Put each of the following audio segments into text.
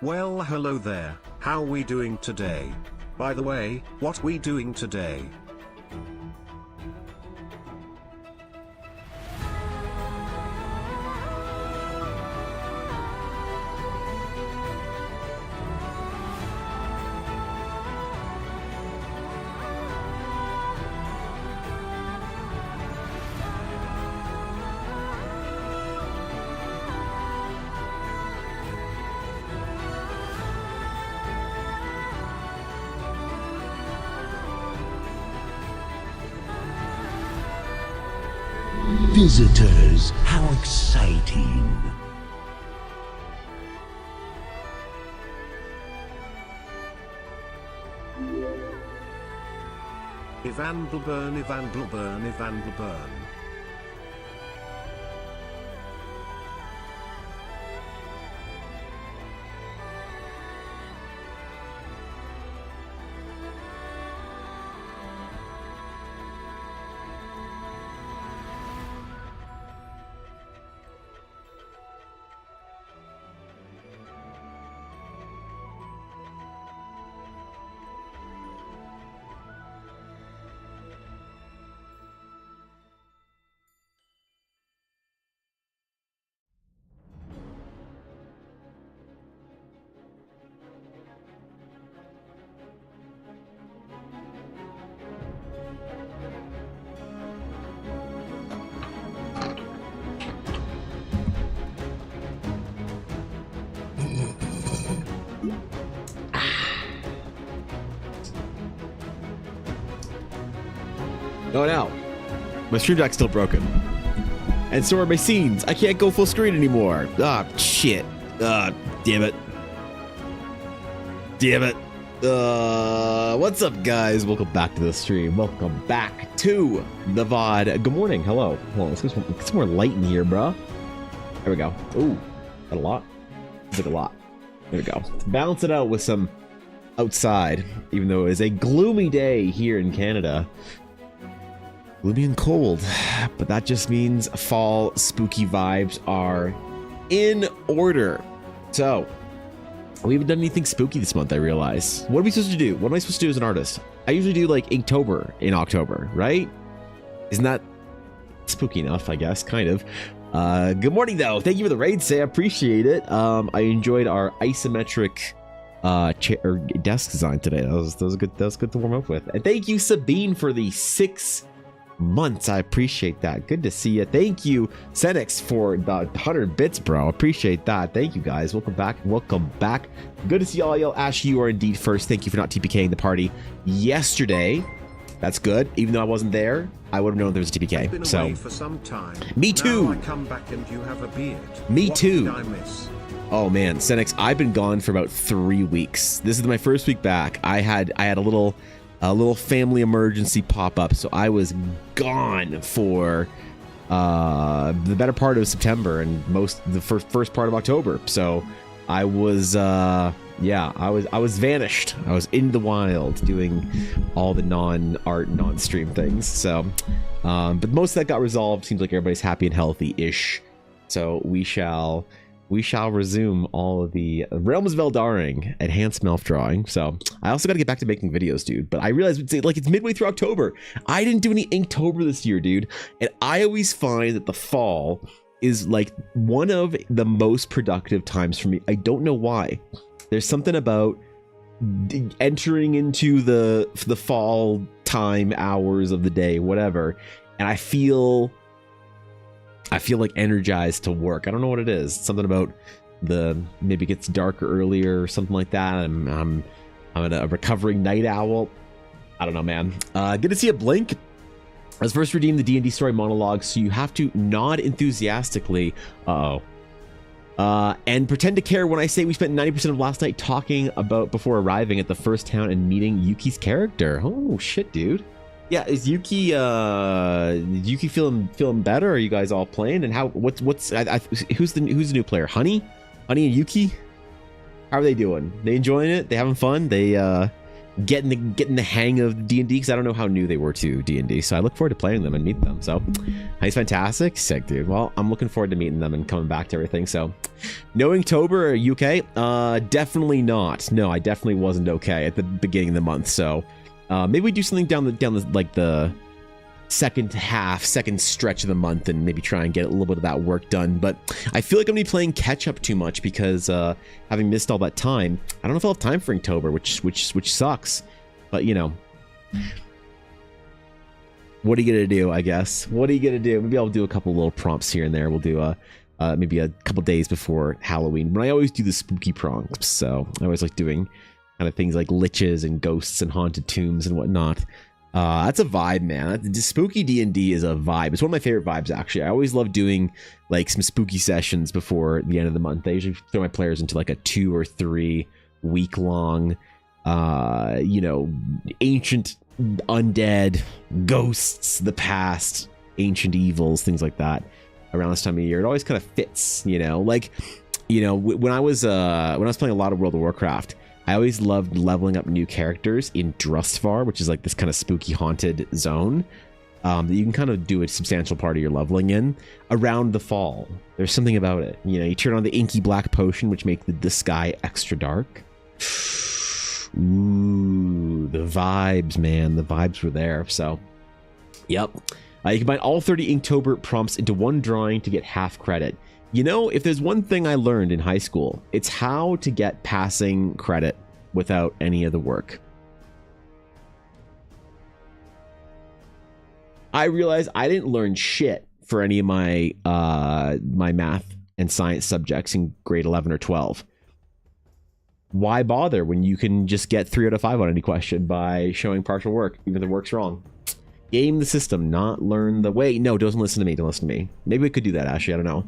Well, hello there. How we doing today? By the way, what we doing today? Visitors, how exciting! Ivan Blburn, Ivan Blburn, Ivan Blburn. Oh no, my stream deck's still broken. And so are my scenes. I can't go full screen anymore. Ah, shit. Damn it. Damn it. What's up, guys? Welcome back to the stream. Welcome back to the VOD. Good morning. Hello. Hold on, let's get some more light in here, bro. There we go. Ooh, that a lot? It's like a lot. There we go. Let's balance it out with some outside, even though it is a gloomy day here in Canada. Gloomy and cold, but that just means fall spooky vibes are in order. So, we haven't done anything spooky this month, I realize. What are we supposed to do? What am I supposed to do as an artist? I usually do like Inktober in October, right? Isn't that spooky enough, I guess, kind of. Good morning, though. Thank you for the raid, Say. I appreciate it. I enjoyed our isometric desk design today. That was good. That was good to warm up with. And thank you, Sabine, for the 6 months. I appreciate that. Good to see you. Thank you, Senix, for the 100 bits, bro. Appreciate that. Thank you, guys. Welcome back. Welcome back. Good to see all y'all. Ash, you are indeed first. Thank you for not TPKing the party yesterday. That's good. Even though I wasn't there, I would have known there was a TPK. Been so away for some time. Me too. Now I come back and you have a beard. Me what too. Did I miss? Oh man, Senix, I've been gone for about 3 weeks. This is my first week back. I had a little family emergency pop up, so I was gone for the better part of September and the first part of October. So I was I was vanished. I was in the wild doing all the non-art, non-stream things. So but most of that got resolved. Seems like everybody's happy and healthy-ish. So we shall resume all of the Realms of Eldaring and Enhanced Melf drawing. So I also got to get back to making videos, dude. But I realized it's midway through October. I didn't do any Inktober this year, dude. And I always find that the fall is like one of the most productive times for me. I don't know why. There's something about entering into the fall time, hours of the day, whatever. And I feel like energized to work. I don't know what it is. Something about maybe it gets darker earlier or something like that. I'm a recovering night owl. I don't know, man. Good to see a Blink. I was first redeemed the D&D story monologue, so you have to nod enthusiastically. And pretend to care when I say we spent 90% of last night talking about before arriving at the first town and meeting Yuki's character. Oh shit, dude. Yeah, is Yuki feeling better? Are you guys all playing? And who's the new player? Honey and Yuki? How are they doing? They enjoying it? They having fun? They getting the hang of D&D, because I don't know how new they were to D&D. So I look forward to playing them and meeting them. So he's fantastic. Sick, dude. Well, I'm looking forward to meeting them and coming back to everything. So no Inktober, UK? Definitely not. No, I definitely wasn't okay at the beginning of the month. So maybe we do something down the like the second stretch of the month, and maybe try and get a little bit of that work done. But I feel like I'm gonna be playing catch up too much, because having missed all that time, I don't know if I'll have time for Inktober, which sucks. But you know, what are you gonna do? I guess. What are you gonna do? Maybe I'll do a couple little prompts here and there. We'll do maybe a couple days before Halloween. But I always do the spooky prompts, so I always like doing kind of things like liches and ghosts and haunted tombs and whatnot. That's a vibe, man. Spooky D&D is a vibe. It's one of my favorite vibes, actually. I always love doing like some spooky sessions before the end of the month. I usually throw my players into like a 2 or 3 week long, ancient undead, ghosts, the past, ancient evils, things like that around this time of year. It always kind of fits, when I was playing a lot of World of Warcraft, I always loved leveling up new characters in Drustvar, which is like this kind of spooky haunted zone that you can kind of do a substantial part of your leveling in around the fall. There's something about it. You turn on the inky black potion, which makes the sky extra dark. Ooh, the vibes, man. The vibes were there. So, yep. You can bind all 30 Inktober prompts into one drawing to get half credit. If there's one thing I learned in high school, it's how to get passing credit without any of the work. I realized I didn't learn shit for any of my my math and science subjects in grade 11 or 12. Why bother when you can just get 3 out of 5 on any question by showing partial work, even if the work's wrong? Game the system, not learn the way. No, don't listen to me. Don't listen to me. Maybe we could do that, Ashley. I don't know.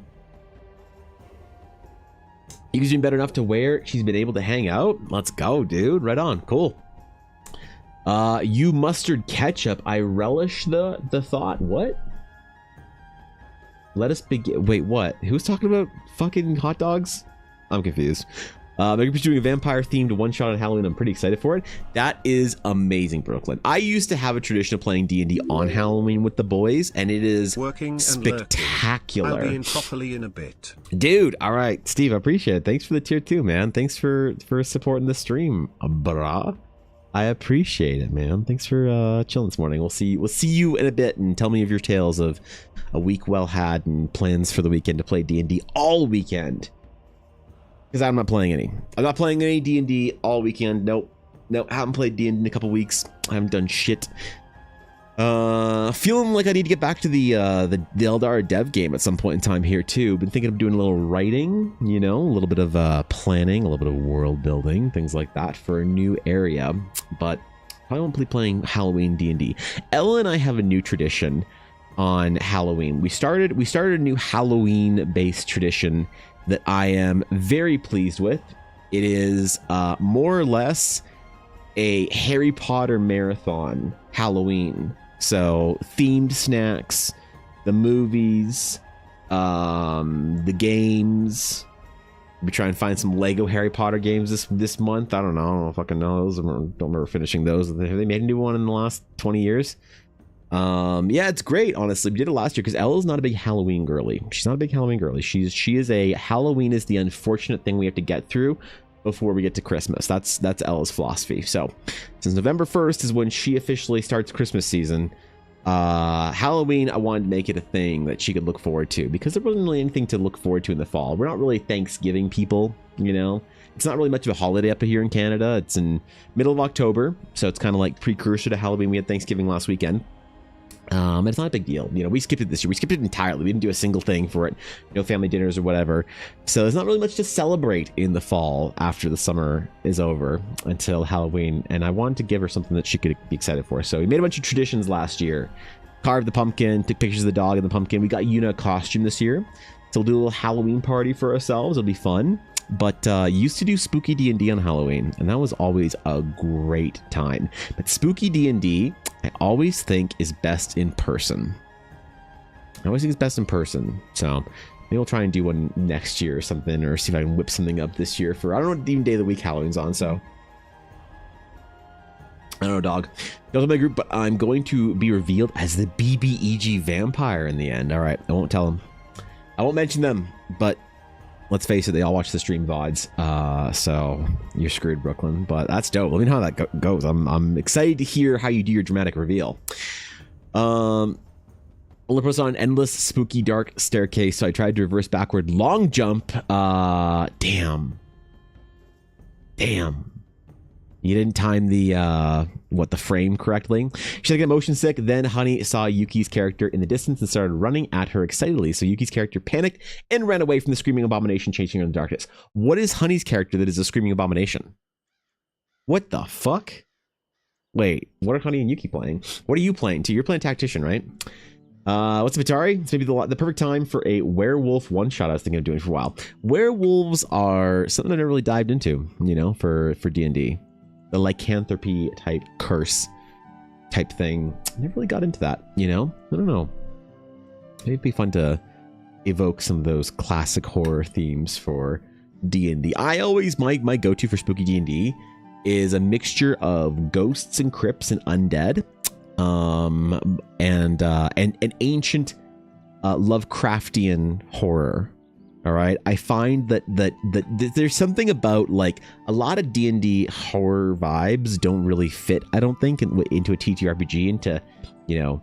You're doing better enough to where she's been able to hang out. Let's go, dude. Right on. Cool. You mustard ketchup. I relish the thought. What? Let us begin. Wait, what? Who's talking about fucking hot dogs? I'm confused. They're going to be doing a vampire-themed one-shot on Halloween. I'm pretty excited for it. That is amazing, Brooklyn. I used to have a tradition of playing D&D on Halloween with the boys, and it is working spectacular. I'll be in properly in a bit. Dude, all right. Steve, I appreciate it. Thanks for the tier 2, man. Thanks for supporting the stream, brah. I appreciate it, man. Thanks for chilling this morning. We'll see you in a bit, and tell me of your tales of a week well had and plans for the weekend to play D&D all weekend. Because I'm not playing any. I'm not playing any D&D all weekend. Nope. I haven't played D&D in a couple weeks. I haven't done shit. Feeling like I need to get back to the Eldar dev game at some point in time here too. Been thinking of doing a little writing, a little bit of planning, a little bit of world building, things like that for a new area. But I won't be playing Halloween D&D. Ella and I have a new tradition on Halloween. We started a new Halloween-based tradition that I am very pleased with. It is more or less a Harry Potter marathon Halloween. So themed snacks, the movies, the games. We'll be trying to find some Lego Harry Potter games this month. I don't fucking know. I don't remember finishing those. Have they made a new one in the last 20 years? Yeah, it's great, honestly. We did it last year because Ella's not a big Halloween girly. She's not a big Halloween girly. She is a Halloween is the unfortunate thing we have to get through before we get to Christmas. That's Ella's philosophy. So since November 1st is when she officially starts Christmas season, Halloween, I wanted to make it a thing that she could look forward to, because there wasn't really anything to look forward to in the fall. We're not really Thanksgiving people, It's not really much of a holiday up here in Canada. It's in middle of October, so it's kind of like precursor to Halloween. We had Thanksgiving last weekend. And it's not a big deal. We skipped it this year. We skipped it entirely. We didn't do a single thing for it. No family dinners or whatever. So there's not really much to celebrate in the fall after the summer is over until Halloween. And I wanted to give her something that she could be excited for. So we made a bunch of traditions last year. Carved the pumpkin, took pictures of the dog and the pumpkin. We got Una a costume this year. So we'll do a little Halloween party for ourselves. It'll be fun. But used to do spooky D&D on Halloween, and that was always a great time. But spooky D&D, I always think is best in person. I always think it's best in person. So maybe we'll try and do one next year or something, or see if I can whip something up this year for, I don't know what even day of the week Halloween's on, so. know, dog. Goes with my group, but I'm going to be revealed as the BBEG vampire in the end. All right, I won't tell them. I won't mention them, but let's face it, they all watch the stream VODs. So you're screwed, Brooklyn. But that's dope. Let me know how that goes. I'm excited to hear how you do your dramatic reveal. Older person on endless, spooky, dark staircase. So I tried to reverse backward long jump. Damn. You didn't time the the frame correctly. She started to get motion sick. Then Honey saw Yuki's character in the distance and started running at her excitedly. So Yuki's character panicked and ran away from the screaming abomination, chasing her in the darkness. What is Honey's character that is a screaming abomination? What the fuck? Wait, what are Honey and Yuki playing? What are you playing too? You're playing Tactician, right? What's Vitari? It's maybe the perfect time for a werewolf one-shot I was thinking of doing for a while. Werewolves are something I never really dived into, you know, for D&D. The lycanthropy type curse type thing. I never really got into that, you know? I don't know. Maybe it'd be fun to evoke some of those classic horror themes for D&D. I always, my go-to for spooky D&D is a mixture of ghosts and crypts and undead. And an ancient Lovecraftian horror. All right, I find that there's something about like a lot of D&D horror vibes don't really fit, I don't think, into a TTRPG, into, you know,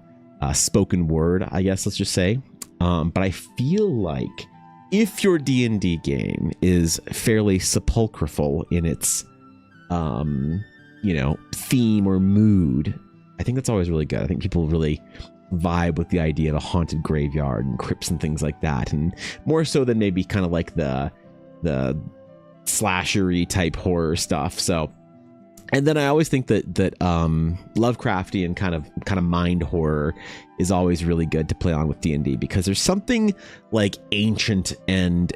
spoken word, I guess, let's just say. But I feel like if your D&D game is fairly sepulchral in its you know, theme or mood, I think that's always really good. I think people really vibe with the idea of a haunted graveyard and crypts and things like that, and more so than maybe kind of like the slashery type horror stuff. So, and then I always think that Lovecraftian kind of mind horror is always really good to play on with D&D, because there's something like ancient and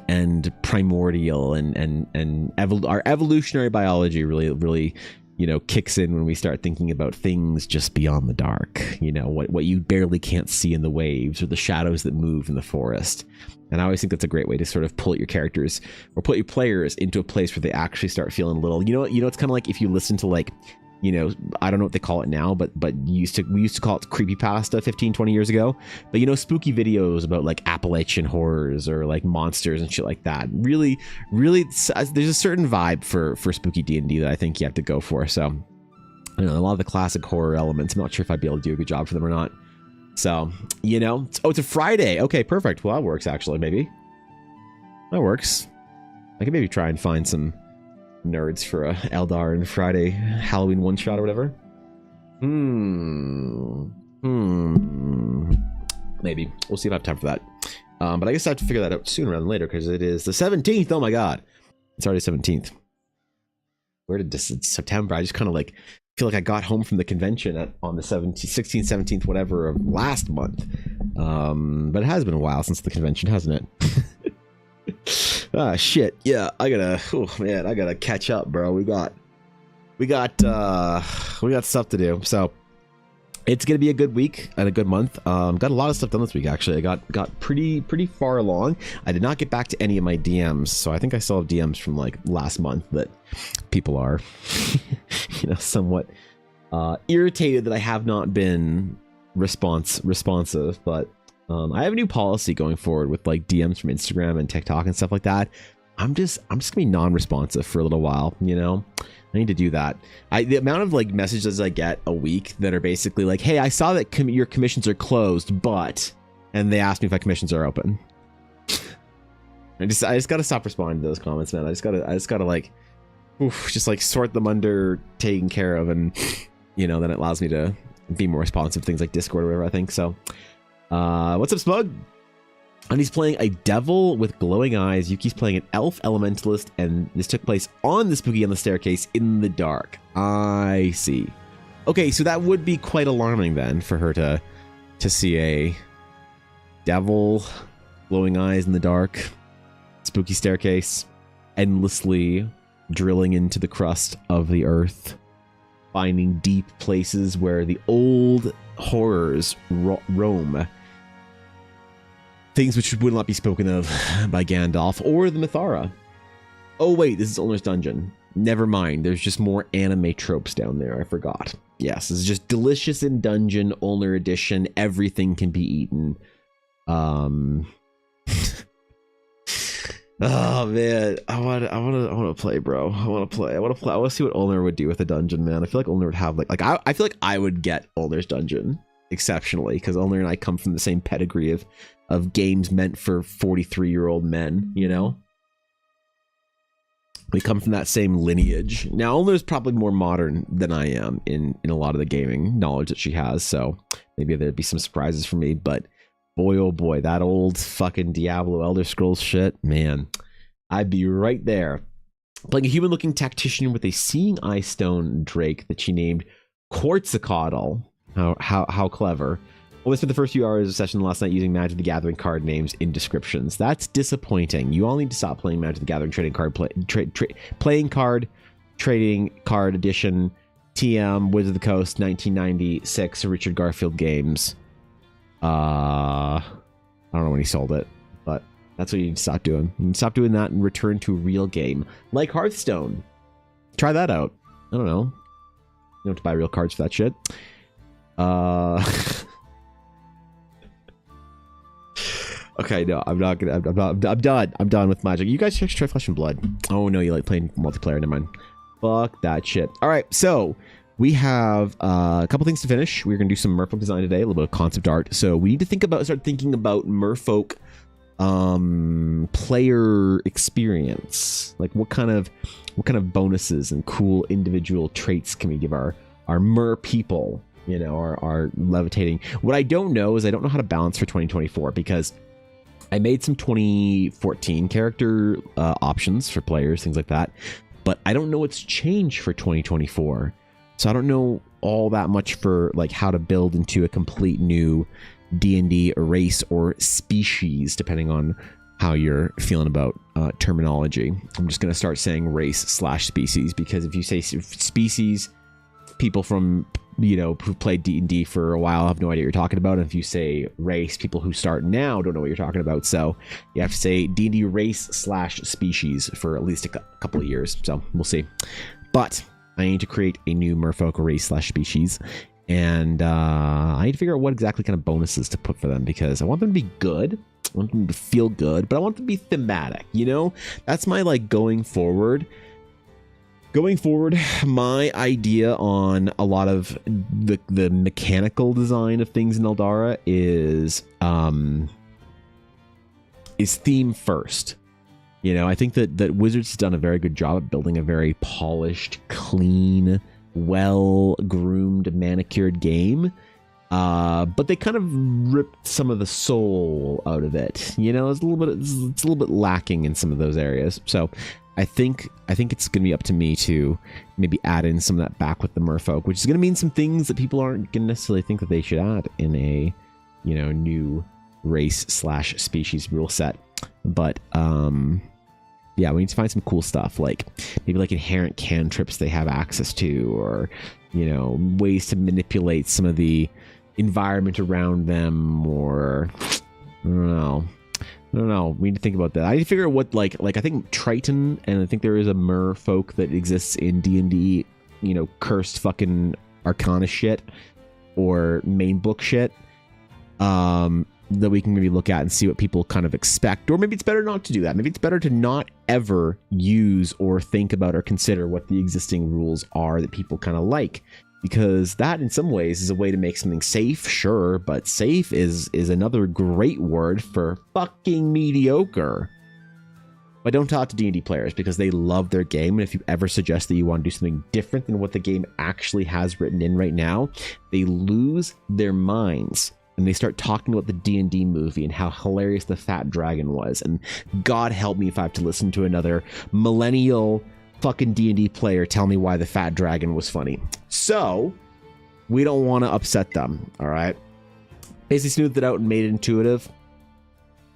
primordial and our evolutionary biology really, you know, kicks in when we start thinking about things just beyond the dark, you know, what you barely can't see in the waves or the shadows that move in the forest. And I always think that's a great way to sort of pull your characters or put your players into a place where they actually start feeling a little, you know, it's kind of like if you listen to, like, you know, I don't know what they call it now, but we used to call it creepypasta 15-20 years ago. But, you know, spooky videos about like Appalachian horrors or like monsters and shit like that. Really, there's a certain vibe for spooky D&D that I think you have to go for. So, you know, a lot of the classic horror elements, I'm not sure if I'd be able to do a good job for them or not. So, you know, it's a Friday. Okay, perfect. Well, that works actually, maybe. That works. I could maybe try and find some nerds for a Eldar and Friday Halloween one shot or whatever. Maybe. We'll see if I have time for that. But I guess I have to figure that out sooner rather than later, because it is the 17th. Oh my god. It's already 17th. Where did this? It's September. I just kind of like feel like I got home from the convention on the 16th, 17th, whatever of last month. But it has been a while since the convention, hasn't it? Ah, shit. Yeah, I gotta catch up, bro. We got stuff to do. So it's gonna be a good week and a good month. Got a lot of stuff done this week, actually. I got pretty far along. I did not get back to any of my DMs, so I think I still have DMs from like last month that people are you know, somewhat irritated that I have not been responsive, but I have a new policy going forward with like DMs from Instagram and TikTok and stuff like that. I'm just gonna be non-responsive for a little while, you know. I need to do that. The amount of like messages I get a week that are basically like, hey, I saw that your commissions are closed, but, and they asked me if my commissions are open. I just gotta stop responding to those comments, man. I just gotta like, just like sort them under taken care of, and you know, then it allows me to be more responsive to things like Discord or whatever, I think. So what's up, Smug? And he's playing a devil with glowing eyes. Yuki's playing an elf elementalist, and this took place on the Spooky on the Staircase in the dark. I see. Okay, so that would be quite alarming then for her to see a devil, glowing eyes in the dark, spooky staircase, endlessly drilling into the crust of the earth, finding deep places where the old horrors roam. Things which would not be spoken of by Gandalf or the Mithara. Oh wait, this is Ulner's Dungeon. Never mind, there's just more anime tropes down there, I forgot. Yes, it's just delicious in dungeon, Ulnar edition. Everything can be eaten. Oh man, I want to play, bro. I want to play. I want to see what Ulnar would do with a dungeon, man. I feel like Ulnar would have I feel like I would get Ulnar's dungeon exceptionally, because Ulnar and I come from the same pedigree of games meant for 43-year-old men. You know, we come from that same lineage. Now Ulnar's probably more modern than I am in a lot of the gaming knowledge that she has, so maybe there'd be some surprises for me, but. Boy, oh boy, that old fucking Diablo Elder Scrolls shit, man. I'd be right there. Playing a human-looking tactician with a seeing eye stone drake that she named Quetzalcoatl. How clever. Only spent the first few hours of session last night using Magic the Gathering card names in descriptions. That's disappointing. You all need to stop playing Magic the Gathering trading card playing card trading card edition TM Wizards of the Coast 1996 Richard Garfield games. I don't know when he sold it, but that's what you need to stop doing. You need to stop doing that and return to a real game like Hearthstone. Try that out. I don't know. You don't have to buy real cards for that shit. Okay, no, I'm not gonna. I'm done. I'm done with Magic. You guys try Flesh and Blood. Oh no, you like playing multiplayer? Never mind. Fuck that shit. All right, so. We have a couple things to finish. We're going to do some merfolk design today, a little bit of concept art. So we need to start thinking about merfolk player experience. Like what kind of bonuses and cool individual traits can we give our mer people, you know, our levitating. What I don't know is I don't know how to balance for 2024, because I made some 2014 character options for players, things like that. But I don't know what's changed for 2024. So I don't know all that much for like how to build into a complete new D&D race or species, depending on how you're feeling about terminology. I'm just going to start saying race/species, because if you say species, people from, you know, who played D&D for a while have no idea what you're talking about. And if you say race, people who start now don't know what you're talking about. So you have to say D&D race/species for at least a couple of years. So we'll see. But I need to create a new merfolk race/species, and I need to figure out what exactly kind of bonuses to put for them, because I want them to be good, I want them to feel good, but I want them to be thematic, you know? That's my, like, going forward, my idea on a lot of the mechanical design of things in Eldara is theme first. You know, I think that Wizards has done a very good job at building a very polished, clean, well-groomed, manicured game. But they kind of ripped some of the soul out of it. You know, it's a little bit lacking in some of those areas. So I think it's going to be up to me to maybe add in some of that back with the merfolk, which is going to mean some things that people aren't going to necessarily think that they should add in a, you know, new race/species rule set. But yeah, we need to find some cool stuff, like maybe like inherent cantrips they have access to, or, you know, ways to manipulate some of the environment around them, or I don't know. We need to think about that. I need to figure out what, like I think Triton, and I think there is a merfolk that exists in D&D, you know, cursed fucking Arcana shit or main book shit. That we can maybe look at and see what people kind of expect. Or maybe it's better not to do that. Maybe it's better to not ever use or think about or consider what the existing rules are that people kind of like. Because that in some ways is a way to make something safe, sure, but safe is another great word for fucking mediocre. But don't talk to D&D players, because they love their game, and if you ever suggest that you want to do something different than what the game actually has written in right now, they lose their minds. And they start talking about the D&D movie and how hilarious the fat dragon was. And God help me if I have to listen to another millennial fucking D&D player tell me why the fat dragon was funny. So we don't want to upset them, all right? Basically smoothed it out and made it intuitive,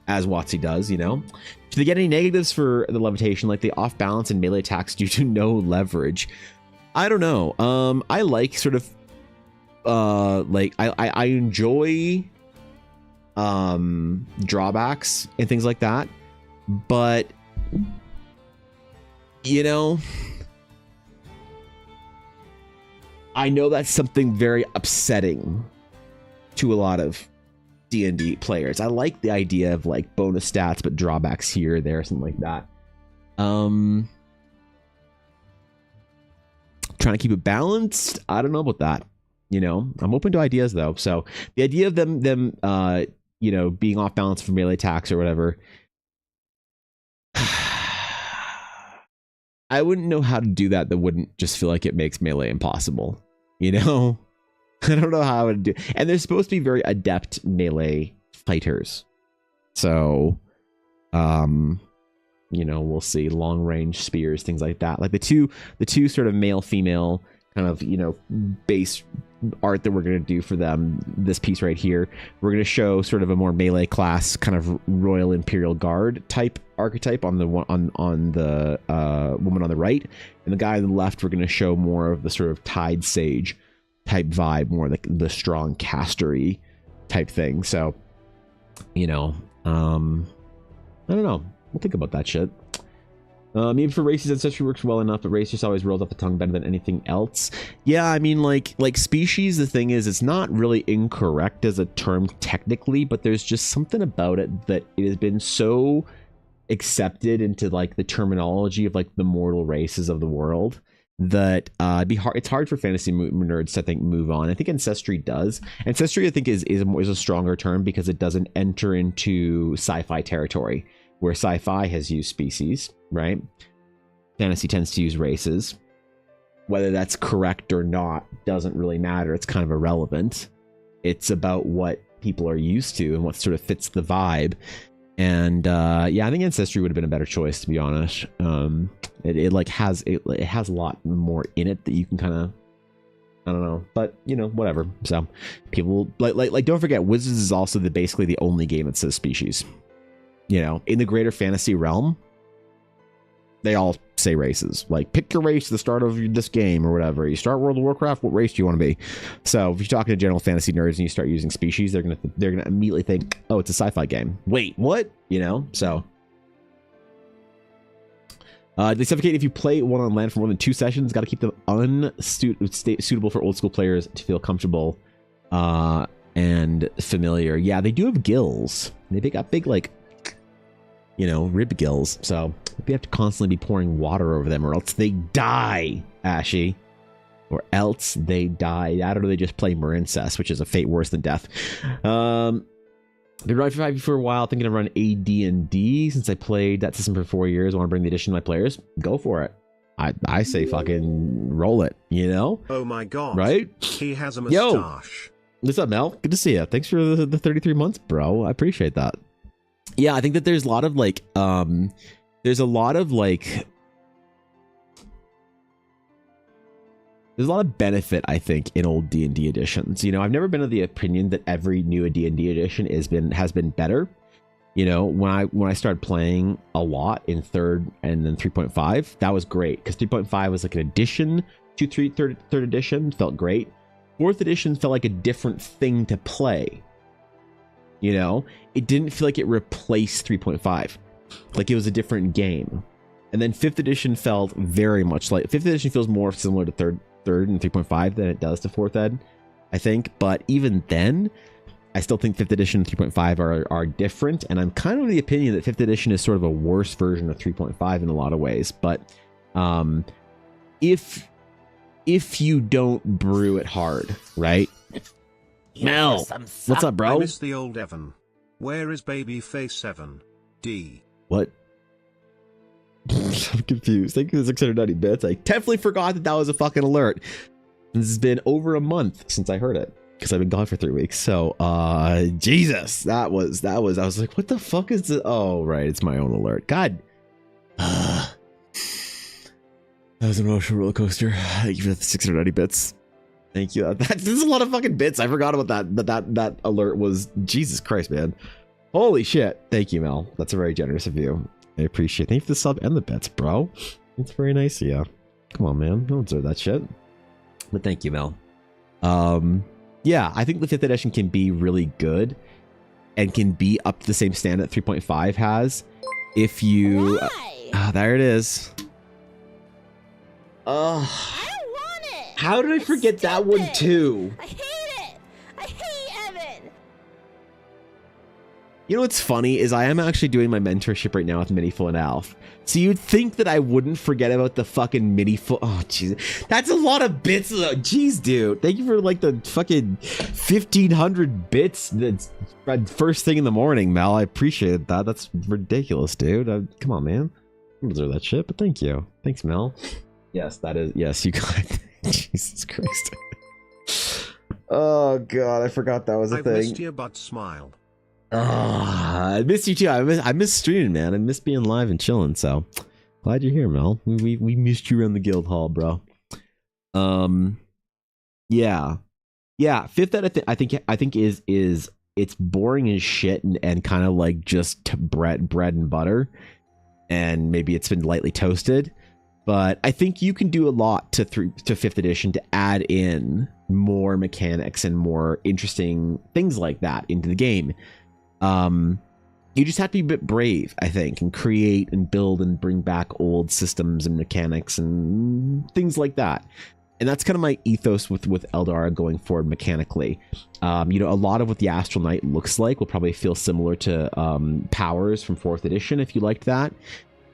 as WotC does, you know? Do they get any negatives for the levitation, like the off balance and melee attacks due to no leverage? I don't know. I like sort of like I enjoy drawbacks and things like that, but you know, I know that's something very upsetting to a lot of D&D players. I like the idea of like bonus stats, but drawbacks here, there, something like that. Trying to keep it balanced. I don't know about that. You know, I'm open to ideas though. So the idea of them you know, being off balance for melee attacks or whatever. I wouldn't know how to do that. That wouldn't just feel like it makes melee impossible. You know, I don't know how I would do. And they're supposed to be very adept melee fighters. So, you know, we'll see long range spears, things like that. Like the two sort of male female kind of, you know, base art that we're going to do for them, this piece right here, we're going to show sort of a more melee class kind of Royal Imperial Guard type archetype on the one on the woman on the right, and the guy on the left we're going to show more of the sort of Tide Sage type vibe, more like the strong castery type thing. So, you know, I don't know, we'll think about that shit. Maybe for races, ancestry works well enough, but race just always rolls off the tongue better than anything else. Yeah, I mean, like species, the thing is, it's not really incorrect as a term technically, but there's just something about it that it has been so accepted into like the terminology of like the mortal races of the world that it's hard for fantasy nerds to, I think, move on. I think ancestry does. Ancestry, I think, is a stronger term because it doesn't enter into sci-fi territory, where sci-fi has used species, right? Fantasy tends to use races. Whether that's correct or not doesn't really matter. It's kind of irrelevant. It's about what people are used to and what sort of fits the vibe. And yeah, I think ancestry would have been a better choice, to be honest. It has a lot more in it that you can kind of, I don't know, but you know, whatever. So people like don't forget, Wizards is also basically the only game that says species. You know, in the greater fantasy realm, they all say races. Like, pick your race at the start of this game or whatever. You start World of Warcraft, what race do you want to be? So if you're talking to general fantasy nerds and you start using species, they're gonna immediately think, oh, it's a sci-fi game. Wait, what? You know, so they suffocate if you play one on land for more than 2 sessions. Got to keep them suitable for old school players to feel comfortable and familiar. Yeah, they do have gills. They got big, like, you know, rib gills. So we have to constantly be pouring water over them, or else they die, Ashy. Or else they die. That, or they just play Marincess, which is a fate worse than death. Been running for a while, thinking of running AD&D since I played that system for 4 years. I want to bring the addition to my players. Go for it. I say fucking roll it, you know? Oh my god. Right? He has a mustache. Yo! What's up, Mel? Good to see you. Thanks for the 33 months, bro. I appreciate that. Yeah, I think that there's a lot of like, there's a lot of benefit, I think, in old D&D editions. You know, I've never been of the opinion that every new D&D edition has been better. You know, when I started playing a lot in 3rd and then 3.5, that was great because 3.5 was like an addition to third edition, felt great. 4th edition felt like a different thing to play. You know, it didn't feel like it replaced 3.5, like it was a different game. And then 5th edition felt very much like 5th edition feels more similar to third and 3.5 than it does to 4th ed, I think. But even then, I still think 5th edition and 3.5 are different. And I'm kind of the opinion that 5th edition is sort of a worse version of 3.5 in a lot of ways. But if you don't brew it hard, right? Mel, what's up, bro? I miss the old Evan. Where is Babyface 7? D. What? I'm confused. Thank you for 690 bits. I definitely forgot that was a fucking alert. This has been over a month since I heard it because I've been gone for 3 weeks. So, Jesus, that was. I was like, what the fuck is this? Oh, right, it's my own alert. God. That was an emotional roller coaster. Thank you for the 690 bits. Thank you. This is a lot of fucking bits. I forgot about that. That alert was, Jesus Christ, man. Holy shit. Thank you, Mel. That's very generous of you. I appreciate it. Thank you for the sub and the bits, bro. That's very nice of you. Come on, man. Don't deserve that shit. But thank you, Mel. Yeah, I think the 5th edition can be really good and can be up to the same standard that 3.5 has. If you... there it is. I want it. How did I forget that one too? I hate it. I hate Evan. You know what's funny is I am actually doing my mentorship right now with Miniful and Alf. So you'd think that I wouldn't forget about the fucking Miniful. Oh, jeez. That's a lot of bits. Jeez, dude. Thank you for like the fucking 1,500 bits that's first thing in the morning, Mel. I appreciate that. That's ridiculous, dude. Come on, man. I don't deserve that shit, but thank you. Thanks, Mel. Yes, that is. Yes, you got it. Jesus Christ. Oh, God. I forgot that was a thing. I missed you, but smile. I miss you too. I miss streaming, man. I miss being live and chilling. So glad you're here, Mel. We missed you around the guild hall, bro. Yeah. Fifth Ed, I think is it's boring as shit and kind of like just bread and butter, and maybe it's been lightly toasted. But I think you can do a lot to fifth edition to add in more mechanics and more interesting things like that into the game. You just have to be a bit brave, I think, and create and build and bring back old systems and mechanics and things like that. And that's kind of my ethos with Eldar going forward mechanically. A lot of what the Astral Knight looks like will probably feel similar to Powers from 4th edition if you liked that.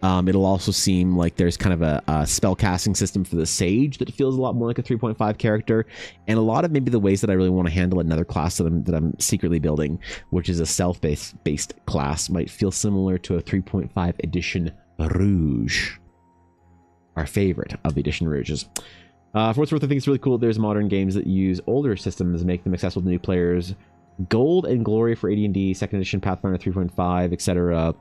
It'll also seem like there's kind of a spell casting system for the Sage that feels a lot more like a 3.5 character, and a lot of maybe the ways that I really want to handle another class that I'm secretly building, which is a stealth-based class, might feel similar to a 3.5 edition Rouge, our favorite of the edition Rouges. For what's worth, I think it's really cool. There's modern games that use older systems and make them accessible to new players. Gold and Glory for AD&D, 2nd edition Pathfinder 3.5, etc.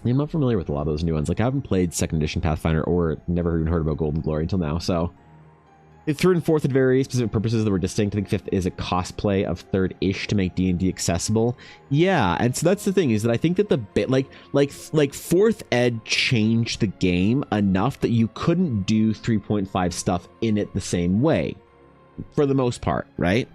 I'm not familiar with a lot of those new ones. Like, I haven't played 2nd edition Pathfinder or never even heard about Golden Glory until now. So, if 3rd and 4th had very specific purposes that were distinct, I think 5th is a cosplay of 3rd-ish to make D&D accessible. Yeah, and so that's the thing, is that I think that the bit like 4th Ed changed the game enough that you couldn't do 3.5 stuff in it the same way, for the most part, right?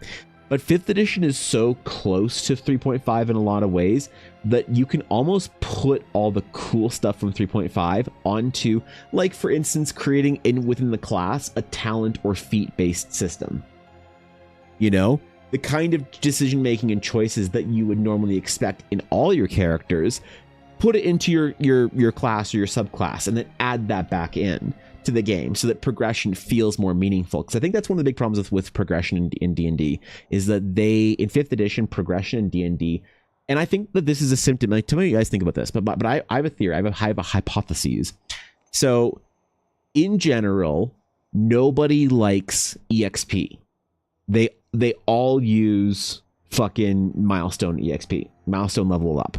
But 5th edition is so close to 3.5 in a lot of ways that you can almost put all the cool stuff from 3.5 onto, like, for instance, creating within the class a talent or feat based system. You know, the kind of decision making and choices that you would normally expect in all your characters, put it into your class or your subclass, and then add that back in to the game so that progression feels more meaningful. Because I think that's one of the big problems with progression in D&D, is that in 5th edition, progression in D&D, and I think that this is a symptom. Like, tell me what you guys think about this, but I have a theory. I have a hypothesis. So, in general, nobody likes EXP. They all use fucking milestone EXP, milestone level up.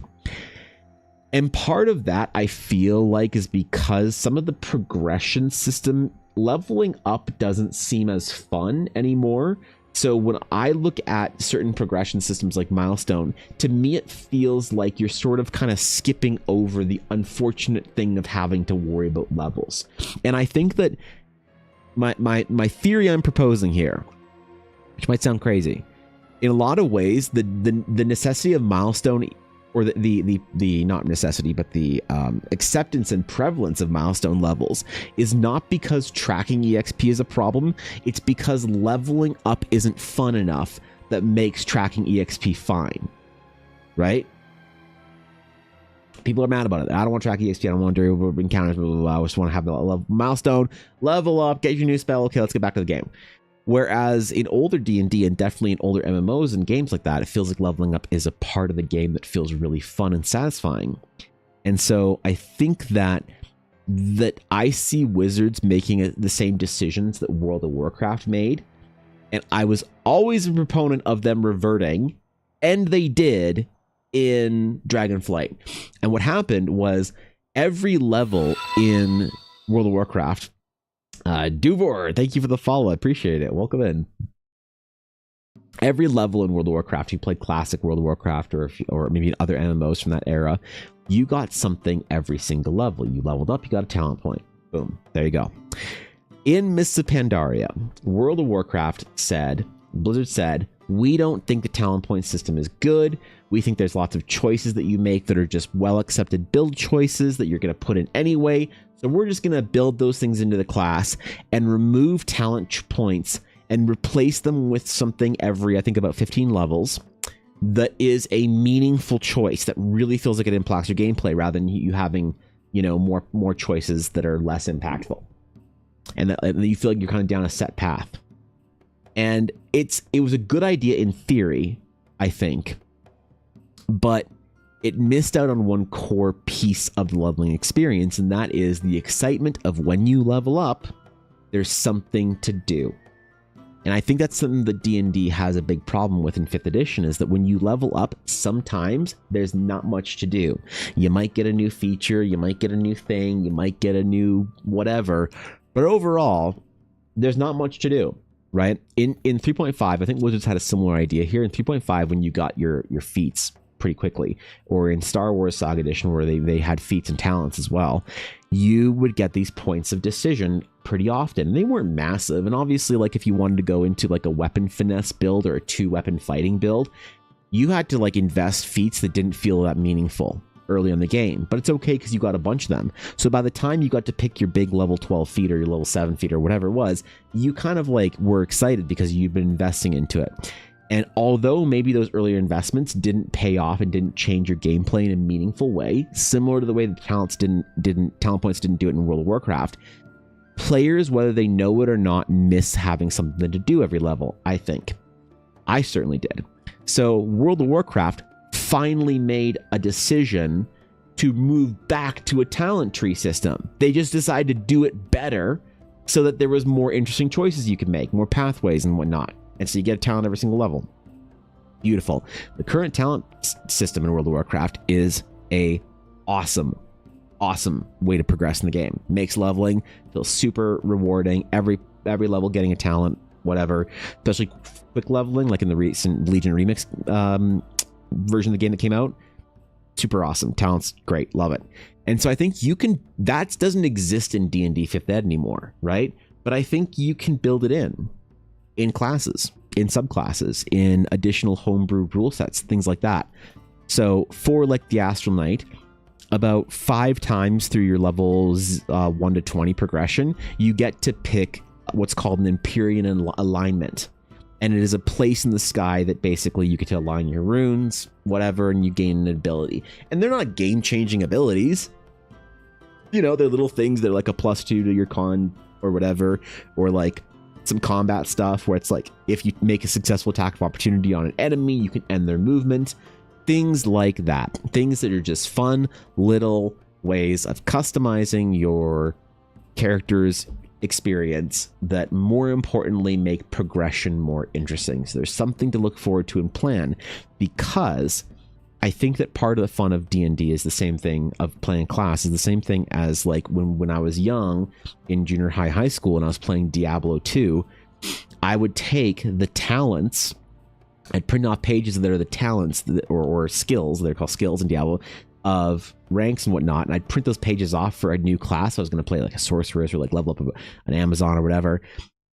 And part of that, I feel like, is because some of the progression system, leveling up doesn't seem as fun anymore. So when I look at certain progression systems like Milestone, to me it feels like you're sort of kind of skipping over the unfortunate thing of having to worry about levels. And I think that my theory I'm proposing here, which might sound crazy, in a lot of ways, the necessity of Milestone, or the not necessity, but the acceptance and prevalence of milestone levels is not because tracking EXP is a problem. It's because leveling up isn't fun enough that makes tracking EXP fine, right? People are mad about it. I don't want to track EXP. I don't want to do encounters. Blah, blah, blah. I just want to have the milestone, level up, get your new spell. Okay, let's get back to the game. Whereas in older D&D, and definitely in older MMOs and games like that, it feels like leveling up is a part of the game that feels really fun and satisfying. And so I think that I see Wizards making the same decisions that World of Warcraft made. And I was always a proponent of them reverting, and they did in Dragonflight. And what happened was every level in World of Warcraft, Duvor, thank you for the follow. I appreciate it. Welcome in. Every level in World of Warcraft, you played classic World of Warcraft or maybe other MMOs from that era, you got something every single level. You leveled up, you got a talent point. Boom. There you go. In Mists of Pandaria, World of Warcraft Blizzard said, We don't think the talent point system is good. We think there's lots of choices that you make that are just well accepted build choices that you're going to put in anyway. So we're just going to build those things into the class and remove talent points and replace them with something every, I think, about 15 levels that is a meaningful choice that really feels like it impacts your gameplay rather than you having, more choices that are less impactful. And that you feel like you're kind of down a set path. And it was a good idea in theory, I think, but it missed out on one core piece of the leveling experience, and that is the excitement of when you level up, there's something to do. And I think that's something that D&D has a big problem with in 5th edition, is that when you level up, sometimes there's not much to do. You might get a new feature, you might get a new thing, you might get a new whatever, but overall, there's not much to do. Right? In 3.5, I think Wizards had a similar idea here. In 3.5, when you got your feats pretty quickly, or in Star Wars Saga Edition, where they had feats and talents as well, you would get these points of decision pretty often. They weren't massive, and obviously, like if you wanted to go into like a weapon finesse build or a 2-weapon fighting build, you had to like invest feats that didn't feel that meaningful early in the game, but it's okay because you got a bunch of them. So by the time you got to pick your big level 12 feat or your level 7 feat or whatever it was, you kind of like were excited because you'd been investing into it. And although maybe those earlier investments didn't pay off and didn't change your gameplay in a meaningful way, similar to the way the talent points didn't do it in World of Warcraft, players, whether they know it or not, miss having something to do every level, I think. I certainly did. So World of Warcraft finally made a decision to move back to a talent tree system. They just decided to do it better so that there was more interesting choices you could make, more pathways and whatnot. And so you get a talent every single level. Beautiful. The current talent system in World of Warcraft is a awesome way to progress in the game. Makes leveling feel super rewarding. Every level getting a talent, whatever. Especially quick leveling, like in the recent Legion Remix version of the game that came out. Super awesome. Talent's great. Love it. And so I think that doesn't exist in D&D 5th Ed anymore, right? But I think you can build it in classes, in subclasses, in additional homebrew rule sets, things like that. So for like the Astral Knight, about 5 times through your levels 1 to 20 progression, you get to pick what's called an Empyrean alignment. And it is a place in the sky that basically you get to align your runes, whatever, and you gain an ability. And they're not game-changing abilities. They're little things that are like a +2 to your con or whatever, or like some combat stuff where it's like, if you make a successful attack of opportunity on an enemy, you can end their movement. Things like that. Things that are just fun little ways of customizing your character's experience that more importantly make progression more interesting. So there's something to look forward to and plan, because I think that part of the fun of D&D is the same thing of playing class, is the same thing as like when I was young in junior high school and I was playing Diablo 2, I would take the talents, I'd print off pages that are the talents or skills, they're called skills in Diablo, of ranks and whatnot, and I'd print those pages off for a new class I was going to play, like a sorceress or like level up an Amazon or whatever,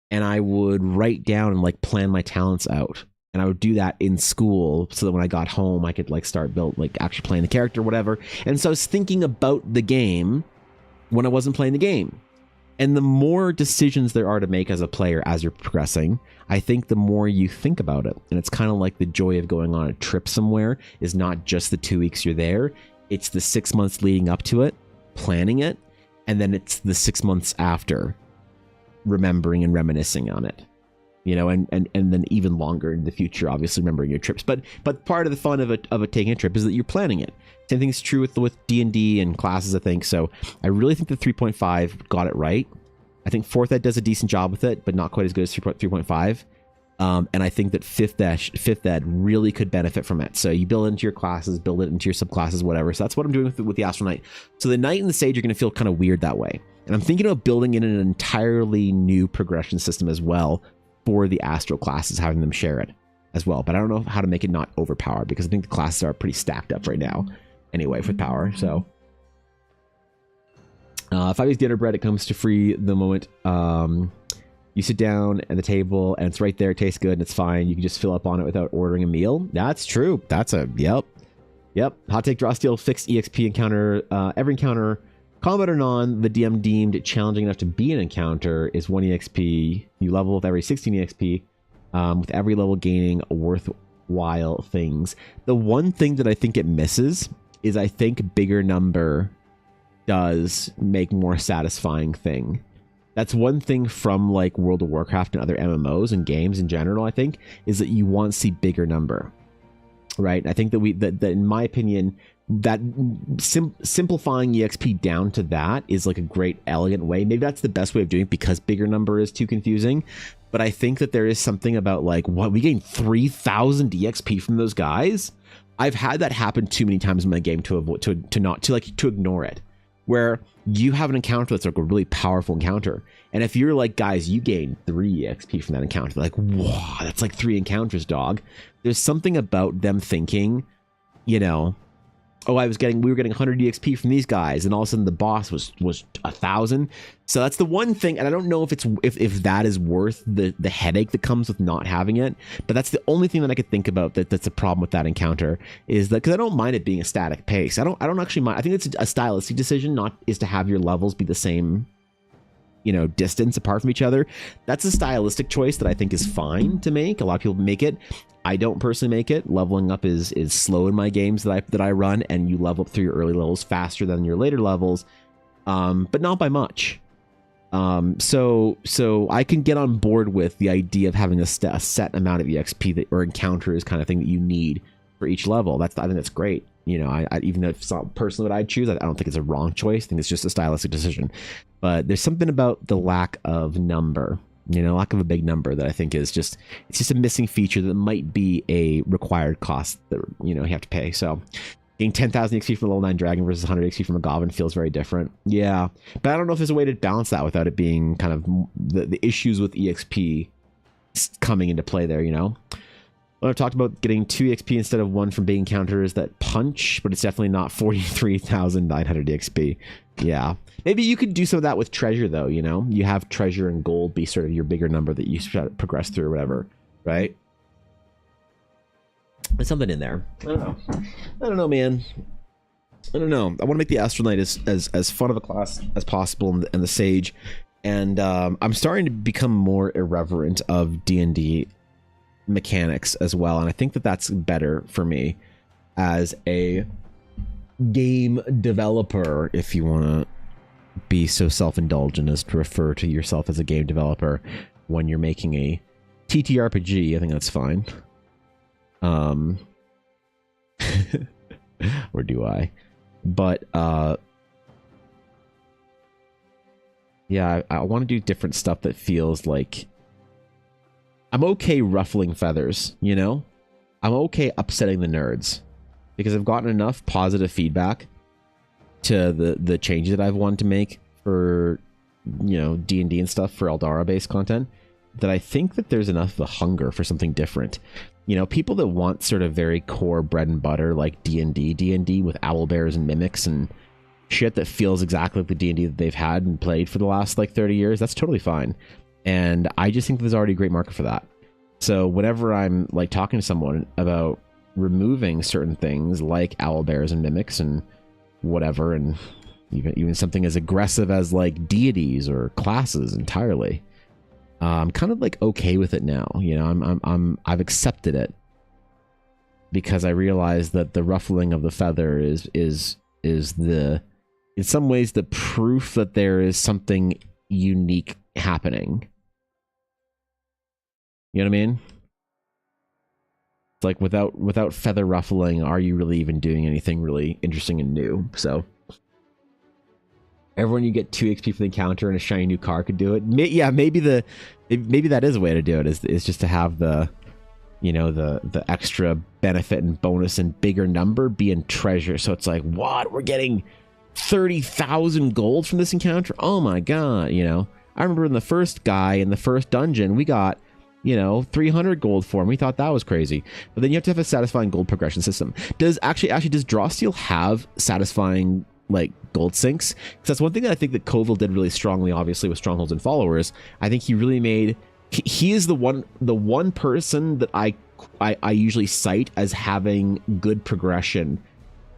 and I would write down and like plan my talents out, and I would do that in school so that when I got home I could like start actually playing the character or whatever. And so I was thinking about the game when I wasn't playing the game. And the more decisions there are to make as a player as you're progressing, I think the more you think about it. And it's kind of like the joy of going on a trip somewhere is not just the 2 weeks you're there. It's the 6 months leading up to it, planning it, and then it's the 6 months after, remembering and reminiscing on it. And then even longer in the future, obviously remembering your trips. But part of the fun of taking a trip is that you're planning it. Same thing is true with D&D and classes, I think. So I really think the 3.5 got it right. I think 4th Ed does a decent job with it, but not quite as good as 3.5. And I think that 5th Ed really could benefit from it. So you build it into your classes, build it into your subclasses, whatever. So that's what I'm doing with the Astral Knight. So the Knight and the Sage are going to feel kind of weird that way. And I'm thinking about building in an entirely new progression system as well for the Astral classes, having them share it as well. But I don't know how to make it not overpowered, because I think the classes are pretty stacked up right now anyway with power. So 5 days dinner bread, it comes to free the moment You sit down at the table and it's right there. It tastes good and it's fine. You can just fill up on it without ordering a meal. That's true. That's a yep. Hot take: draw steel fixed EXP encounter. Every encounter, combat or non, the DM deemed challenging enough to be an encounter is 1 EXP. You level with every 16 EXP, with every level gaining worthwhile things. The one thing that I think it misses is I think bigger number does make more satisfying thing. That's one thing from like World of Warcraft and other MMOs and games in general, I think, is that you want to see bigger number, right? I think that in my opinion, that simplifying EXP down to that is like a great, elegant way. Maybe that's the best way of doing it because bigger number is too confusing. But I think that there is something about like, what, we gain 3,000 EXP from those guys? I've had that happen too many times in my game to ignore it. Where you have an encounter that's like a really powerful encounter, and if you're like, guys, you gain 3 XP from that encounter, like, wow, that's like 3 encounters, dog. There's something about them thinking, you know, oh, we were getting 100 EXP from these guys, and all of a sudden the boss was 1,000. So that's the one thing, and I don't know if that is worth the headache that comes with not having it. But that's the only thing that I could think about that's a problem with that encounter, is that, because I don't mind it being a static pace. I don't actually mind. I think it's a stylistic decision, is to have your levels be the same, you know, distance apart from each other. That's a stylistic choice that I think is fine to make. A lot of people make it. I don't personally make it. Leveling up is slow in my games that I run, and you level up through your early levels faster than your later levels, but not by much. So I can get on board with the idea of having a set amount of EXP or encounters kind of thing that you need for each level. I think that's great. You know, I even though it's not personally what I'd choose, I don't think it's a wrong choice. I think it's just a stylistic decision. But there's something about the lack of number, you know, lack of a big number, that I think is it's just a missing feature that might be a required cost that, you know, you have to pay. So getting 10,000 XP from a level 9 dragon versus 100 XP from a goblin feels very different. Yeah, but I don't know if there's a way to balance that without it being kind of the issues with EXP coming into play there, you know. Well, I've talked about getting 2 XP instead of 1 from big encounters that punch, but it's definitely not 43,900 XP. Yeah. Maybe you could do some of that with treasure, though, you know? You have treasure and gold be sort of your bigger number that you progress through or whatever, right? There's something in there. I don't know, man. I don't know. I want to make the Astral Knight as fun of a class as possible, and the Sage. And I'm starting to become more irreverent of D&D mechanics as well, and I think that that's better for me as a game developer, if you want to be so self-indulgent as to refer to yourself as a game developer when you're making a TTRPG. I think that's fine. Or do I? But yeah, I want to do different stuff that feels like I'm okay ruffling feathers, you know? I'm okay upsetting the nerds, because I've gotten enough positive feedback to the changes that I've wanted to make for, you know, D&D and stuff, for Eldara based content, that I think that there's enough of a hunger for something different. You know, people that want sort of very core bread and butter like D&D with owlbears and mimics and shit that feels exactly like the D&D that they've had and played for the last like 30 years, that's totally fine. And I just think there's already a great market for that. So whenever I'm like talking to someone about removing certain things like owlbears and mimics and whatever, and even something as aggressive as like deities or classes entirely, I'm kind of like okay with it now. You know, I've accepted it, because I realize that the ruffling of the feather is the, in some ways, the proof that there is something unique happening. You know what I mean? It's like without feather ruffling, are you really even doing anything really interesting and new? So everyone, you get 2 XP for the encounter and a shiny new car could do it. Yeah, maybe that is a way to do it, is just to have the, you know, the extra benefit and bonus and bigger number be in treasure. So it's like, what? We're getting 30,000 gold from this encounter? Oh my god, you know. I remember in the first guy in the first dungeon, we got, you know, 300 gold for him. We thought that was crazy. But then you have to have a satisfying gold progression system. Does Drawsteel have satisfying like gold sinks. Because that's one thing that I think that Coville did really strongly, obviously with Strongholds and Followers. I think he really made, he is the one person that I usually cite as having good progression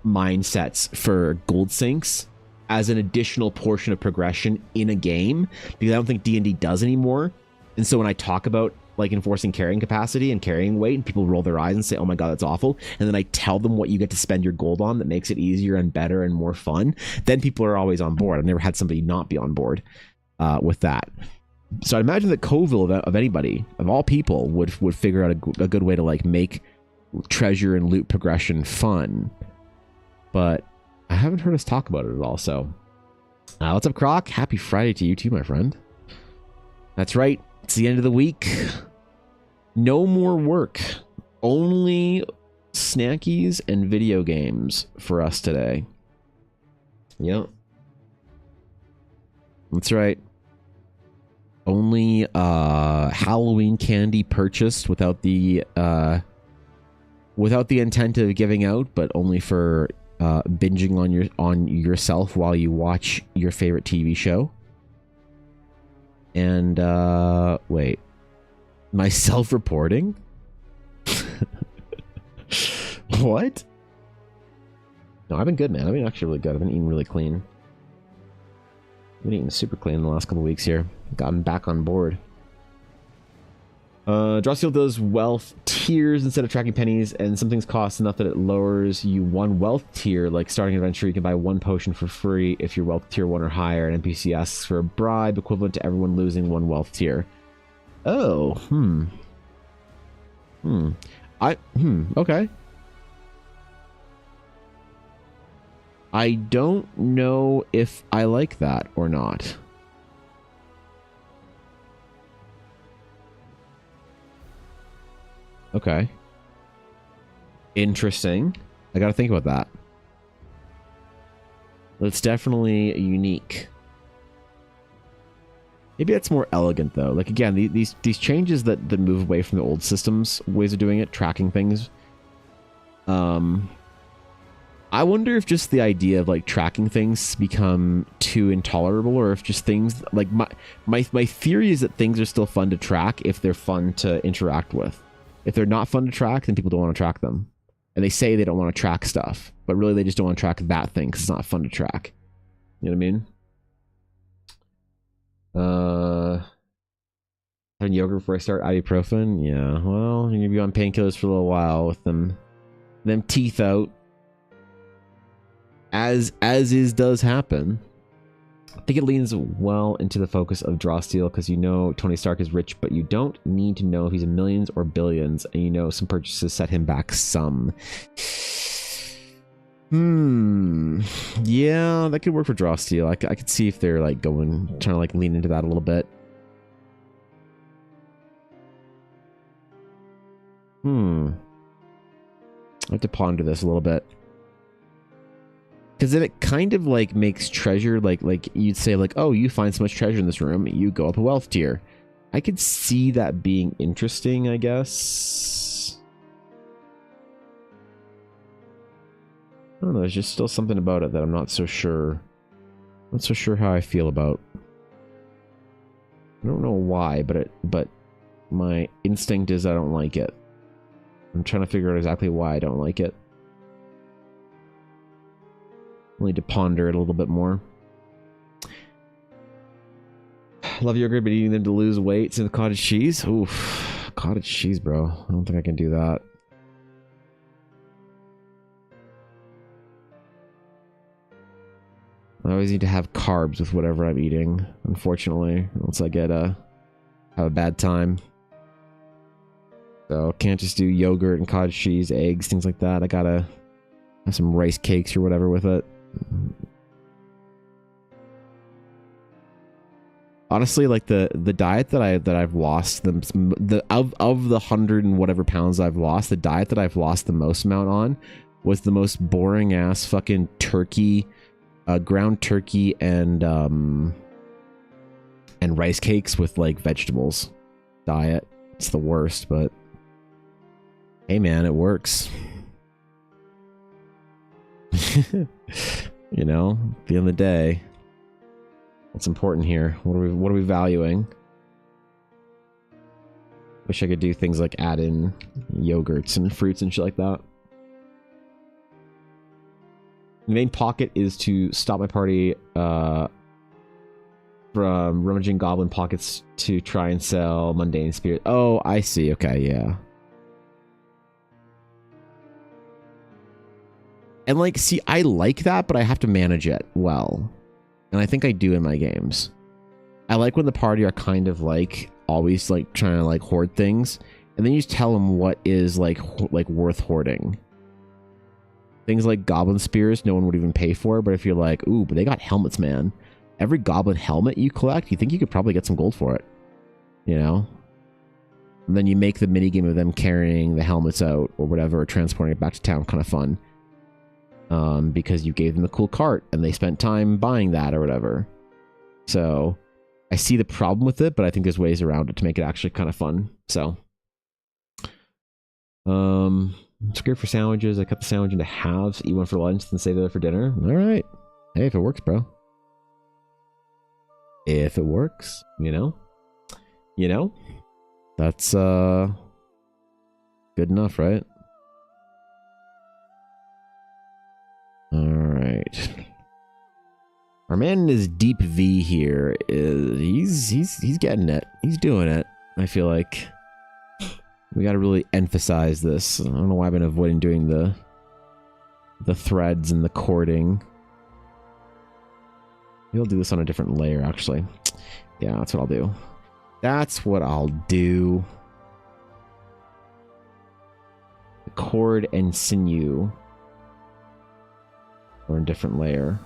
mindsets for gold sinks as an additional portion of progression in a game, because I don't think D&D does anymore. And so when I talk about like enforcing carrying capacity and carrying weight, and people roll their eyes and say, oh my god, that's awful, and then I tell them what you get to spend your gold on that makes it easier and better and more fun, then people are always on board. I've never had somebody not be on board with that. So I imagine that Coville, of anybody, of all people, would figure out a good way to like make treasure and loot progression fun. But I haven't heard us talk about it at all. So what's up, Croc? Happy Friday to you too, my friend. That's right. It's the end of the week. No more work. Only snackies and video games for us today. Yep. That's right. Only Halloween candy purchased without the intent of giving out, but only for binging on yourself while you watch your favorite TV show. And wait, my self-reporting? What? No, I've been good, man. I've been actually really good. I've been eating really clean. I've been eating super clean the last couple weeks here. Gotten back on board. Drawsteel does wealth tiers instead of tracking pennies, and some things cost enough that it lowers you one wealth tier. Like starting an adventure, you can buy one potion for free if you're wealth tier 1 or higher, and NPC asks for a bribe equivalent to everyone losing one wealth tier. Oh, okay. I don't know if I like that or not. Okay. Interesting. I gotta think about that. That's definitely unique. Maybe that's more elegant though. Like again, these changes that move away from the old systems ways of doing it, tracking things. I wonder if just the idea of like tracking things become too intolerable, or if just things like my theory is that things are still fun to track if they're fun to interact with. If they're not fun to track, then people don't want to track them. And they say they don't want to track stuff, but really they just don't want to track that thing because it's not fun to track. You know what I mean? Having yogurt before I start ibuprofen? Yeah, well, you're gonna be on painkillers for a little while with them teeth out. As is does happen. I think it leans well into the focus of Drawsteel because you know Tony Stark is rich, but you don't need to know if he's in millions or billions, and you know some purchases set him back some. Yeah, that could work for Drawsteel. I could see if they're like trying to like lean into that a little bit. I have to ponder this a little bit. Because then it kind of like makes treasure like you'd say like, oh, you find so much treasure in this room, you go up a wealth tier. I could see that being interesting, I guess. I don't know, there's just still something about it that I'm not so sure. Not so sure how I feel about. I don't know why, but my instinct is I don't like it. I'm trying to figure out exactly why I don't like it. I'll need to ponder it a little bit more. Love yogurt, but eating them to lose weight. So the cottage cheese? Oof. Cottage cheese, bro. I don't think I can do that. I always need to have carbs with whatever I'm eating, unfortunately. Else I get have a bad time. So can't just do yogurt and cottage cheese, eggs, things like that. I gotta have some rice cakes or whatever with it. Honestly, like the diet that I've lost of the 100 and whatever pounds I've lost, the diet that I've lost the most amount on was the most boring ass fucking turkey, ground turkey and rice cakes with like vegetables diet. It's the worst, but hey man, it works. You know, at the end of the day, what's important here? What are we valuing? Wish I could do things like add in yogurts and fruits and shit like that. The main pocket is to stop my party from rummaging goblin pockets to try and sell mundane spirit. Oh, I see. Okay, yeah. And like, see, I like that, but I have to manage it well. And I think I do in my games. I like when the party are kind of like always like trying to like hoard things, and then you just tell them what is like worth hoarding. Things like goblin spears, no one would even pay for, but if you're like, ooh, but they got helmets, man. Every goblin helmet you collect, you think you could probably get some gold for it. You know? And then you make the minigame of them carrying the helmets out or whatever, or transporting it back to town kind of fun. Because you gave them a cool cart and they spent time buying that or whatever. So I see the problem with it, but I think there's ways around it to make it actually kind of fun. So, it's great for sandwiches. I cut the sandwich into halves, eat one for lunch, then save the other for dinner. All right. Hey, if it works, bro. If it works, you know, that's, good enough, right? All right. Our man in his deep V here is, he's getting it. He's doing it. I feel like we got to really emphasize this. I don't know why I've been avoiding doing the threads and the cording. Maybe I'll do this on a different layer, actually. Yeah, that's what I'll do. That's what I'll do. The cord and sinew or a different layer.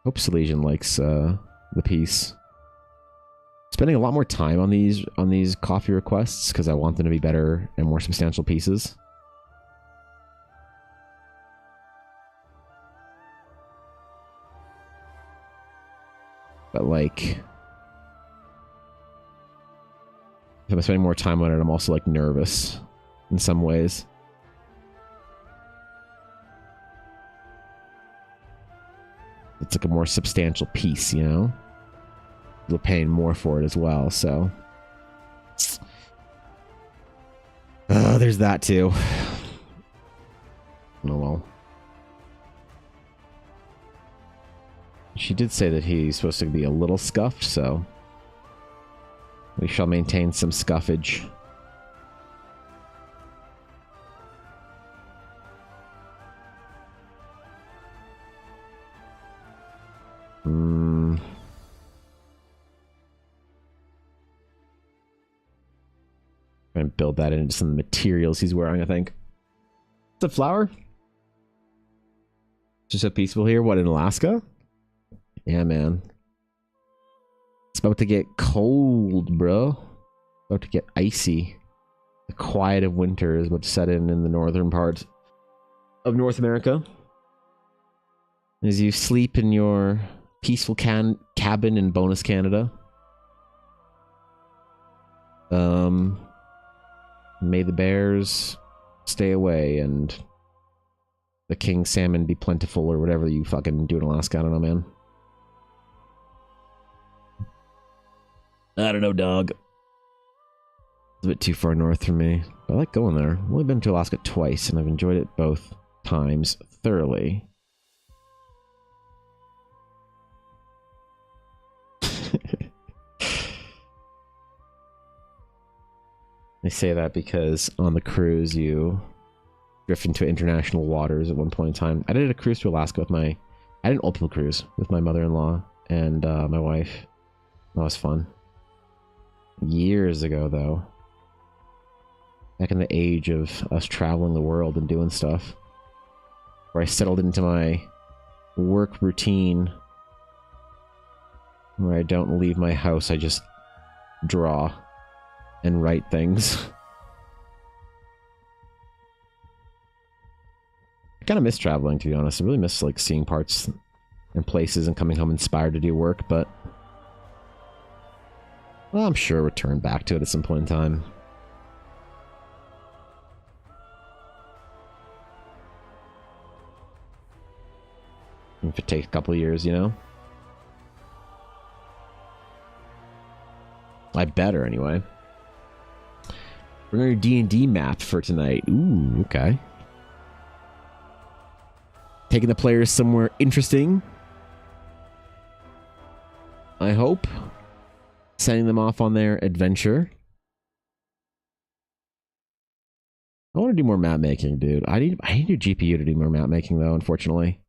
Hope Silesian likes the piece. Spending a lot more time on these coffee requests because I want them to be better and more substantial pieces. But like, if I'm spending more time on it, I'm also like nervous in some ways. It's like a more substantial piece, you know? You're paying more for it as well, so. There's that too. Oh well. She did say that he's supposed to be a little scuffed, so we shall maintain some scuffage. Trying to build that into some of the materials he's wearing, I think. It's a flower? Just so peaceful here. What, in Alaska? Yeah, man. It's about to get cold, bro. About to get icy. The quiet of winter is about to set in the northern part of North America. As you sleep in your peaceful cabin in Bonus, Canada. May the bears stay away and the king salmon be plentiful or whatever you fucking do in Alaska. I don't know, man. I don't know, dog. It's a bit too far north for me. I like going there. I've only been to Alaska twice and I've enjoyed it both times thoroughly. I say that because on the cruise you drift into international waters at one point in time. I did a cruise to Alaska with I did an old people cruise with my mother-in-law and my wife. That was fun. Years ago, though. Back in the age of us traveling the world and doing stuff. Where I settled into my work routine. Where I don't leave my house, I just draw and write things. I kind of miss traveling, to be honest. I really miss like seeing parts and places and coming home inspired to do work, but well, I'm sure I'll return back to it at some point in time. If it takes a couple of years, you know? I better, anyway. We're going to D&D map for tonight. Ooh, okay. Taking the players somewhere interesting. I hope. Sending them off on their adventure. I want to do more map making, dude. I need a GPU to do more map making, though, unfortunately.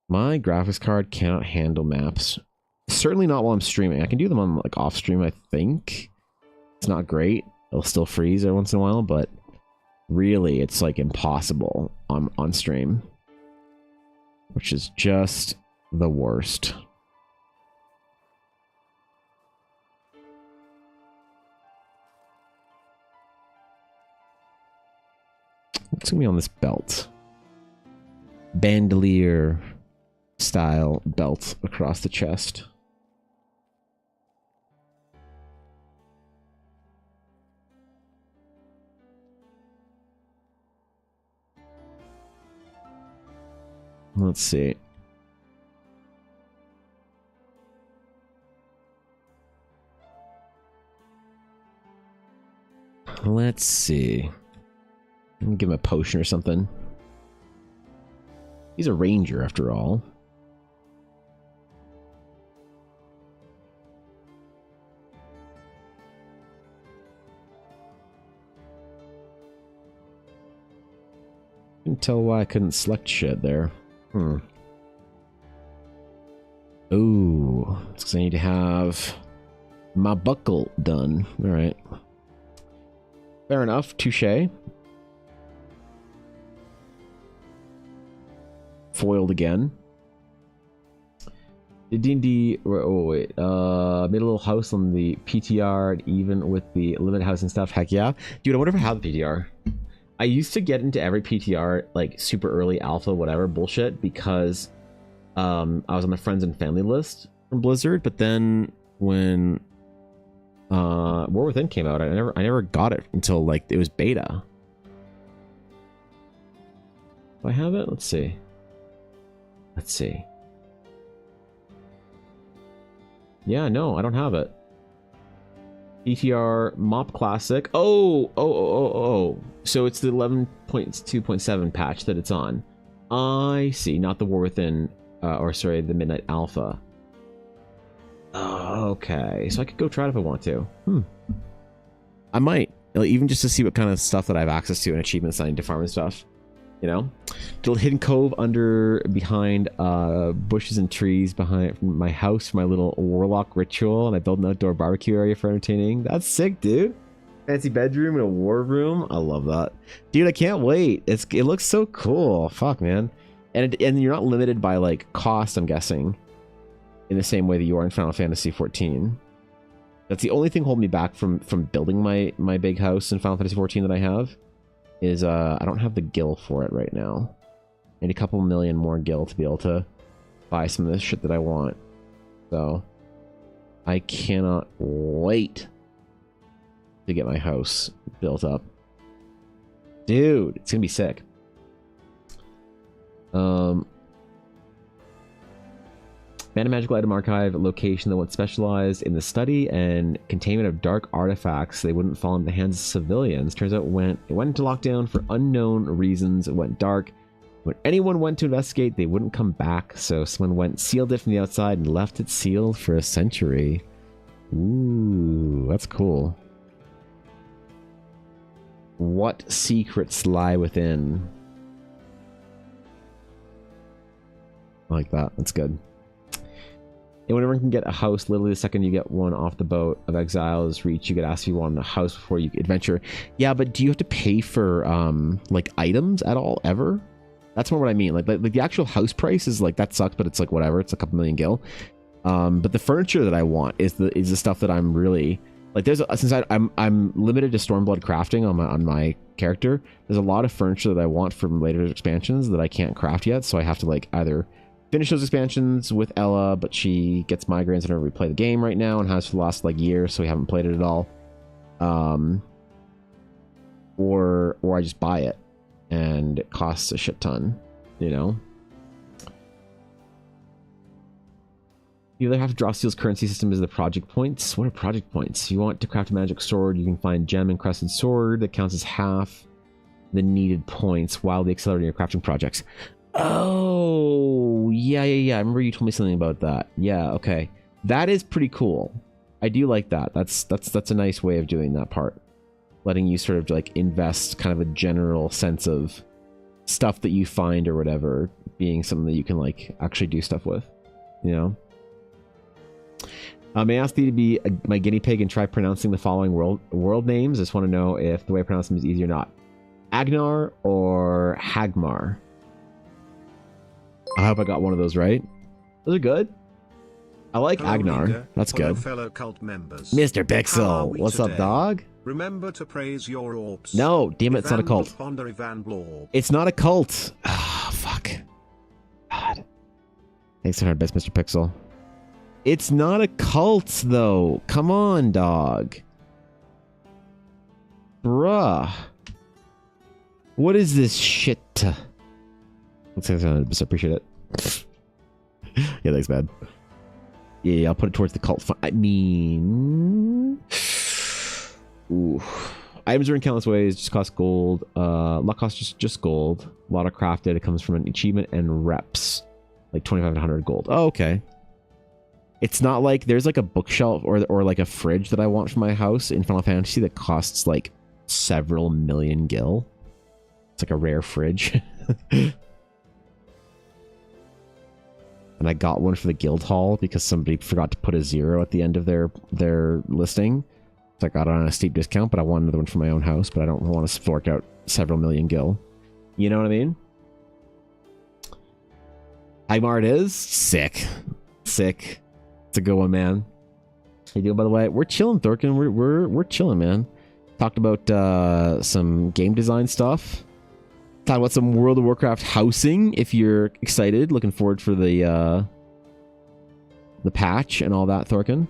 My graphics card cannot handle maps. Certainly not while I'm streaming. I can do them on like off stream, I think. It's not great. It'll still freeze every once in a while, but really it's like impossible on stream. Which is just the worst. What's gonna be on this belt? Bandolier style belt across the chest. Let's see. Let's see. I'm gonna give him a potion or something. He's a ranger after all. Couldn't tell why I couldn't select shit there. Ooh, it's because I need to have my buckle done. Alright. Fair enough, touche. Foiled again. The D&D... Oh, wait. Made a little house on the PTR, even with the limited housing stuff. Heck yeah. Dude, I wonder if I have the PTR. I used to get into every PTR, like, super early alpha, whatever, bullshit, because I was on the friends and family list from Blizzard, but then when War Within came out, I never got it until, like, it was beta. Do I have it? Let's see. Let's see. Yeah, no, I don't have it. ETR Mop Classic. Oh. So it's the 11.2.7 patch that it's on. I see. Not the War Within, or sorry, the Midnight Alpha. Oh, okay. So I could go try it if I want to. I might. Even just to see what kind of stuff that I have access to and achievements I need to farm and stuff. You know? Little hidden cove behind bushes and trees behind my house for my little warlock ritual, and I built an outdoor barbecue area for entertaining. That's sick, dude. Fancy bedroom and a war room. I love that. Dude, I can't wait. It looks so cool. Fuck, man. And you're not limited by like cost, I'm guessing, in the same way that you are in Final Fantasy 14. That's the only thing holding me back from building my big house in Final Fantasy 14 that I have. Is I don't have the gil for it right now. I need a couple million more gil to be able to buy some of this shit that I want. So I cannot wait to get my house built up. Dude, it's gonna be sick. Banned Magical Item Archive location that once specialized in the study and containment of dark artifacts. They wouldn't fall into the hands of civilians. Turns out it went into lockdown for unknown reasons. It went dark. When anyone went to investigate, they wouldn't come back. So someone went, sealed it from the outside, and left it sealed for a century. Ooh, that's cool. What secrets lie within? I like that. That's good. And whenever you can get a house, literally the second you get one off the boat of exiles reach, you get asked if you want a house before you adventure. Yeah, but do you have to pay for like items at all ever? That's more what I mean. Like the actual house price is like, that sucks, but it's like whatever. It's a couple million gil. But the furniture that I want is the stuff that I'm really like. Since I'm limited to Stormblood crafting on my character, there's a lot of furniture that I want from later expansions that I can't craft yet. So I have to like either finish those expansions with Ella, but she gets migraines whenever we play the game right now and has for the last like year, so we haven't played it at all. Or I just buy it and it costs a shit ton, you know. The other half of Drawsteel's currency system is the project points. What are project points? If you want to craft a magic sword, you can find gem encrusted sword that counts as half the needed points while accelerating your crafting projects. Oh, yeah. I remember you told me something about that. Yeah, okay. That is pretty cool. I do like that. That's a nice way of doing that part. Letting you sort of like invest kind of a general sense of stuff that you find or whatever being something that you can like actually do stuff with, you know? May I ask you to be my guinea pig and try pronouncing the following world names? I just want to know if the way I pronounce them is easy or not. Agnar or Hagmar? I hope I got one of those right. Those are good. I like Agnar. Reader, that's good. Fellow cult members. Mr. Pixel, what's up, dog? Remember to praise your orbs. No, damn it, it's not a cult. It's not a cult. Ah, fuck. God. Thanks for our best, Mr. Pixel. It's not a cult, though. Come on, dog. Bruh. What is this shit? Let's appreciate it. Yeah, thanks, man. Yeah, I'll put it towards the cult fund. I mean... Ooh. Items are in countless ways, just cost gold. Luck costs just gold. A lot of craft data comes from an achievement and reps. Like 2,500 gold. Oh, okay. It's not like there's like a bookshelf or like a fridge that I want for my house in Final Fantasy that costs like several million gil. It's like a rare fridge. And I got one for the guild hall because somebody forgot to put a 0 at the end of their listing. So I got it on a steep discount, but I want another one for my own house, but I don't want to fork out several million gil. You know what I mean? Hagmar it is. Sick. Sick. It's a good one, man. How you doing, by the way? We're chilling, Thorkin. We're chilling, man. Talked about some game design stuff. Talked about some World of Warcraft housing, if you're excited. Looking forward for the patch and all that, Thorkin.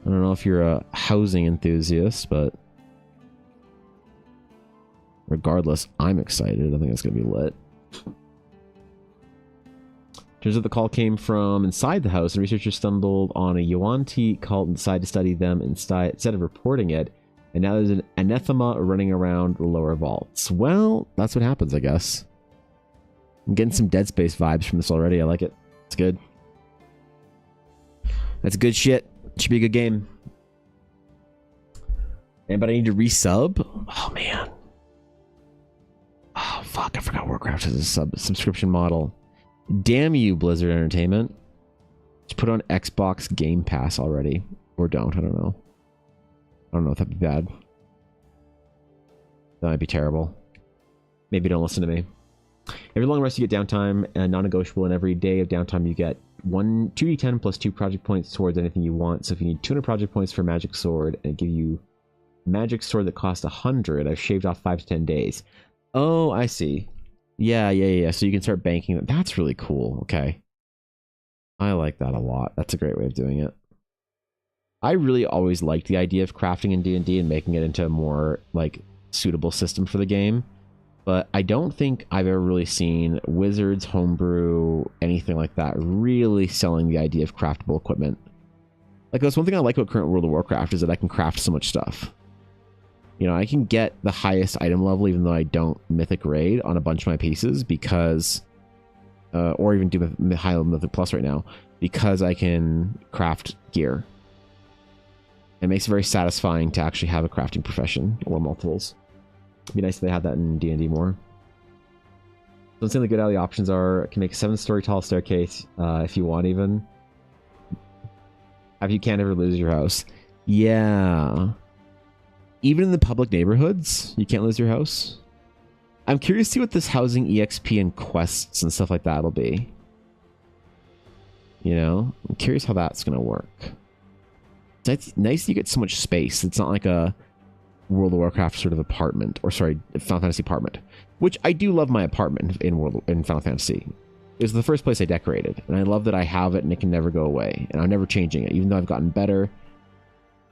I don't know if you're a housing enthusiast, but regardless, I'm excited. I think it's going to be lit. Turns out the call came from inside the house, and researchers stumbled on a Yuan-Ti cult and decided to study them instead of reporting it. And now there's an anathema running around the lower vaults. Well, that's what happens, I guess. I'm getting some Dead Space vibes from this already. I like it. It's good. That's good shit. Should be a good game. But I need to resub. Oh, man. Oh, fuck. I forgot Warcraft has a subscription model. Damn you, Blizzard Entertainment. Just put on Xbox Game Pass already. Or don't. I don't know. I don't know if that'd be bad. That might be terrible. Maybe don't listen to me. Every long rest you get downtime, and non-negotiable, and every day of downtime you get 2d10 plus 2 project points towards anything you want. So if you need 200 project points for Magic Sword, and give you Magic Sword that costs 100, I've shaved off 5 to 10 days. Oh, I see. Yeah. So you can start banking that. That's really cool. Okay. I like that a lot. That's a great way of doing it. I really always liked the idea of crafting in D&D and making it into a more like suitable system for the game. But I don't think I've ever really seen Wizards, Homebrew, anything like that really selling the idea of craftable equipment. Like, that's one thing I like about current World of Warcraft is that I can craft so much stuff. You know, I can get the highest item level even though I don't Mythic Raid on a bunch of my pieces because... or even do high level Mythic Plus right now because I can craft gear. It makes it very satisfying to actually have a crafting profession or multiples. It'd be nice if they had that in D&D more. So I'm saying the good alley options are, I can make a 7-story tall staircase if you want even. If you can't ever lose your house. Yeah. Even in the public neighborhoods, you can't lose your house. I'm curious to see what this housing EXP and quests and stuff like that will be. You know? I'm curious how that's going to work. It's nice you get so much space. It's not like a World of Warcraft sort of apartment, or sorry, Final Fantasy apartment, which I do love my apartment in Final Fantasy. It was the first place I decorated, and I love that I have it and it can never go away, and I'm never changing it, even though I've gotten better.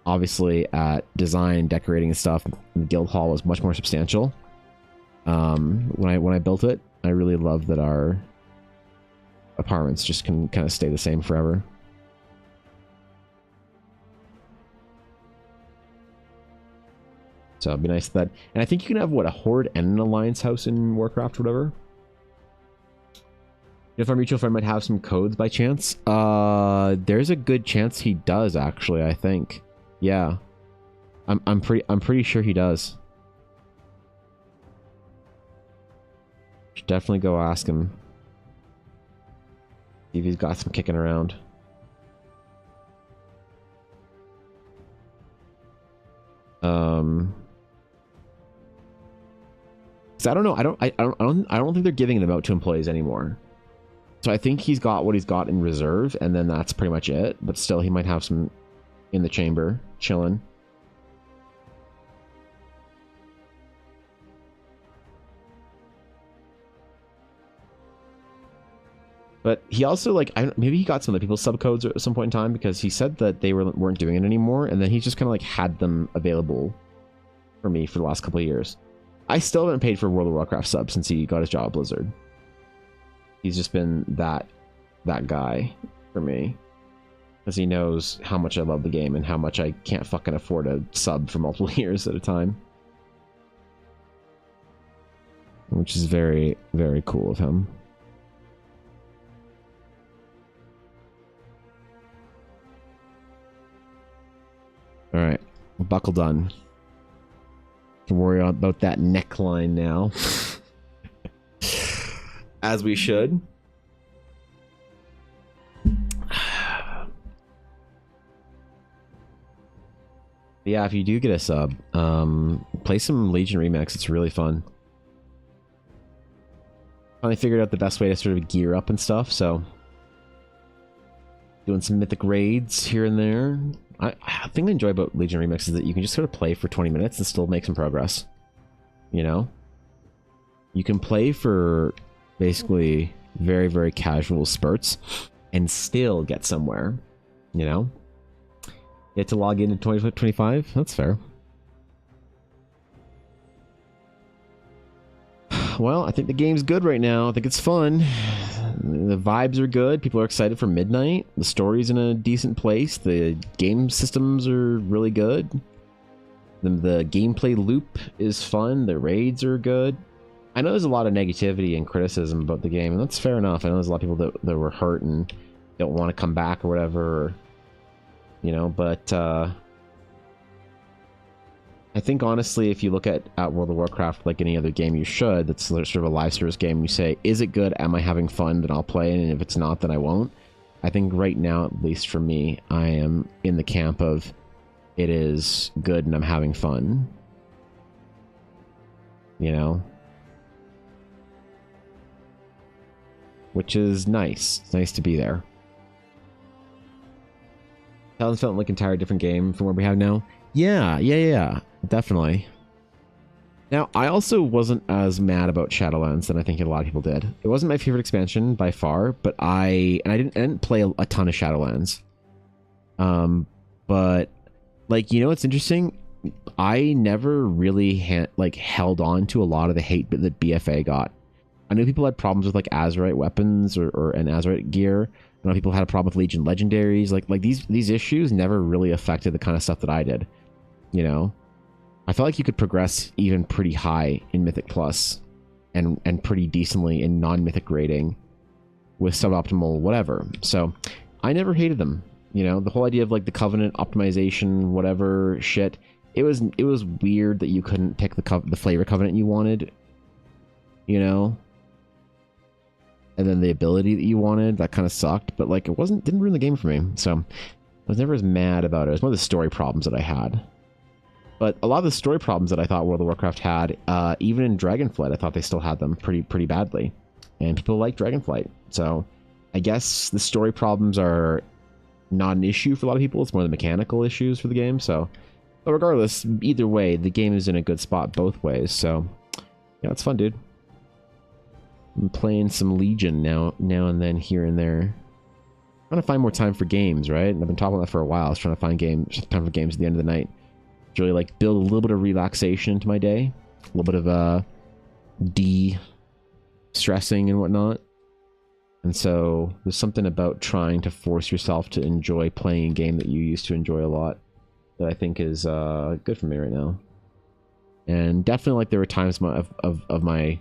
Obviously, at design and decorating and stuff, the guild hall was much more substantial. When I built it, I really loved that our apartments just can kind of stay the same forever. So it'd be nice that, and I think you can have what, a horde and an alliance house in Warcraft, or whatever. If our mutual friend might have some codes by chance, there's a good chance he does. Actually, I think, yeah, I'm pretty sure he does. Should definitely go ask him. See if he's got some kicking around. So I don't know. I don't think they're giving them out to employees anymore. So I think he's got what he's got in reserve, and then that's pretty much it. But still, he might have some in the chamber chilling. But he also, like, maybe he got some of the people's subcodes at some point in time, because he said that they weren't doing it anymore, and then he just kind of like had them available for me for the last couple of years. I still haven't paid for World of Warcraft sub since he got his job at Blizzard. He's just been that guy for me, because he knows how much I love the game and how much I can't fucking afford a sub for multiple years at a time. Which is very, very cool of him. Alright, buckle done. Can worry about that neckline now. As we should. Yeah, if you do get a sub, play some Legion Remix. It's really fun. Finally figured out the best way to sort of gear up and stuff, so doing some mythic raids here and there. I think I enjoy about Legion Remix is that you can just sort of play for 20 minutes and still make some progress. You know? You can play for basically very, very casual spurts and still get somewhere. You know? You have to log in 2025? That's fair. Well, I think the game's good right now. I think it's fun. The vibes are good. People are excited for midnight. The story's in a decent place. The game systems are really good. The gameplay loop is fun. The raids are good. I know there's a lot of negativity and criticism about the game, and that's fair enough. I know there's a lot of people that were hurt and don't want to come back or whatever. You know, but I think honestly, if you look at World of Warcraft like any other game, you should. That's sort of a live service game. You say, is it good? Am I having fun? Then I'll play it. And if it's not, then I won't. I think right now, at least for me, I am in the camp of it is good and I'm having fun. You know? Which is nice. It's nice to be there. Talon's felt like an entire different game from what we have now. Yeah, definitely. Now, I also wasn't as mad about Shadowlands than I think a lot of people did. It wasn't my favorite expansion by far, but I didn't play a ton of Shadowlands. But like, you know what's interesting? I never really held on to a lot of the hate that BFA got. I knew people had problems with like Azerite weapons and Azerite gear. I know people had a problem with Legion legendaries. Like these issues never really affected the kind of stuff that I did. You know, I felt like you could progress even pretty high in Mythic Plus, and pretty decently in non-Mythic rating with suboptimal whatever. So I never hated them. You know, the whole idea of like the Covenant optimization, whatever shit. It was weird that you couldn't pick the flavor Covenant you wanted. You know. And then the ability that you wanted, that kind of sucked, but like it didn't ruin the game for me. So I was never as mad about it. It was one of the story problems that I had. But a lot of the story problems that I thought World of Warcraft had, even in Dragonflight, I thought they still had them pretty badly. And people like Dragonflight. So I guess the story problems are not an issue for a lot of people. It's more the mechanical issues for the game. So, but regardless, either way, the game is in a good spot both ways. So yeah, it's fun, dude. I'm playing some Legion now and then here and there. I'm trying to find more time for games, right? And I've been talking about that for a while. I was trying to find time for games at the end of the night. To really like build a little bit of relaxation into my day. A little bit of de-stressing and whatnot. And so there's something about trying to force yourself to enjoy playing a game that you used to enjoy a lot that I think is good for me right now. And definitely, like, there were times of my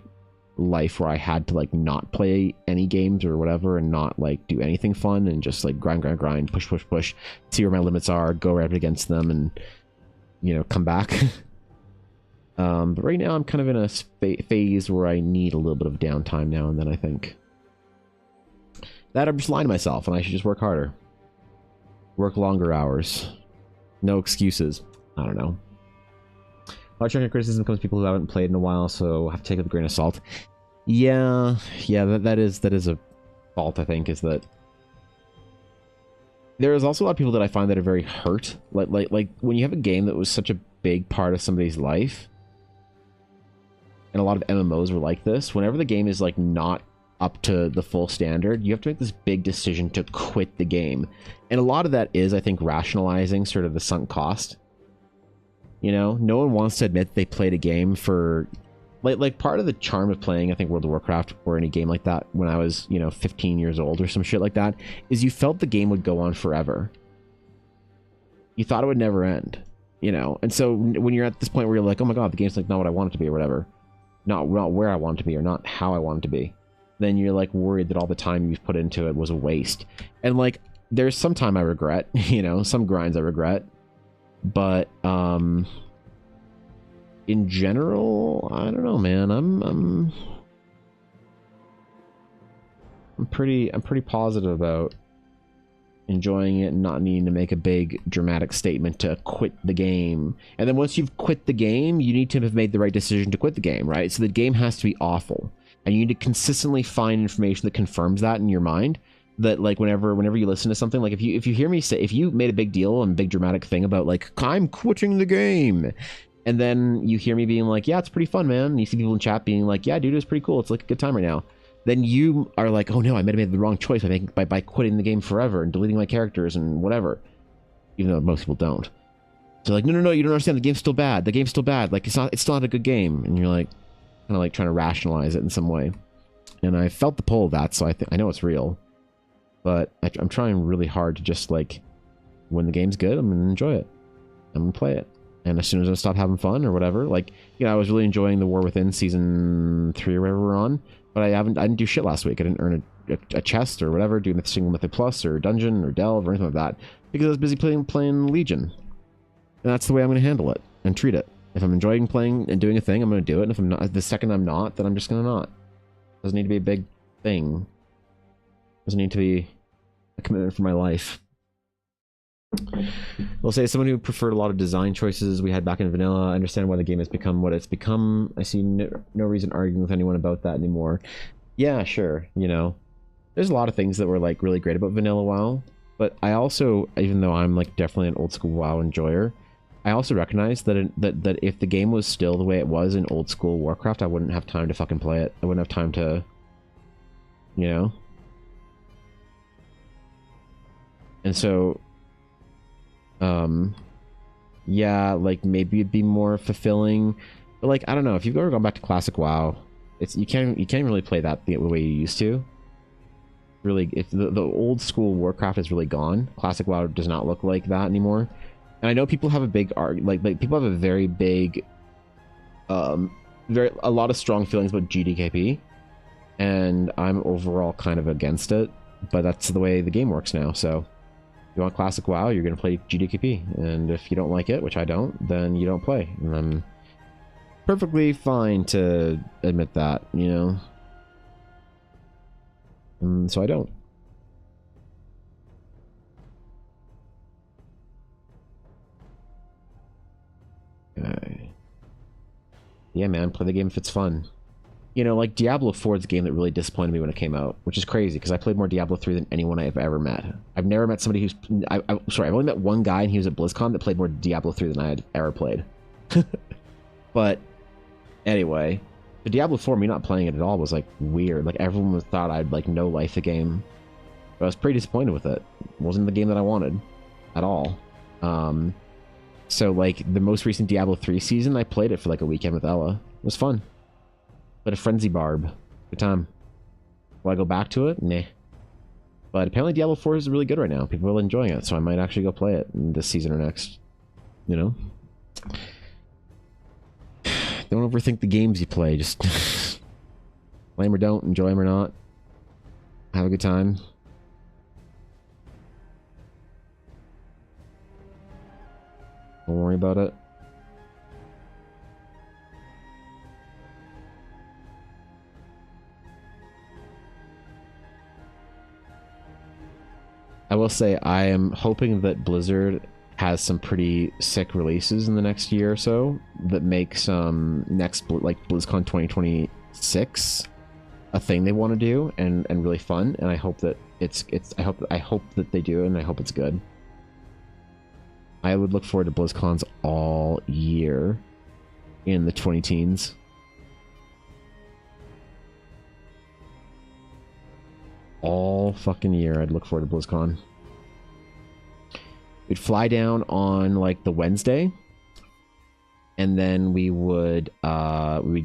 life where I had to, like, not play any games or whatever and not, like, do anything fun and just, like, grind, push, see where my limits are, go right up against them and, you know, come back. But right now I'm kind of in a phase where I need a little bit of downtime now and then, I think. That I'm just lying to myself and I should just work harder. Work longer hours. No excuses. I don't know. Large chunk of criticism comes from people who haven't played in a while, so have to take it with a grain of salt. Yeah, that is a fault, I think, is that there is also a lot of people that I find that are very hurt. Like when you have a game that was such a big part of somebody's life, and a lot of MMOs were like this, whenever the game is like not up to the full standard, you have to make this big decision to quit the game. And a lot of that is, I think, rationalizing sort of the sunk cost. You know, no one wants to admit they played a game for, like part of the charm of playing, I think, World of Warcraft or any game like that when I was, you know, 15 years old or some shit like that, is you felt the game would go on forever. You thought it would never end, you know? And so when you're at this point where you're like, oh my god, the game's like not what I want it to be or whatever, not where I want it to be or not how I want it to be, then you're like worried that all the time you've put into it was a waste. And like, there's some time I regret, you know, some grinds I regret. But in general, I don't know, man. I'm pretty positive about enjoying it and not needing to make a big dramatic statement to quit the game. And then once you've quit the game, you need to have made the right decision to quit the game, right? So the game has to be awful, and you need to consistently find information that confirms that in your mind. That like whenever you listen to something, like if you hear me say, if you made a big deal and big dramatic thing about like I'm quitting the game, and then you hear me being like, yeah, it's pretty fun, man, and you see people in chat being like, yeah, dude, it's pretty cool, it's like a good time right now, then you are like, oh no, I might have made the wrong choice by quitting the game forever and deleting my characters and whatever, even though most people don't. So like, no, you don't understand, the game's still bad, like it's still not a good game, and you're like kind of like trying to rationalize it in some way. And I felt the pull of that, so I know it's real. But I'm trying really hard to just, like, when the game's good, I'm going to enjoy it. I'm going to play it. And as soon as I stop having fun or whatever, like, you know, I was really enjoying the War Within Season 3 or whatever we're on, but I didn't do shit last week. I didn't earn a chest or whatever, doing the single Mythic Plus or Dungeon or Delve or anything like that, because I was busy playing Legion. And that's the way I'm going to handle it and treat it. If I'm enjoying playing and doing a thing, I'm going to do it. And if I'm not, the second I'm not, then I'm just going to not. It doesn't need to be a big thing. It doesn't need to be a commitment for my life. We'll say, as someone who preferred a lot of design choices we had back in vanilla, I understand why the game has become what it's become. I see no reason arguing with anyone about that anymore. Yeah, sure, you know, there's a lot of things that were like really great about vanilla WoW, but I also, even though I'm like definitely an old school WoW enjoyer, I also recognize that that if the game was still the way it was in old school Warcraft, I wouldn't have time to fucking play it. I wouldn't have time to, you know. And so, yeah, like maybe it'd be more fulfilling, but like, I don't know, if you've ever gone back to classic WoW, it's, you can't really play that the way you used to. Really, if the old school Warcraft is really gone, classic WoW does not look like that anymore. And I know people have a big like people have a very big, a lot of strong feelings about GDKP, and I'm overall kind of against it, but that's the way the game works now. So if you want classic WoW, you're going to play GDKP, and if you don't like it, which I don't, then you don't play. And I'm perfectly fine to admit that, you know. And so I don't. Okay. Yeah, man, play the game if it's fun. You know, like Diablo 4 is a game that really disappointed me when it came out, which is crazy because I played more Diablo 3 than anyone I've ever met. I've never met somebody who's... sorry, I've only met one guy, and he was at BlizzCon, that played more Diablo 3 than I had ever played. But anyway, the Diablo 4, me not playing it at all was like weird. Like everyone thought I'd like no life the game. But I was pretty disappointed with it. It wasn't the game that I wanted at all. So like the most recent Diablo 3 season, I played it for like a weekend with Ella. It was fun. But a Frenzy Barb. Good time. Will I go back to it? Nah. But apparently Diablo 4 is really good right now. People are enjoying it, so I might actually go play it this season or next. You know? Don't overthink the games you play. Just play them or don't. Enjoy them or not. Have a good time. Don't worry about it. I will say I am hoping that Blizzard has some pretty sick releases in the next year or so that make some next like BlizzCon 2026 a thing they want to do and really fun, and I hope that I hope that they do, and I hope it's good. I would look forward to BlizzCons all year in the 20 teens. All fucking year I'd look forward to BlizzCon. We'd fly down on like the Wednesday, and then we would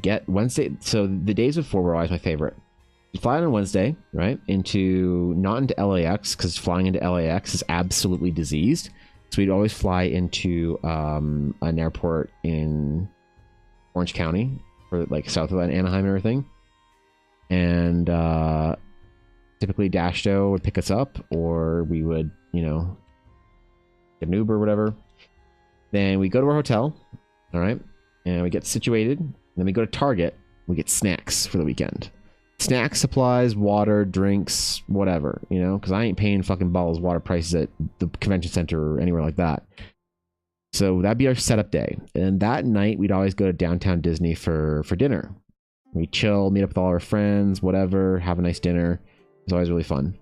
get Wednesday. So the days before were always my favorite. We'd fly on Wednesday, right? Not into LAX, because flying into LAX is absolutely diseased. So we'd always fly into an airport in Orange County, or like south of Anaheim and everything. And typically Dashto would pick us up, or we would, you know, get an Uber or whatever. Then we go to our hotel, all right, and we get situated. Then we go to Target. We get snacks for the weekend. Snack supplies, water, drinks, whatever, you know, because I ain't paying fucking bottles of water prices at the convention center or anywhere like that. So that'd be our setup day. And that night, we'd always go to downtown Disney for dinner. We chill, meet up with all our friends, whatever, have a nice dinner. It's always really fun.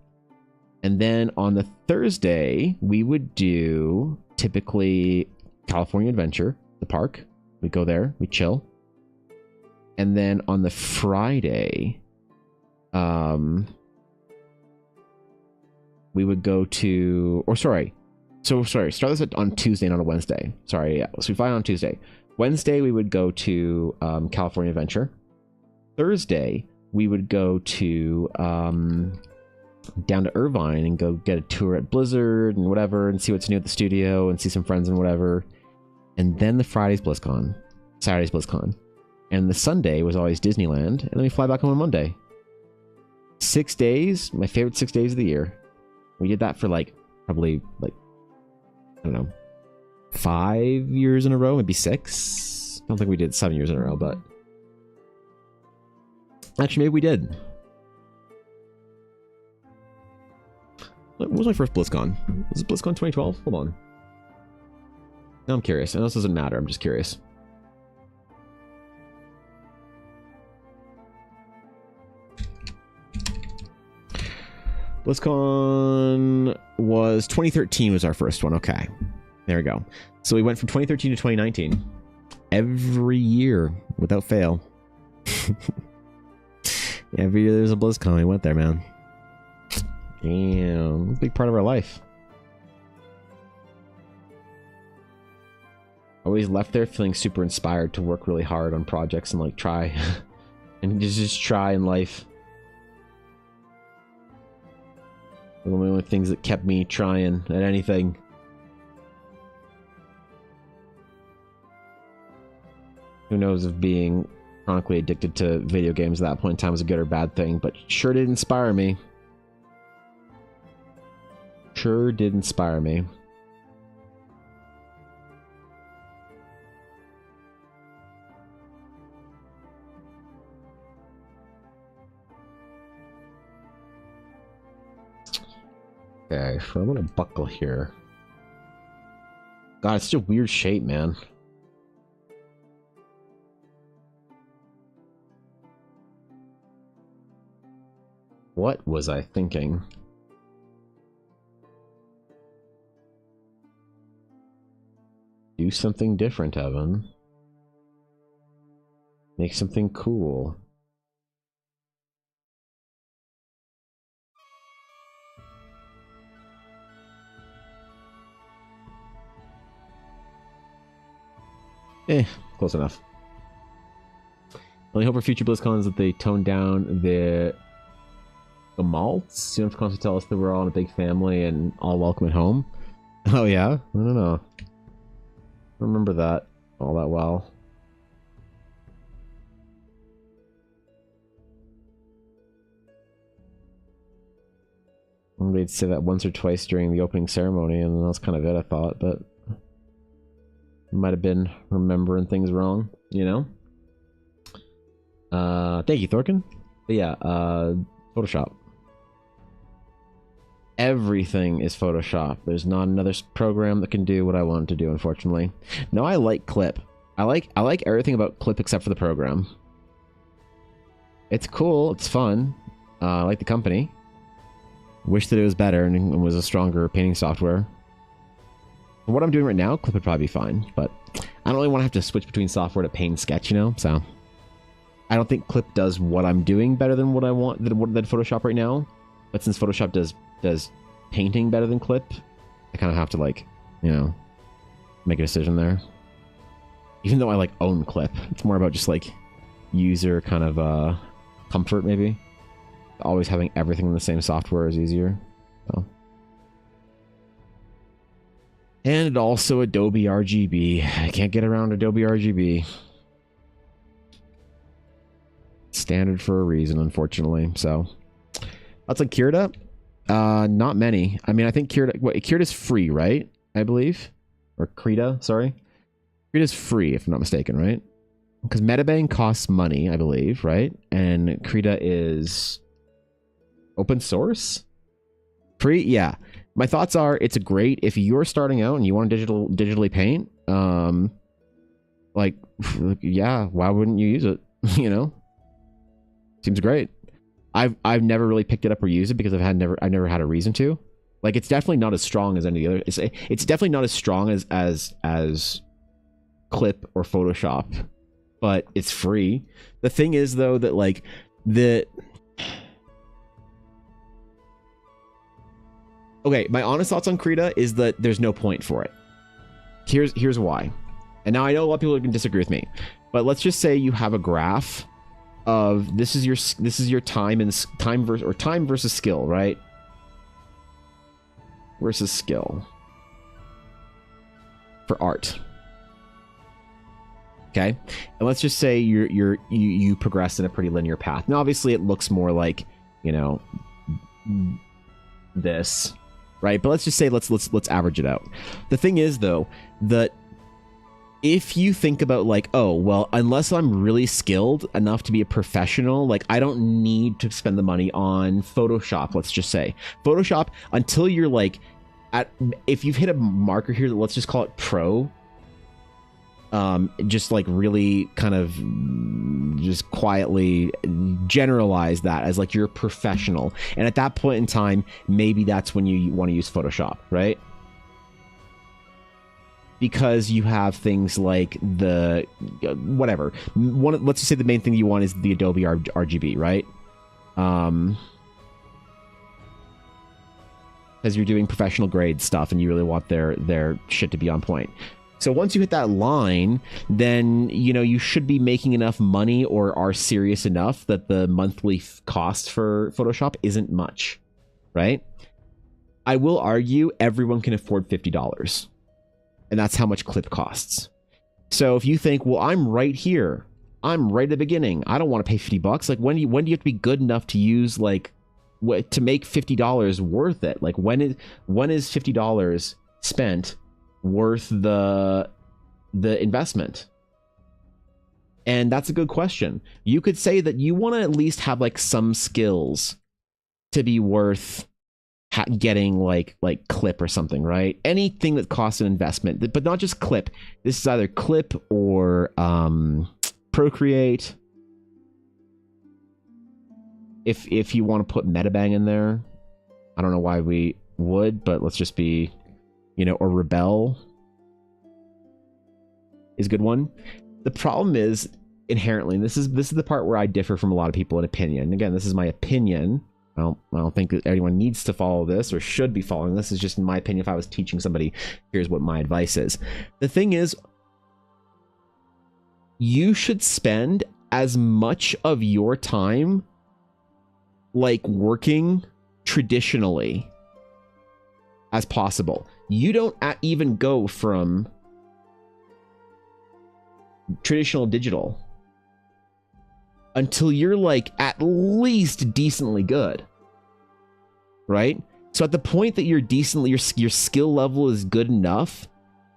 And then on the Thursday, we would do typically California Adventure, the park. We go there, we chill. And then on the Friday, we would go to, start this on Tuesday, not a Wednesday. Sorry, yeah. So we fly on Tuesday. Wednesday, we would go to California Adventure. Thursday, we would go to down to Irvine and go get a tour at Blizzard and whatever, and see what's new at the studio and see some friends and whatever. And then the Friday's BlizzCon, Saturday's BlizzCon, and the Sunday was always Disneyland, and then we fly back home on Monday. 6 days, my favorite 6 days of the year. We did that for probably I don't know, 5 years in a row, maybe 6. I don't think we did 7 years in a row, but actually maybe we did. What was my first BlizzCon? Was it BlizzCon 2012? Hold on. Now I'm curious. I know this doesn't matter. I'm just curious. BlizzCon was 2013 was our first one. Okay. There we go. So we went from 2013 to 2019. Every year, without fail. Every year there's a BlizzCon. We went there, man. Damn. It's a big part of our life. Always left there feeling super inspired to work really hard on projects and try. And just try in life. One of the only things that kept me trying at anything. Who knows if being chronically addicted to video games at that point in time was a good or bad thing, but sure did inspire me. Sure did inspire me. Okay, so I'm gonna buckle here. God, it's such a weird shape, man. What was I thinking? Do something different, Evan. Make something cool. Close enough. Only hope for future BlizzCons that they tone down the The malts? You don't have to constantly tell us that we're all in a big family and all welcome at home. Oh yeah? I don't know. I don't remember that all that well. They'd say that once or twice during the opening ceremony, and that was kind of it, I thought, but might have been remembering things wrong, you know? Thank you, Thorkin. But yeah, Photoshop. Everything is Photoshop. There's not another program that can do what I want to do, unfortunately. No, I like Clip. I like everything about Clip except for the program. It's cool, it's fun. I like the company. Wish that it was better and was a stronger painting software. For what I'm doing right now, Clip would probably be fine, but I don't really want to have to switch between software to paint sketch, you know? So I don't think Clip does what I'm doing better than what I want than Photoshop right now. But since Photoshop does painting better than Clip, I kind of have to, like, you know, make a decision there. Even though I like own Clip, it's more about just like user kind of comfort maybe. Always having everything in the same software is easier. So. And also Adobe RGB. I can't get around Adobe RGB. Standard for a reason, unfortunately. So that's like Kirita. Not many. I mean, I think Kirita's free, right? I believe, or Krita. Sorry, Krita's free if I'm not mistaken, right? Because Metabang costs money, I believe, right? And Krita is open source? Free? Yeah. My thoughts are it's a great if you're starting out and you want to digitally paint, like, yeah, why wouldn't you use it? You know? Seems great. I've never really picked it up or used it because I've never had a reason to. Like, it's definitely not as strong as any other. It's definitely not as strong as Clip or Photoshop, but it's free. The thing is though that like okay, my honest thoughts on Krita is that there's no point for it. Here's why. And now I know a lot of people can disagree with me, but let's just say you have a graph of this is your time versus skill, right? Versus skill for art. Okay, and let's just say you progress in a pretty linear path. Now, obviously, it looks more like, you know, this. Right, but let's just say let's average it out. The thing is though that if you think about like, oh well, unless I'm really skilled enough to be a professional, like I don't need to spend the money on Photoshop. Let's just say Photoshop until you're like if you've hit a marker here, let's just call it pro. Just like really kind of just quietly generalize that as like you're a professional, and at that point in time maybe that's when you want to use Photoshop, right? Because you have things like the whatever let's just say the main thing you want is the Adobe RGB, right? Because you're doing professional grade stuff and you really want their shit to be on point. So once you hit that line, then, you know, you should be making enough money or are serious enough that the monthly cost for Photoshop isn't much, right? I will argue everyone can afford $50, and that's how much Clip costs. So if you think, well, I'm right here, I'm right at the beginning, I don't want to pay $50. Like when do you have to be good enough to use like to make $50 worth it? Like when is $50 spent worth the investment? And that's a good question. You could say that you want to at least have like some skills to be worth getting like Clip or something, right? Anything that costs an investment, but not just Clip. This is either Clip or Procreate. If you want to put Metabang in there, I don't know why we would, but let's just be, you know, or Rebel is a good one. The problem is inherently, and this is the part where I differ from a lot of people in opinion. Again, this is my opinion. I don't think that anyone needs to follow this or should be following this. Is just in my opinion. If I was teaching somebody, here's what my advice is. The thing is, you should spend as much of your time like working traditionally as possible. You don't even go from traditional digital until you're like at least decently good, right? So at the point that you're decently, your skill level is good enough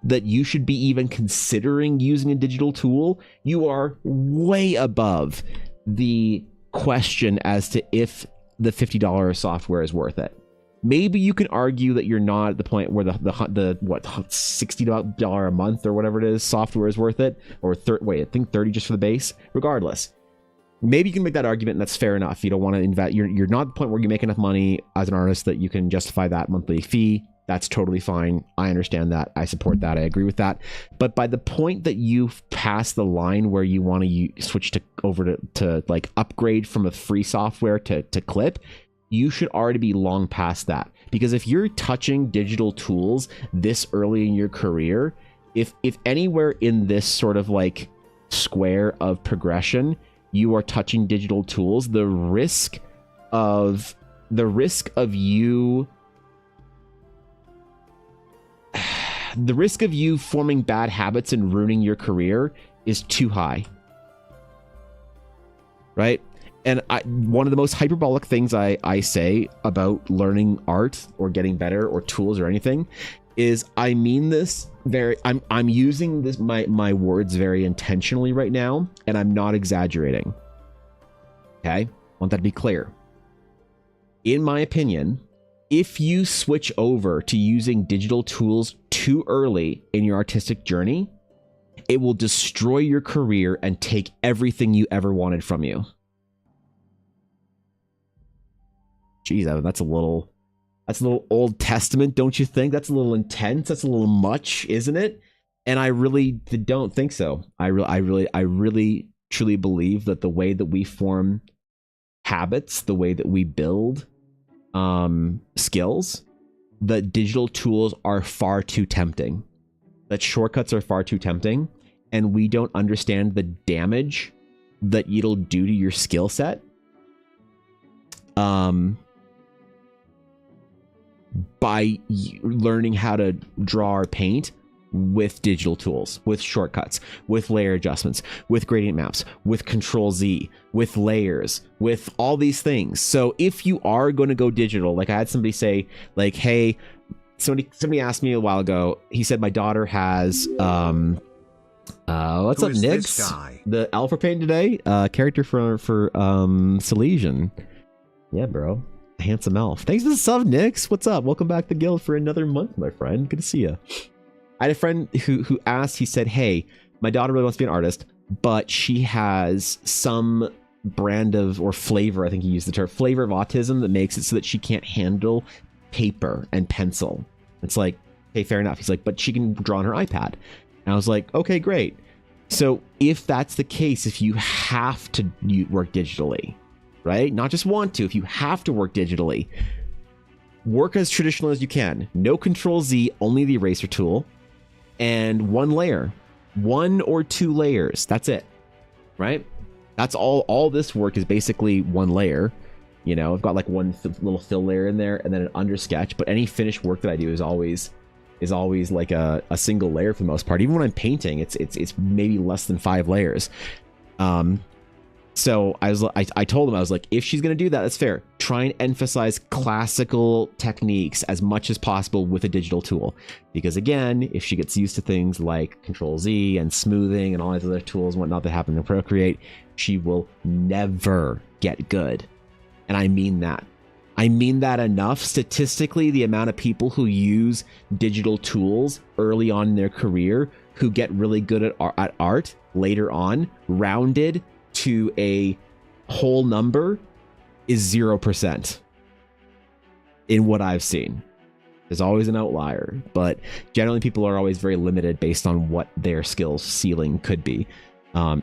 that you should be even considering using a digital tool, you are way above the question as to if the $50 software is worth it. Maybe you can argue that you're not at the point where the what $60 a month or whatever it is software is worth it, or I think 30 just for the base. Regardless, maybe you can make that argument, and that's fair enough. You don't want to invest. You're not at the point where you make enough money as an artist that you can justify that monthly fee. That's totally fine. I understand that. I support that. I agree with that. But by the point that you've passed the line where you want to switch over to like upgrade from a free software to Clip, you should already be long past that. Because if you're touching digital tools this early in your career, if anywhere in this sort of like square of progression you are touching digital tools, the risk of you forming bad habits and ruining your career is too high, right? And one of the most hyperbolic things I say about learning art or getting better or tools or anything is I mean this I'm using this my words very intentionally right now, and I'm not exaggerating. Okay? I want that to be clear. In my opinion, if you switch over to using digital tools too early in your artistic journey, it will destroy your career and take everything you ever wanted from you. Geez, that's a little Old Testament, don't you think? That's a little intense. That's a little much, isn't it? And I really don't think so. I really truly believe that the way that we form habits, the way that we build skills, that digital tools are far too tempting. That shortcuts are far too tempting, and we don't understand the damage that it'll do to your skill set. By learning how to draw or paint with digital tools, with shortcuts, with layer adjustments, with gradient maps, with Control Z, with layers, with all these things. So if you are going to go digital, like I had somebody say, like, hey, somebody asked me a while ago, he said, my daughter has, what's up, Nix? The Alpha Paint today, character for Silesian. Yeah, bro. Handsome elf. Thanks for the sub, Nix. What's up? Welcome back to Guild for another month, my friend. Good to see you. I had a friend who asked, he said, hey, my daughter really wants to be an artist, but she has some brand of, or flavor, I think he used the term, flavor of autism that makes it so that she can't handle paper and pencil. It's like, hey, fair enough. He's like, but she can draw on her iPad. And I was like, okay, great. So if that's the case, if you have to work digitally, right? Not just want to, if you have to work digitally, work as traditional as you can. No Control Z, only the eraser tool, and one layer, 1 or 2 layers. That's it, right? That's all this work is basically one layer. You know, I've got like one little fill layer in there and then an under sketch, but any finished work that I do is always like a single layer for the most part. Even when I'm painting, it's maybe less than 5 layers. So I told him, I was like, if she's going to do that, that's fair. Try and emphasize classical techniques as much as possible with a digital tool. Because again, if she gets used to things like Control Z and smoothing and all these other tools and whatnot that happen in Procreate, she will never get good. And I mean that. I mean that enough. Statistically, the amount of people who use digital tools early on in their career who get really good at art later on, rounded to a whole number, is 0% in what I've seen. There's always an outlier, but generally people are always very limited based on what their skills ceiling could be,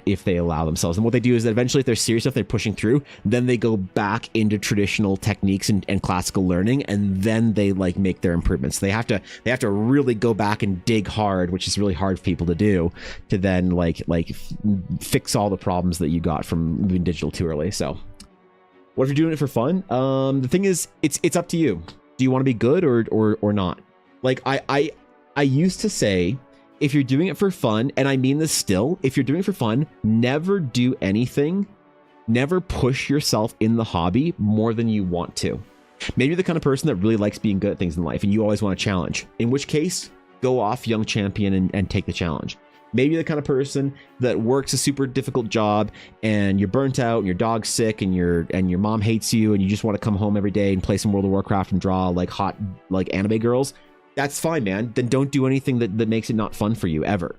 if they allow themselves. And what they do is that eventually, if they're serious, if they're pushing through, then they go back into traditional techniques and classical learning, and then they like make their improvements. They have to really go back and dig hard, which is really hard for people to do, to then like fix all the problems that you got from moving digital too early. So What if you're doing it for fun? The thing is, it's up to you. Do you want to be good or not? Like I used to say, if you're doing it for fun, and I mean this still, if you're doing it for fun, never do anything, never push yourself in the hobby more than you want to. Maybe you're the kind of person that really likes being good at things in life and you always want a challenge, in which case, go off young champion and take the challenge. Maybe you're the kind of person that works a super difficult job and you're burnt out and your dog's sick and your mom hates you and you just want to come home every day and play some World of Warcraft and draw like hot like anime girls. That's fine, man. Then don't do anything that makes it not fun for you ever.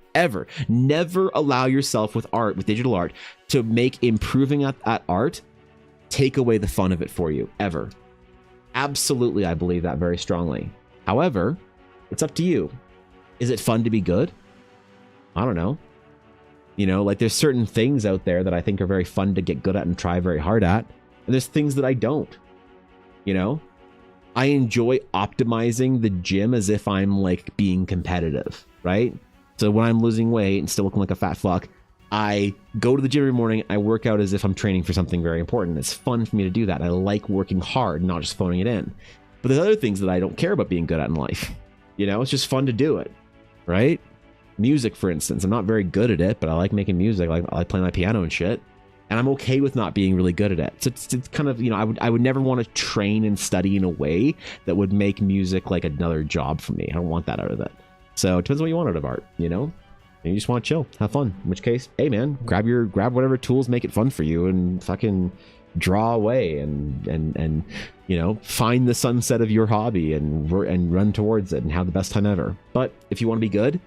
Never allow yourself with art, with digital art, to make improving at art take away the fun of it for you, ever. Absolutely, I believe that very strongly. However, it's up to you. Is it fun to be good? I don't know. You know, like there's certain things out there that I think are very fun to get good at and try very hard at. And there's things that I don't. You know? I enjoy optimizing the gym as if I'm like being competitive, right? So when I'm losing weight and still looking like a fat fuck, I go to the gym every morning. I work out as if I'm training for something very important. It's fun for me to do that. I like working hard, not just phoning it in. But there's other things that I don't care about being good at in life. You know, it's just fun to do it, right? Music, for instance. I'm not very good at it, but I like making music. I like playing my piano and shit. And I'm okay with not being really good at it. So it's kind of, you know, I would never want to train and study in a way that would make music like another job for me. I don't want that out of it. So it depends on what you want out of art, you know? And you just want to chill, have fun. In which case, hey man, grab whatever tools make it fun for you and fucking draw away and you know, find the sunset of your hobby and run towards it and have the best time ever. But if you want to be good,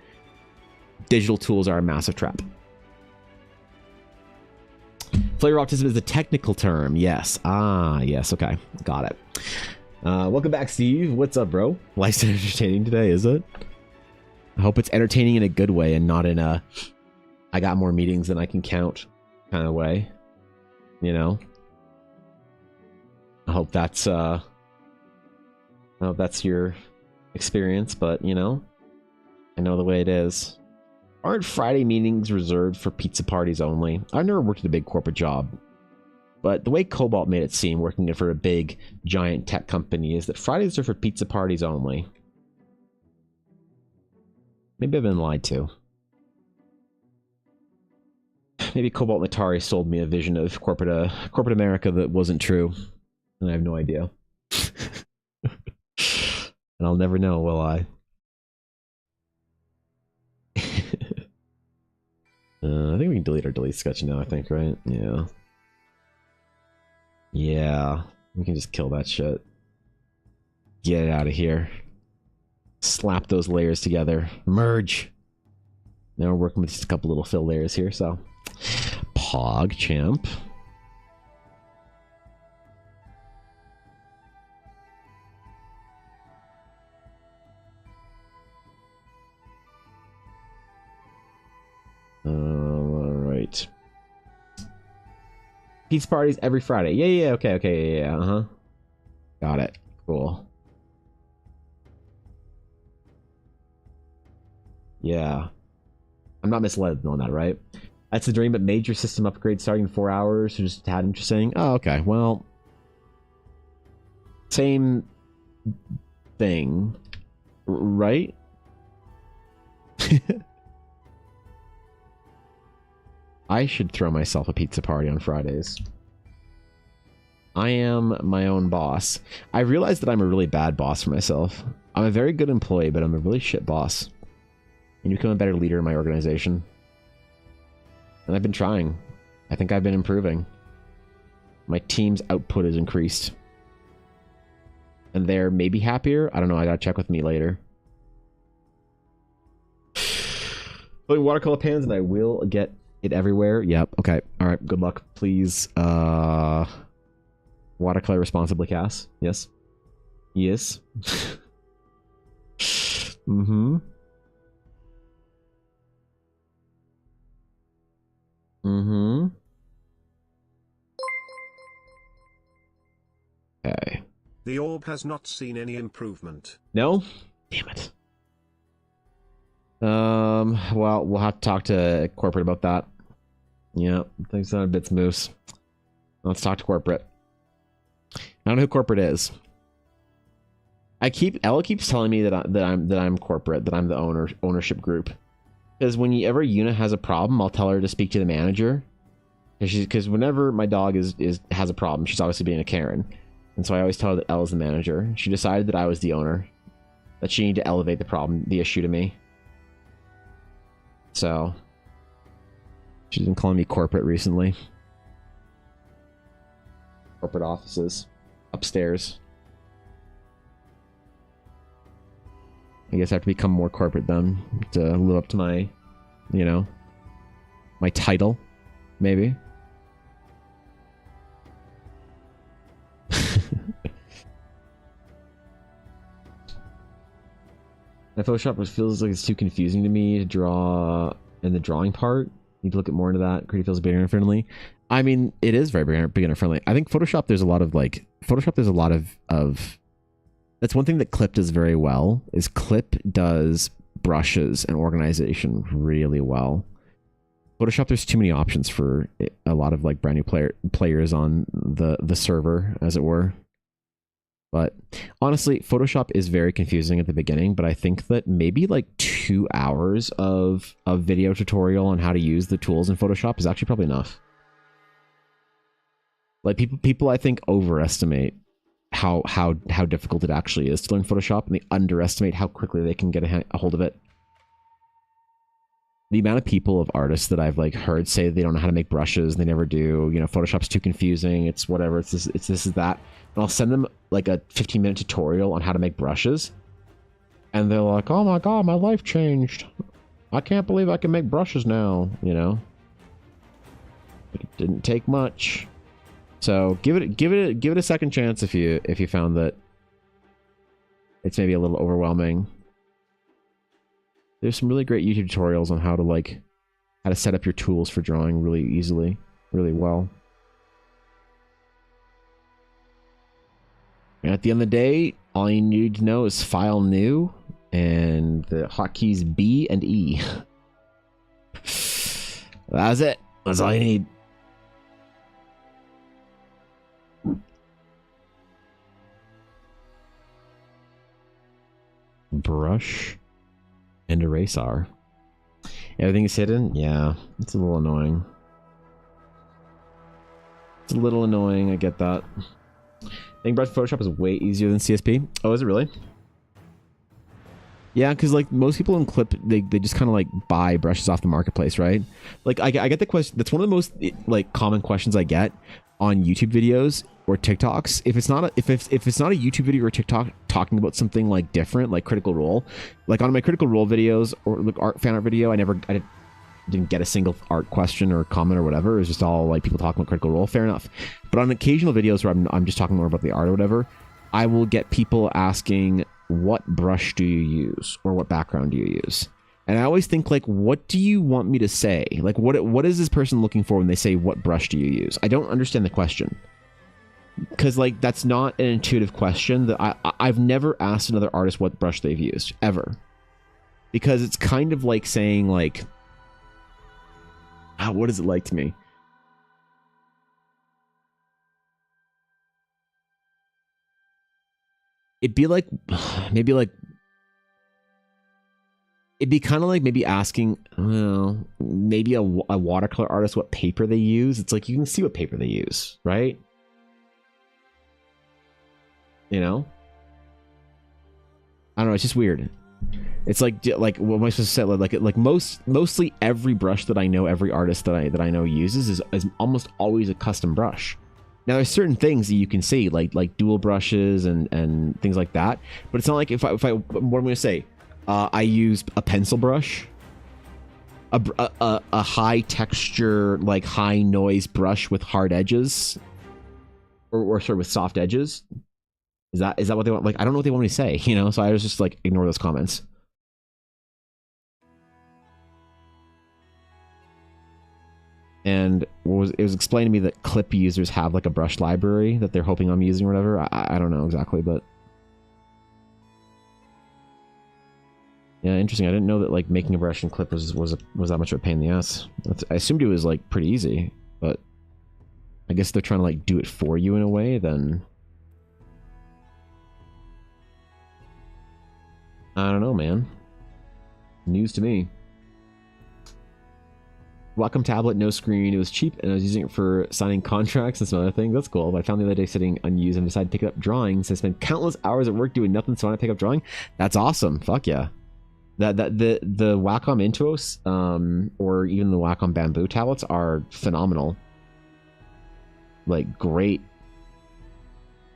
digital tools are a massive trap. Flavor optimism is a technical term. Yes. Yes. Okay. Got it. Welcome back, Steve. What's up, bro? Life's entertaining today, is it? I hope it's entertaining in a good way and not in a I got more meetings than I can count kind of way. You know? I hope that's your experience, but you know, I know the way it is. Aren't Friday meetings reserved for pizza parties only? I've never worked at a big corporate job, but the way Cobalt made it seem working for a big, giant tech company is that Fridays are for pizza parties only. Maybe I've been lied to. Maybe Cobalt and Atari sold me a vision of corporate America that wasn't true, and I have no idea. And I'll never know, will I? I think we can delete our delete sketch now, I think, right? Yeah. Yeah. We can just kill that shit. Get it out of here. Slap those layers together. Merge. Now we're working with just a couple little fill layers here, so. Pog champ. Alright. Pizza parties every Friday. Yeah, okay, yeah, uh-huh. Got it. Cool. Yeah. I'm not misled on that, right? That's the dream, but major system upgrade starting in 4 hours. So just had interesting. Oh, okay. Well, same thing, right? I should throw myself a pizza party on Fridays. I am my own boss. I realized that I'm a really bad boss for myself. I'm a very good employee, but I'm a really shit boss. I need to become a better leader in my organization. And I've been trying. I think I've been improving. My team's output has increased. And they're maybe happier? I don't know, I gotta check with me later. Putting watercolor pens and I will get it everywhere. Yep. Okay. All right. Good luck. Please. Watercolor responsibly, Cass. Yes. Yes. Mm-hmm. Mm-hmm. Okay. The orb has not seen any improvement. No? Damn it. Well, we'll have to talk to corporate about that. Yeah, things are a bit moose. Let's talk to corporate. I don't know who corporate is. Ella keeps telling me that I'm corporate, that I'm the ownership group. Because whenever Yuna has a problem, I'll tell her to speak to the manager. Because whenever my dog has a problem, she's obviously being a Karen. And so I always tell her that Ella's the manager. She decided that I was the owner. That she needed to elevate the issue to me. So she's been calling me corporate recently. Corporate offices. Upstairs. I guess I have to become more corporate then to live up to my, you know, my title, maybe. Photoshop feels like it's too confusing to me to draw in the drawing part. Need to look at more into that. Creative feels beginner friendly. I mean, it is very beginner friendly. I think Photoshop, there's a lot of that's one thing that Clip does very well, is Clip does brushes and organization really well. Photoshop, there's too many options for a lot of like brand new players on the server, as it were. But honestly, Photoshop is very confusing at the beginning, but I think that maybe like 2 hours of video tutorial on how to use the tools in Photoshop is actually probably enough. Like people I think overestimate how difficult it actually is to learn Photoshop, and they underestimate how quickly they can get a hold of it. The amount of people, of artists that I've like heard say they don't know how to make brushes, they never do, you know, Photoshop's too confusing, it's whatever, it's this is that. And I'll send them like a 15-minute tutorial on how to make brushes, and they're like, oh my god, my life changed. I can't believe I can make brushes now, you know? It didn't take much. So give it a second chance if you found that it's maybe a little overwhelming. There's some really great YouTube tutorials on how to set up your tools for drawing really easily, really well. And at the end of the day, all you need to know is file new and the hotkeys B and E. That's it. That's all you need. Brush and eraser. Everything is hidden? Yeah, it's a little annoying. It's a little annoying, I get that. I think brush Photoshop is way easier than CSP. Oh, is it really? Yeah, because like most people in Clip, they just kind of like buy brushes off the marketplace, right? Like I get the question. That's one of the most like common questions I get on YouTube videos or TikToks. If it's not a YouTube video or TikTok talking about something like different, like Critical Role, like on my Critical Role videos or like fan art video, I didn't get a single art question or comment or whatever. It was just all like people talking about Critical Role. Fair enough. But on occasional videos where I'm just talking more about the art or whatever, I will get people asking, what brush do you use, or what background do you use? And I always think, like, what do you want me to say? Like, what is this person looking for when they say, what brush do you use? I don't understand the question. Because, like, that's not an intuitive question. That I've never asked another artist what brush they've used, ever. Because it's kind of like saying, like, what is it like to me? It'd be like, maybe like, it'd be kind of like maybe asking, well, maybe a watercolor artist what paper they use. It's like, you can see what paper they use, right? You know? I don't know, it's just weird. It's like what am I supposed to say? Like mostly every brush that I know, every artist that I know uses is almost always a custom brush. Now there's certain things that you can see, like dual brushes and things like that, but it's not like if I what am I going to say? I use a pencil brush, a high texture, like high noise brush with hard edges, or sort of with soft edges. Is that what they want? Like, I don't know what they want me to say, you know? So I was just like, ignore those comments. And it was explained to me that Clip users have like a brush library that they're hoping I'm using or whatever. I don't know exactly, but yeah, interesting. I didn't know that like making a brush in Clip was that much of a pain in the ass. I assumed it was like pretty easy, but I guess they're trying to like do it for you in a way. Then I don't know, man. News to me. Wacom tablet, no screen. It was cheap, and I was using it for signing contracts and some other things. That's cool. But I found the other day sitting unused and decided to pick it up drawing. Since I spent countless hours at work doing nothing, so I want to pick up drawing. That's awesome. Fuck yeah. The Wacom Intuos, or even the Wacom Bamboo tablets are phenomenal. Like, great.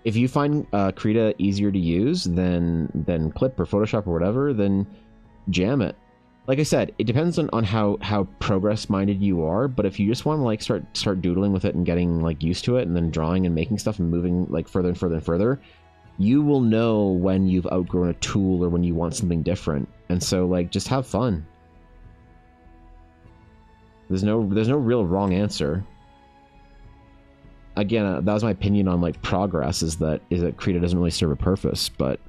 If you find Krita easier to use than Clip or Photoshop or whatever, then jam it. Like I said, it depends on how progress minded you are, but if you just want to like start doodling with it and getting like used to it and then drawing and making stuff and moving like further and further and further, you will know when you've outgrown a tool or when you want something different. And so like just have fun. There's no real wrong answer. Again, that was my opinion on like progress, is that Krita doesn't really serve a purpose, but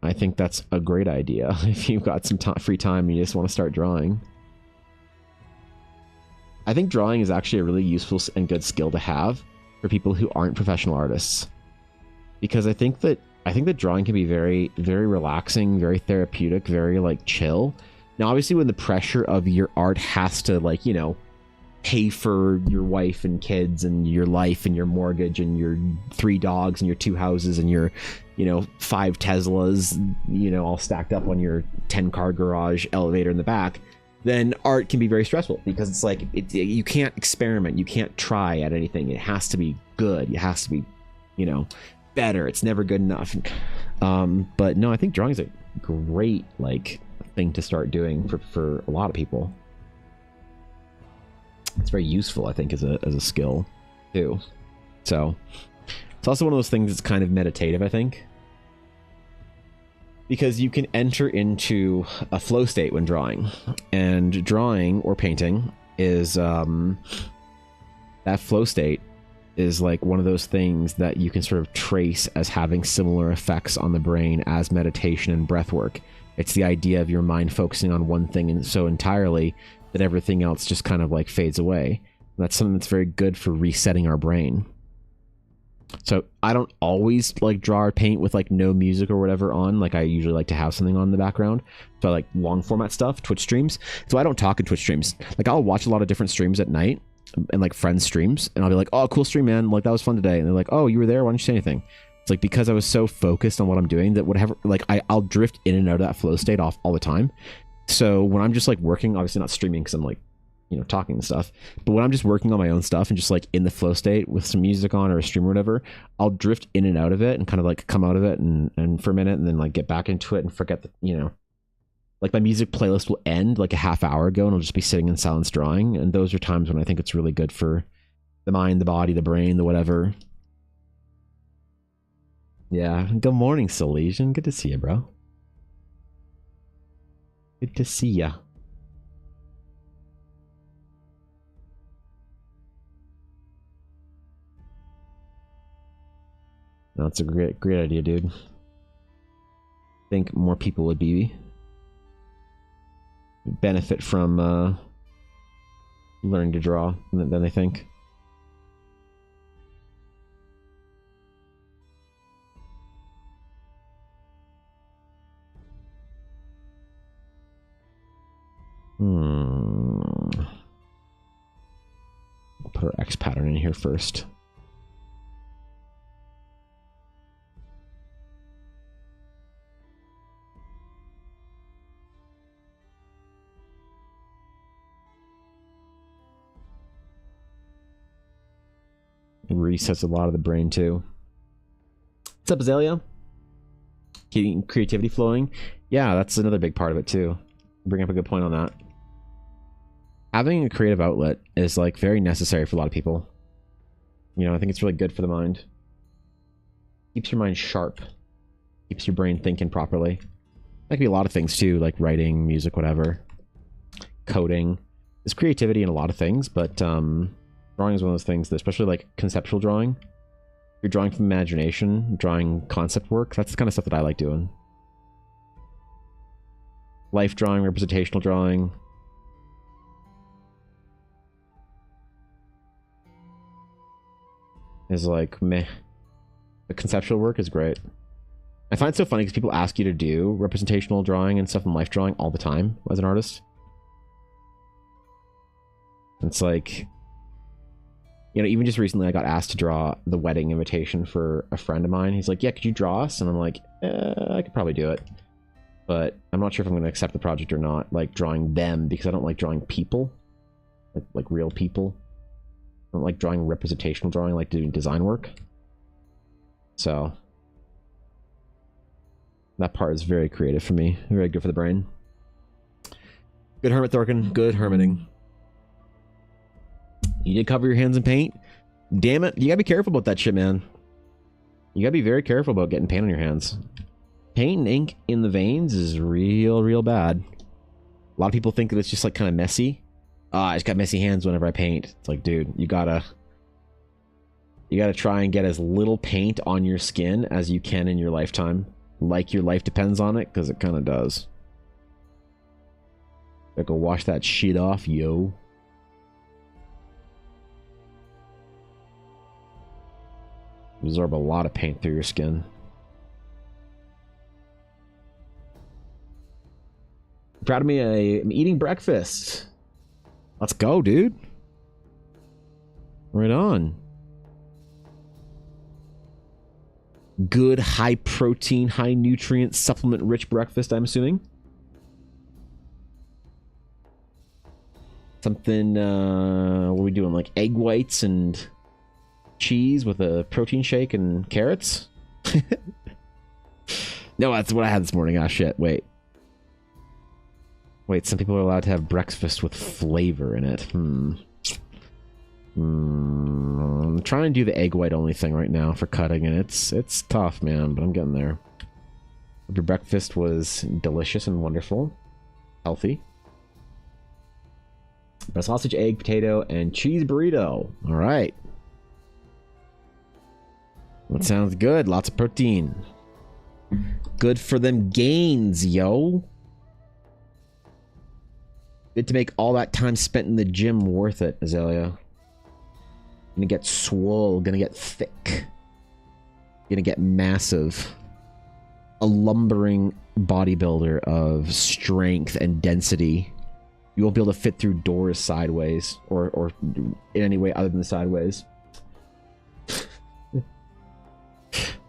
I think that's a great idea if you've got some free time and you just want to start drawing. I think drawing is actually a really useful and good skill to have for people who aren't professional artists, because I think that drawing can be very, very relaxing, very therapeutic, very like chill. Now, obviously, when the pressure of your art has to like, you know, pay for your wife and kids and your life and your mortgage and your 3 dogs and your 2 houses and your, you know, 5 Teslas, you know, all stacked up on your 10-car garage elevator in the back, then art can be very stressful, because it's like you can't experiment, you can't try at anything. It has to be good. It has to be, you know, better. It's never good enough. But no, I think drawing is a great like thing to start doing for a lot of people. It's very useful, I think, as a skill too. So it's also one of those things that's kind of meditative, I think, because you can enter into a flow state when drawing, and drawing or painting is that flow state is like one of those things that you can sort of trace as having similar effects on the brain as meditation and breath work. It's the idea of your mind focusing on one thing and so entirely that everything else just kind of like fades away. And that's something that's very good for resetting our brain. So I don't always like draw or paint with like no music or whatever on. Like I usually like to have something on in the background. So I like long format stuff, Twitch streams. So I don't talk in Twitch streams. Like I'll watch a lot of different streams at night and like friends streams, and I'll be like, oh, cool stream, man. Like that was fun today. And they're like, oh, you were there? Why didn't you say anything? It's like, because I was so focused on what I'm doing that whatever, like I'll drift in and out of that flow state off all the time. So when I'm just like working, obviously not streaming because I'm like, you know, talking and stuff, but when I'm just working on my own stuff and just like in the flow state with some music on or a stream or whatever, I'll drift in and out of it and kind of like come out of it and for a minute and then like get back into it and forget that, you know, like my music playlist will end like a half hour ago and I'll just be sitting in silence drawing. And those are times when I think it's really good for the mind, the body, the brain, the whatever. Yeah. Good morning, Solesian. Good to see you, bro. Good to see ya. That's a great idea, dude. I think more people would benefit from learning to draw than they think. We'll put our X pattern in here first. It resets a lot of the brain too. What's up, Azalea? Keeping creativity flowing. Yeah, that's another big part of it too. Bring up a good point on that. Having a creative outlet is like very necessary for a lot of people. You know, I think it's really good for the mind. Keeps your mind sharp. Keeps your brain thinking properly. That could be a lot of things too, like writing, music, whatever. Coding. There's creativity in a lot of things, but drawing is one of those things that, especially like conceptual drawing, you're drawing from imagination, drawing concept work. That's the kind of stuff that I like doing. Life drawing, representational drawing. Is like meh. The conceptual work is great. I find it so funny because people ask you to do representational drawing and stuff in life drawing all the time as an artist. It's like, you know, even just recently I got asked to draw the wedding invitation for a friend of mine. He's like, yeah, could you draw us? And I'm like, I could probably do it. But I'm not sure if I'm going to accept the project or not, like drawing them, because I don't like drawing people, like real people. I don't like drawing representational drawing, I like doing design work. So that part is very creative for me, very good for the brain. Good hermit, Thorkin, good hermiting. You did cover your hands in paint? Damn it, you gotta be careful about that shit, man. You gotta be very careful about getting paint on your hands. Paint and ink in the veins is real bad. A lot of people think that it's just like kind of messy. I just got messy hands whenever I paint. It's like, dude, you gotta try and get as little paint on your skin as you can in your lifetime. Like your life depends on it, because it kind of does. Gotta go wash that shit off, yo. Absorb a lot of paint through your skin. Proud of me, I'm eating breakfast. Let's go, dude. Right on. Good, high protein, high nutrient, supplement rich breakfast, I'm assuming. Something, what are we doing? Like egg whites and cheese with a protein shake and carrots? No, that's what I had this morning. Ah, shit. Wait, some people are allowed to have breakfast with flavor in it. I'm trying to do the egg white only thing right now for cutting, and it's tough, man, but I'm getting there. Hope your breakfast was delicious and wonderful. Healthy. A sausage, egg, potato, and cheese burrito. Alright. That sounds good. Lots of protein. Good for them gains, yo. Good to make all that time spent in the gym worth it, Azalea. Gonna get swole, gonna get thick. Gonna get massive. A lumbering bodybuilder of strength and density. You won't be able to fit through doors sideways, or in any way other than sideways.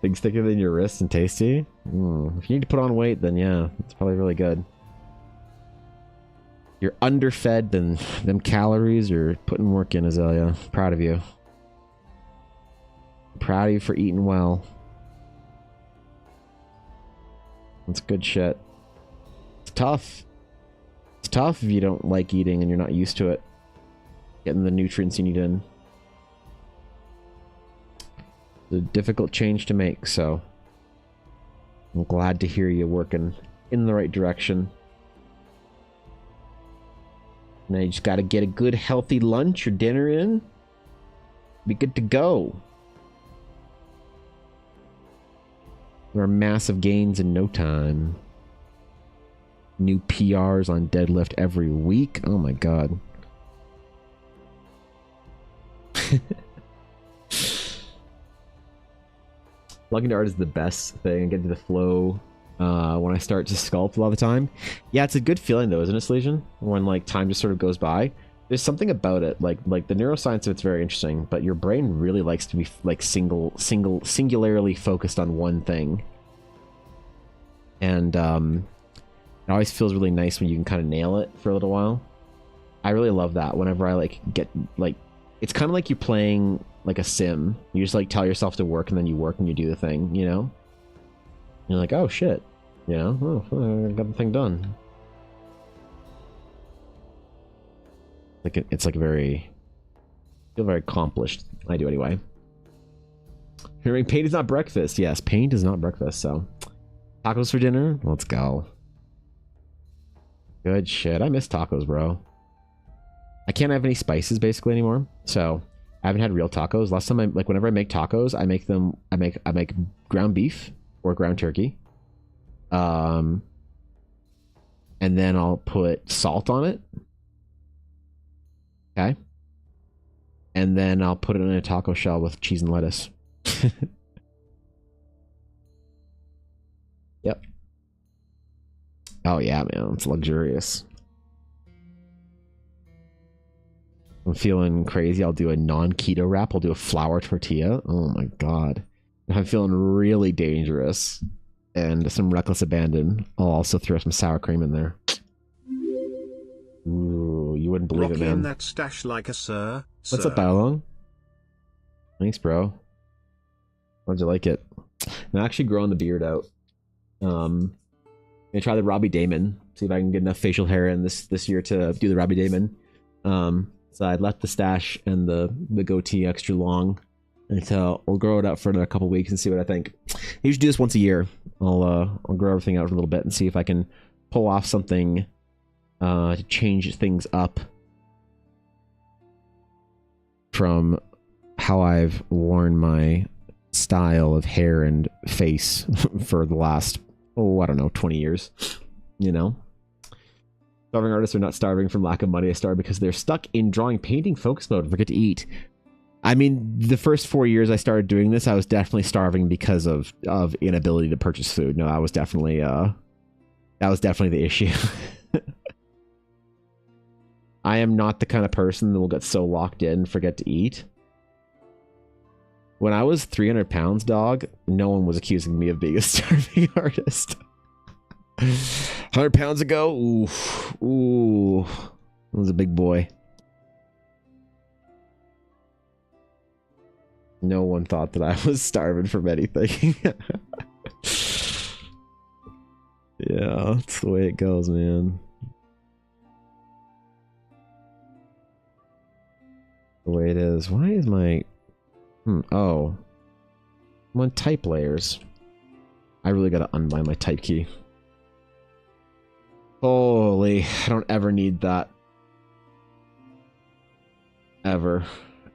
Things thicker than your wrists and tasty? If you need to put on weight, then yeah, it's probably really good. You're underfed, then them calories, you're putting work in, Azalea. Proud of you. Proud of you for eating well. That's good shit. It's tough. It's tough if you don't like eating and you're not used to it. Getting the nutrients you need in. It's a difficult change to make, so I'm glad to hear you working in the right direction. Now you just gotta get a good healthy lunch or dinner in. Be good to go. There are massive gains in no time. New PRs on deadlift every week. Oh my god. Plugging to art is the best thing. I get to the flow when I start to sculpt a lot of the time. Yeah, it's a good feeling though, isn't it, Legion? When like time just sort of goes by. There's something about it, like the neuroscience of it's very interesting, but your brain really likes to be like singularly focused on one thing. And it always feels really nice when you can kind of nail it for a little while. I really love that whenever I like get like, it's kind of like you're playing like a sim. You just like tell yourself to work and then you work and you do the thing, you know? You're like, oh shit, you know, oh, I got the thing done. Like it's like very, feel very accomplished. I do anyway. Hearing paint is not breakfast. Yes, paint is not breakfast. So tacos for dinner. Let's go. Good shit. I miss tacos, bro. I can't have any spices basically anymore. So I haven't had real tacos. Last time whenever I make tacos, I make ground beef or ground turkey. And then I'll put salt on it. Okay. And then I'll put it in a taco shell with cheese and lettuce. Yep. Oh yeah, man, it's luxurious. I'm feeling crazy. I'll do a non-keto wrap. I'll do a flour tortilla. Oh my god. If I'm feeling really dangerous and some reckless abandon, I'll also throw some sour cream in there. Ooh, you wouldn't believe it, Rocking man. that stash like a sir. What's up, Dialong? Thanks, bro. How'd you like it? I'm actually growing the beard out. Gonna try the Robbie Damon. See if I can get enough facial hair in this year to do the Robbie Damon. So I left the stash and the goatee extra long, and so I'll grow it out for another couple weeks and see what I think. I usually do this once a year. I'll grow everything out a little bit and see if I can pull off something to change things up from how I've worn my style of hair and face for the last, I don't know, 20 years. You know? Starving artists are not starving from lack of money. They starve because they're stuck in drawing, painting, focus mode, and forget to eat. I mean, the first 4 years I started doing this, I was definitely starving because of inability to purchase food. No, that was definitely the issue. I am not the kind of person that will get so locked in and forget to eat. When I was 300 pounds, dog, no one was accusing me of being a starving artist. 100 pounds ago, ooh, I was a big boy. No one thought that I was starving from anything. Yeah, that's the way it goes, man. The way it is. Why is my... oh. I'm on type layers. I really gotta unbind my type key. Holy, I don't ever need that. Ever.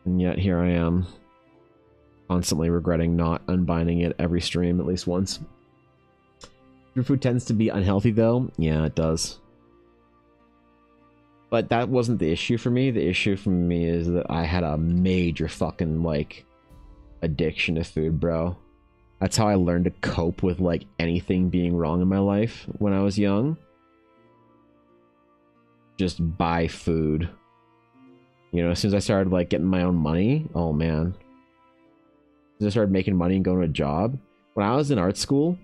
And yet here I am. Constantly regretting not unbinding it every stream at least once. Your food tends to be unhealthy though. Yeah, it does. But that wasn't the issue for me. The issue for me is that I had a major fucking, like, addiction to food, bro. That's how I learned to cope with, like, anything being wrong in my life when I was young. Just buy food. You know, as soon as I started, like, getting my own money, oh, man. As I started making money and going to a job. When I was in art school,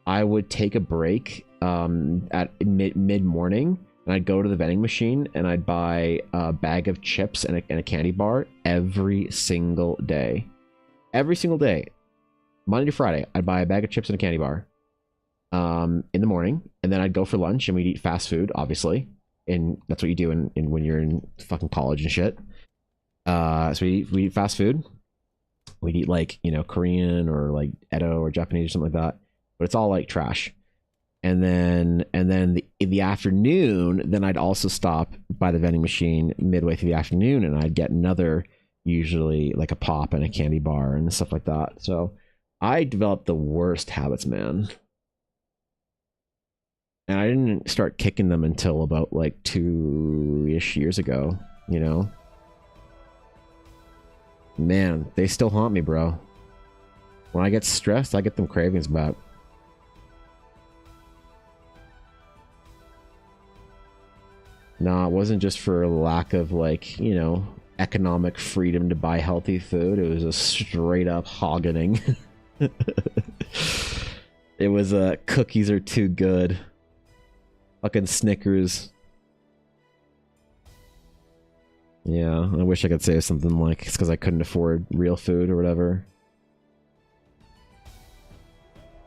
I would take a break at mid-morning, and I'd go to the vending machine and I'd buy a bag of chips and a candy bar every single day. Every single day. Monday to Friday, I'd buy a bag of chips and a candy bar in the morning, and then I'd go for lunch and we'd eat fast food, obviously. And that's what you do in when you're in fucking college and shit. So we eat fast food. We'd eat, like, you know, Korean or like Edo or Japanese or something like that. But it's all like trash. And then in the afternoon, then I'd also stop by the vending machine midway through the afternoon, and I'd get another, usually like a pop and a candy bar and stuff like that. So I developed the worst habits, man. And I didn't start kicking them until about like 2-ish years ago, you know? Man, they still haunt me, bro. When I get stressed, I get them cravings back. No, it wasn't just for lack of, like, you know, economic freedom to buy healthy food. It was a straight up hoggening. It was cookies are too good. Fucking Snickers. Yeah, I wish I could say something like it's because I couldn't afford real food or whatever.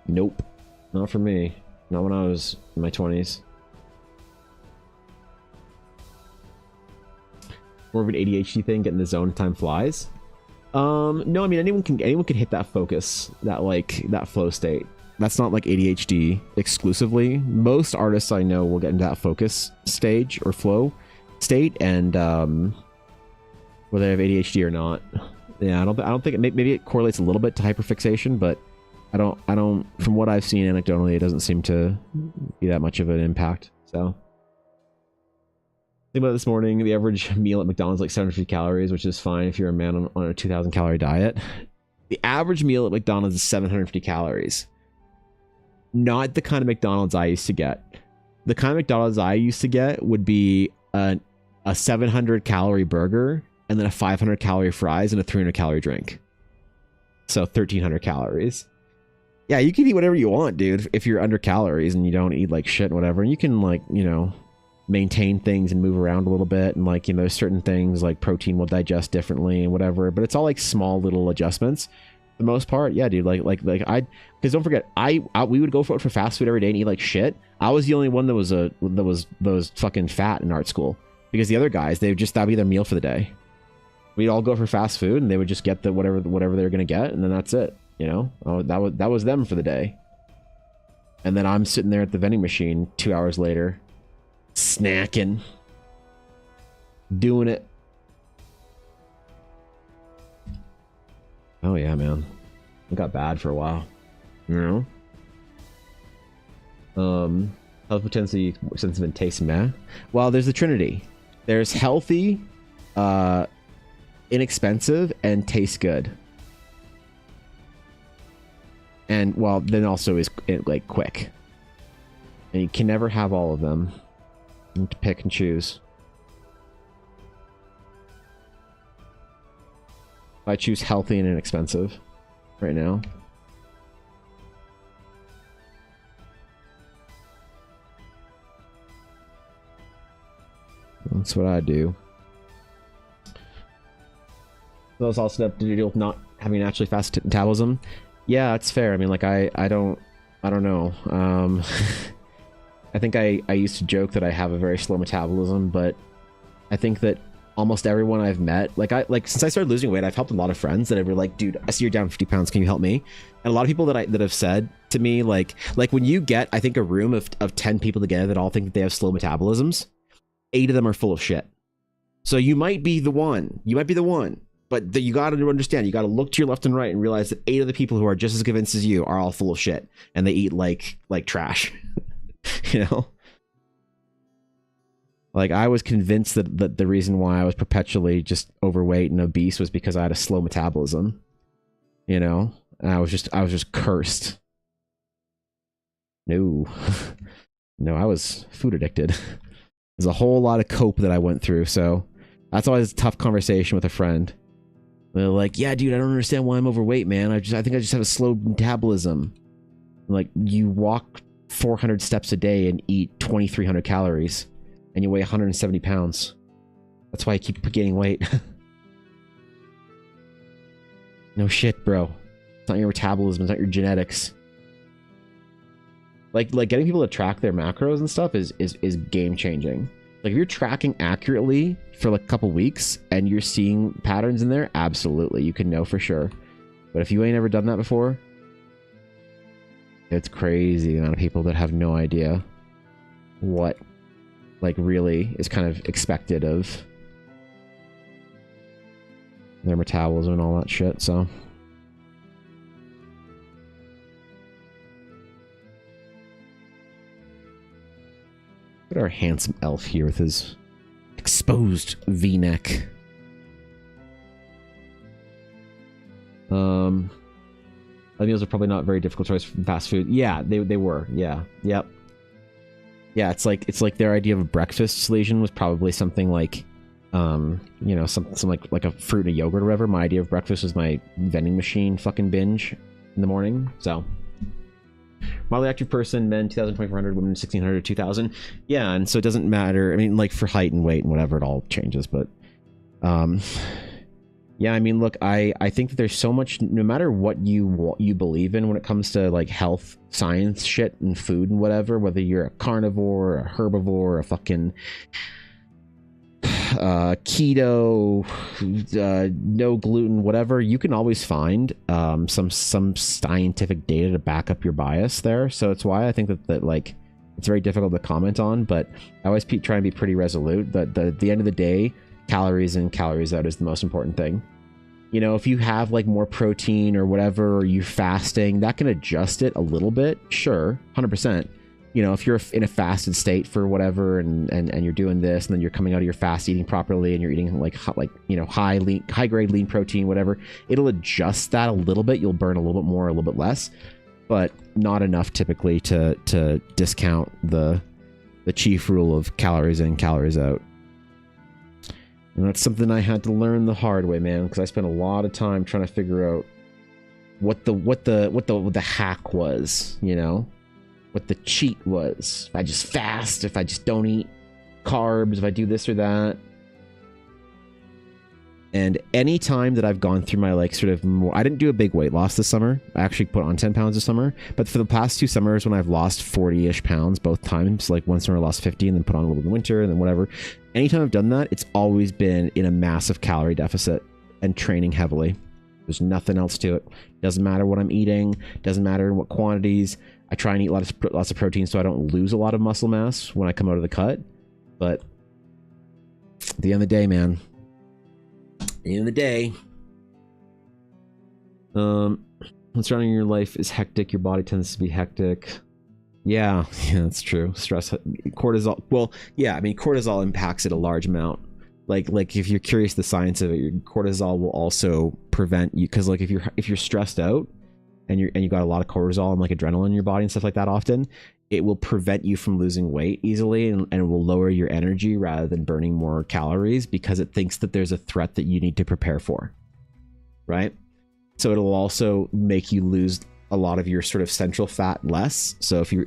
Nope. Not for me. Not when I was in my 20s. More of an ADHD thing, getting the zone time flies. No, I mean anyone can hit that focus, that flow state. That's not like ADHD exclusively. Most artists I know will get into that focus stage or flow state, and whether they have ADHD or not. Yeah, I don't think maybe it correlates a little bit to hyperfixation, but I don't from what I've seen anecdotally, it doesn't seem to be that much of an impact. So think about this morning, the average meal at McDonald's like 750 calories, which is fine if you're a man on a 2,000 calorie diet. The average meal at McDonald's is 750 calories. not the kind of McDonald's I used to get. The kind of McDonald's I used to get would be a 700 calorie burger and then a 500 calorie fries and a 300 calorie drink. So 1300 calories. Yeah, you can eat whatever you want, dude, if you're under calories and you don't eat like shit and whatever. And you can, like, you know, maintain things and move around a little bit. And, like, you know, certain things like protein will digest differently and whatever. But it's all like small little adjustments. For the most part, yeah, dude. Like because don't forget, we would go for fast food every day and eat like shit. I was the only one that was fucking fat in art school, because the other guys, that'd be their meal for the day. We'd all go for fast food and they would just get the whatever they were gonna get, and then that's it. You know, that was them for the day. And then I'm sitting there at the vending machine 2 hours later, snacking, doing it. Oh yeah, man, it got bad for a while. You know, health potentially sensitive and taste meh. Well, there's the Trinity. There's healthy, inexpensive, and tastes good. And well, then also is like quick. And you can never have all of them. You need to pick and choose. I choose healthy and inexpensive right now. That's what I do. Those also have to deal with not having naturally fast metabolism. Yeah, it's fair. I mean, like, I don't know. I think I used to joke that I have a very slow metabolism, but I think that almost everyone I've met, since I started losing weight, I've helped a lot of friends that have been like, dude, I see you're down 50 pounds. Can you help me? And a lot of people that have said to me, like when you get, I think, a room of 10 people together that all think that they have slow metabolisms, 8 of them are full of shit. So you might be the one. But you got to understand, you got to look to your left and right and realize that 8 of the people who are just as convinced as you are all full of shit, and they eat like trash. You know, like, I was convinced that the reason why I was perpetually just overweight and obese was because I had a slow metabolism. You know, and I was just cursed. No, no, I was food addicted. There's a whole lot of cope that I went through, so that's always a tough conversation with a friend. They're like, yeah, dude, I don't understand why I'm overweight, man. I think I just have a slow metabolism. Like, you walk 400 steps a day and eat 2,300 calories, and you weigh 170 pounds. That's why I keep gaining weight. No shit, bro. It's not your metabolism. It's not your genetics. Like getting people to track their macros and stuff is game changing. Like, if you're tracking accurately for like a couple weeks and you're seeing patterns in there, absolutely, you can know for sure. But if you ain't ever done that before, it's crazy the amount of people that have no idea what, like, really is kind of expected of their metabolism and all that shit. So look at our handsome elf here with his exposed V-neck. The meals are probably not a very difficult choice from fast food. Yeah, they were. Yeah. Yep. Yeah, it's like their idea of a breakfast lesion was probably something like, you know, some like a fruit and a yogurt or whatever. My idea of breakfast was my vending machine fucking binge in the morning. So, mildly active person, men 2,400, women 1,600 to 2,000. Yeah, and so it doesn't matter. I mean, like, for height and weight and whatever, it all changes. But, yeah, I mean, look, I think that there's so much, no matter what you believe in when it comes to, like, health, science shit and food and whatever, whether you're a carnivore, a herbivore, a fucking keto, no gluten, whatever, you can always find some scientific data to back up your bias there. So it's why I think that like, it's very difficult to comment on, but I always try and be pretty resolute that at the end of the day, calories in, calories out is the most important thing. You know, if you have like more protein or whatever, or you're fasting, that can adjust it a little bit, sure, 100%. You know, if you're in a fasted state for whatever, and you're doing this, and then you're coming out of your fast eating properly, and you're eating like you know, high grade lean protein, whatever, it'll adjust that a little bit. You'll burn a little bit more, a little bit less. but not enough typically to discount the chief rule of calories in, calories out. And that's something I had to learn the hard way, man, because I spent a lot of time trying to figure out what the hack was, you know, what the cheat was. If I just fast, if I just don't eat carbs, if I do this or that. And any time that I've gone through my like sort of more, I didn't do a big weight loss this summer. I actually put on 10 pounds this summer, but for the past 2 summers when I've lost 40-ish pounds both times, like one summer I lost 50 and then put on a little in the winter and then whatever. Anytime I've done that, it's always been in a massive calorie deficit and training heavily. There's nothing else to it. Doesn't matter what I'm eating. Doesn't matter in what quantities. I try and eat lots of protein so I don't lose a lot of muscle mass when I come out of the cut. But at the end of the day, man, at the end of the day, what's running your life is hectic. Your body tends to be hectic. Yeah, that's true. Stress, cortisol. Well, yeah, I mean, cortisol impacts it a large amount. Like if you're curious the science of it, your cortisol will also prevent you, because like if you're stressed out and you got a lot of cortisol and like adrenaline in your body and stuff like that, often it will prevent you from losing weight easily, and it will lower your energy rather than burning more calories, because it thinks that there's a threat that you need to prepare for, right? So it'll also make you lose a lot of your sort of central fat less. So if you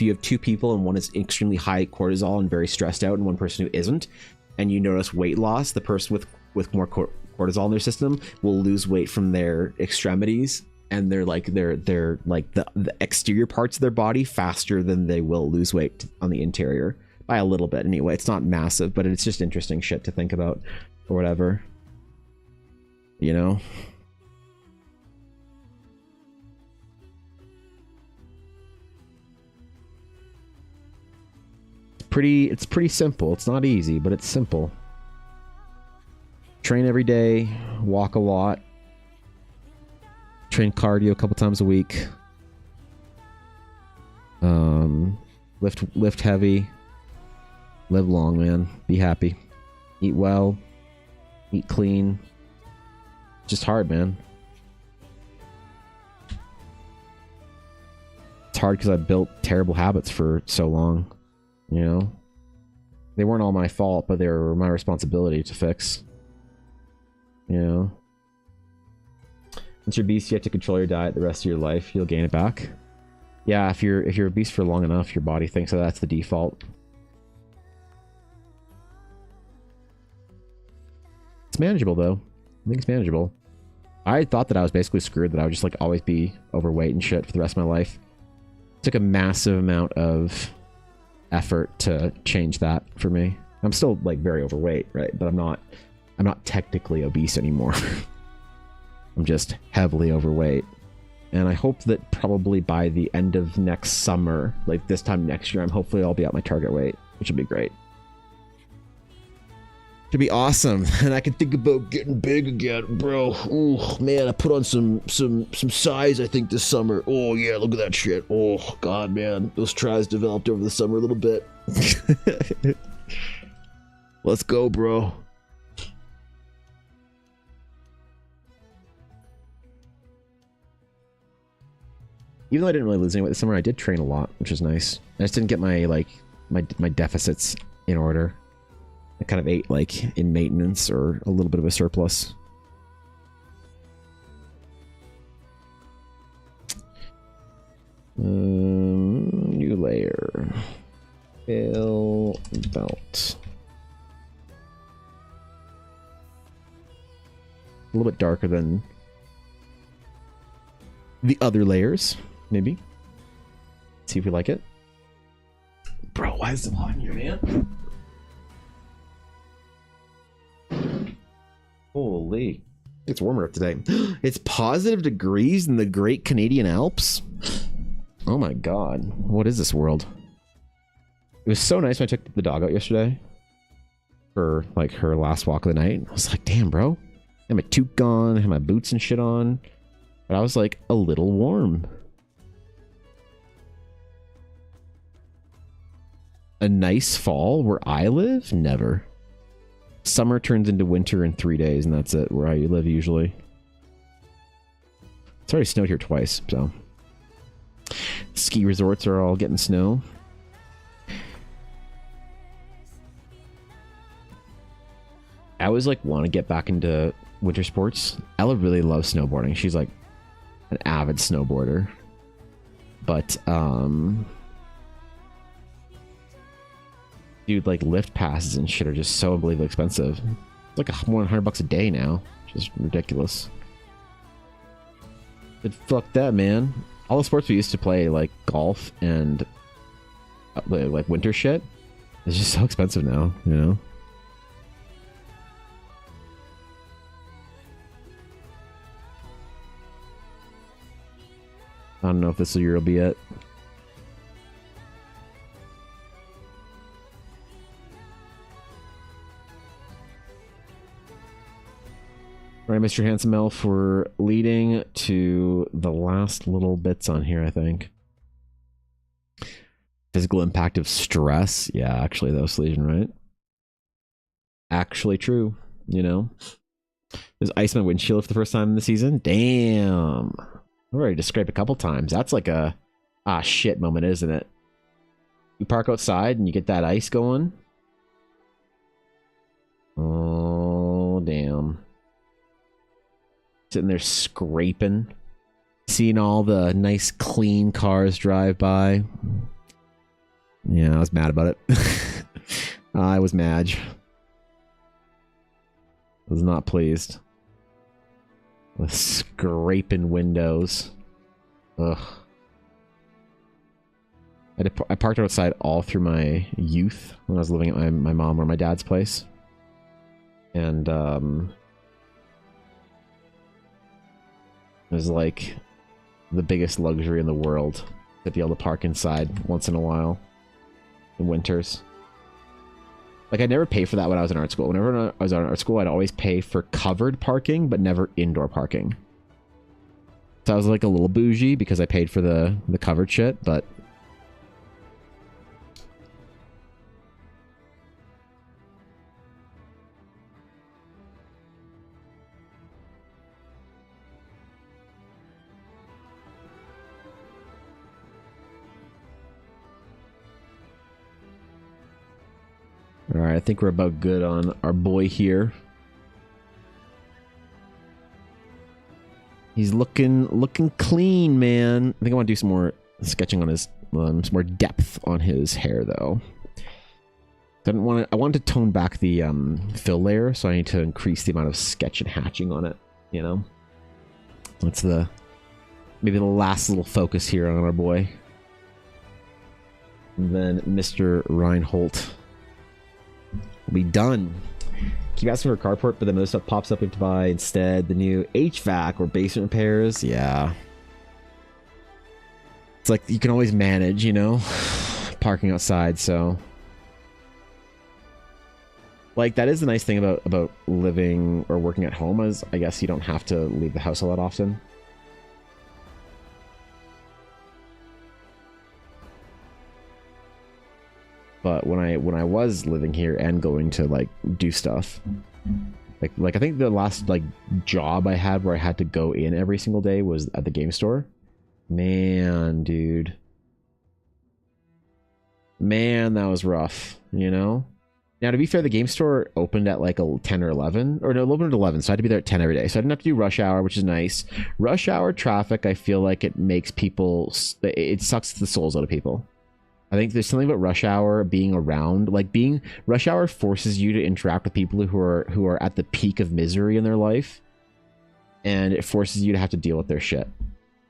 have 2 people and one is extremely high cortisol and very stressed out and one person who isn't, and you notice weight loss, the person with more cortisol in their system will lose weight from their extremities and they're like the exterior parts of their body faster than they will lose weight on the interior, by a little bit anyway. It's not massive, but it's just interesting shit to think about or whatever, you know. It's pretty simple. It's not easy, but it's simple. Train every day, walk a lot, train cardio a couple times a week, lift heavy, live long, man, be happy, eat well, eat clean. Just hard, man. It's hard because I built terrible habits for so long. You know, they weren't all my fault, but they were my responsibility to fix. You know, once you're obese, you have to control your diet the rest of your life. You'll gain it back. Yeah, if you're obese for long enough, your body thinks that that's the default. It's manageable though. I think it's manageable. I thought that I was basically screwed, that I would just like always be overweight and shit for the rest of my life. It took a massive amount of effort to change that for me. I'm still like very overweight, right? But I'm not technically obese anymore. I'm just heavily overweight. And I hope that probably by the end of next summer, like this time next year, hopefully I'll be at my target weight, which would be great. It'd be awesome. And I can think about getting big again, bro. Oh man, I put on some size, I think, this summer. Oh yeah, look at that shit. Oh god, man, those tries developed over the summer a little bit. Let's go, bro. Even though I didn't really lose any weight this summer, I did train a lot, which is nice. I just didn't get my deficits in order. I kind of ate like in maintenance or a little bit of a surplus. New layer. Fill belt. A little bit darker than the other layers, maybe. See if we like it. Bro, why is it hot in here, man? Holy. It's warmer up today. It's positive degrees in the Great Canadian Alps. Oh my god. What is this world? It was so nice when I took the dog out yesterday for like her last walk of the night. I was like, damn, bro. I had my toque on, I had my boots and shit on. But I was like a little warm. A nice fall where I live? Never. Summer turns into winter in 3 days, and that's it, where I live usually. It's already snowed here twice, so. ski resorts are all getting snow. I always like want to get back into winter sports. Ella really loves snowboarding. She's like an avid snowboarder. But dude, like lift passes and shit are just so unbelievably expensive. It's like more than $100 a day now, which is ridiculous. But fuck that, man. All the sports we used to play, like golf and like winter shit, it's just so expensive now, you know? I don't know if this year will be it. All right, Mr. Handsome Elf, we're leading to the last little bits on here, I think. Physical impact of stress. Yeah, actually, that was Legion, right? Actually true, you know? There's ice on my windshield for the first time in the season. Damn. I'm ready to scrape a couple times. That's like a ah shit moment, isn't it? You park outside and you get that ice going. Oh, damn. Sitting there scraping, seeing all the nice clean cars drive by. Yeah, I was mad about it. I was mad. I was not pleased with scraping windows. Ugh. I parked outside all through my youth when I was living at my mom or my dad's place. And it was like the biggest luxury in the world to be able to park inside once in a while in winters. Like, I never paid for that when I was in art school. Whenever I was in art school, I'd always pay for covered parking, but never indoor parking. So I was like a little bougie because I paid for the covered shit, but all right, I think we're about good on our boy here. He's looking clean, man. I think I want to do some more sketching on his, some more depth on his hair, though. I wanted to tone back the fill layer, so I need to increase the amount of sketch and hatching on it. You know, that's maybe the last little focus here on our boy. And then Mr. Reinhold will be done. Keep asking for a carport, but then other stuff pops up we have to buy instead. The new HVAC or basement repairs. Yeah. It's like you can always manage, you know, parking outside, so. Like, that is the nice thing about living or working at home, is I guess you don't have to leave the house a lot often. But when I was living here and going to like do stuff, like I think the last like job I had where I had to go in every single day was at the game store. Man, dude. Man, that was rough, you know? Now, to be fair, the game store opened at like 10 or 11. Or no, it opened at 11, so I had to be there at 10 every day. So I didn't have to do rush hour, which is nice. Rush hour traffic, I feel like it makes people... It sucks the souls out of people. I think there's something about rush hour being around, like rush hour forces you to interact with people who are at the peak of misery in their life, and it forces you to have to deal with their shit.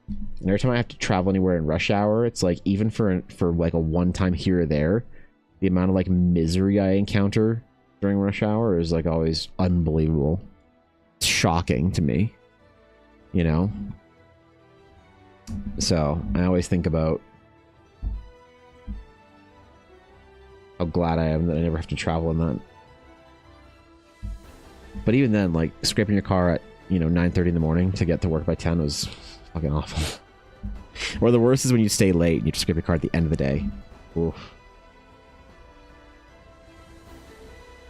And every time I have to travel anywhere in rush hour, it's like, even for like a one time here or there, the amount of like misery I encounter during rush hour is like always unbelievable. It's shocking to me, you know? So I always think about how glad I am that I never have to travel in that. But even then, like, scraping your car at, you know, 9:30 in the morning to get to work by 10 was fucking awful. Or the worst is when you stay late and you have to scrape your car at the end of the day. Oof.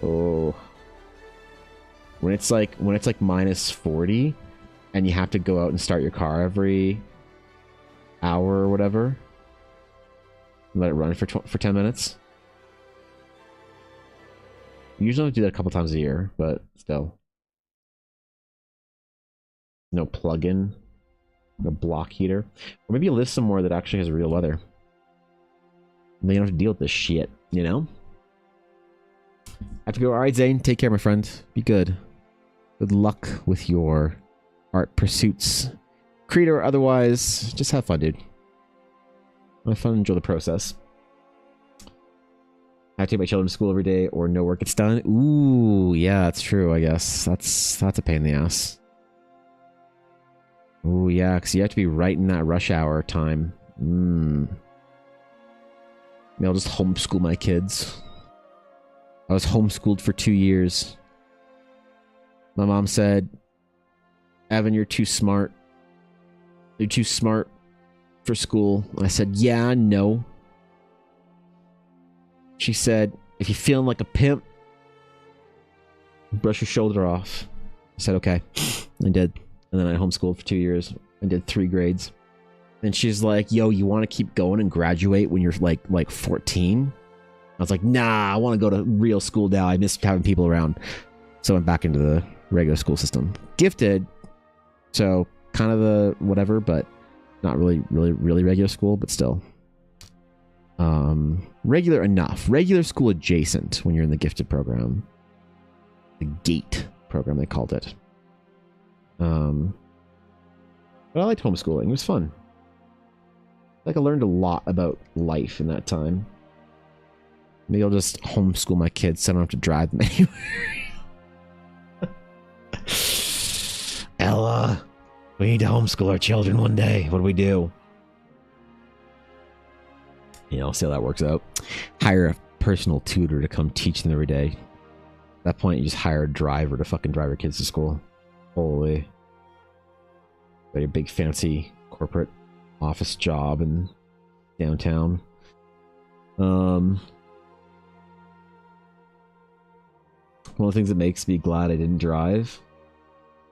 Oh. When it's like minus 40 and you have to go out and start your car every hour or whatever, Let it run for 10 minutes. Usually I do that a couple times a year, but still. No plug-in. No block heater. Or maybe you live somewhere that actually has real weather. And then you don't have to deal with this shit, you know? I have to go. Alright, Zane. Take care, my friend. Be good. Good luck with your art pursuits. Creed or otherwise. Just have fun, dude. Have fun, enjoy the process. I have to take my children to school every day or no work gets done. Ooh, yeah, that's true, I guess. That's a pain in the ass. Ooh, yeah, because you have to be right in that rush hour time. Maybe I'll just homeschool my kids. I was homeschooled for 2 years. My mom said, Evan, you're too smart. You're too smart for school. I said, yeah, no. She said, if you're feeling like a pimp, brush your shoulder off. I said, okay. I did. And then I homeschooled for 2 years and did 3 grades. And she's like, yo, you want to keep going and graduate when you're like 14? I was like, nah, I want to go to real school now. I miss having people around. So I went back into the regular school system. Gifted. So kind of the whatever, but not really regular school, but still. Regular enough. Regular school adjacent when you're in the gifted program. The GATE program, they called it. But I liked homeschooling. It was fun. Like I learned a lot about life in that time. Maybe I'll just homeschool my kids so I don't have to drive them anywhere. Ella, we need to homeschool our children one day. What do we do? You know, see how that works out. Hire a personal tutor to come teach them every day. At that point, you just hire a driver to fucking drive your kids to school. Holy. Got your big fancy corporate office job in downtown. One of the things that makes me glad I didn't drive,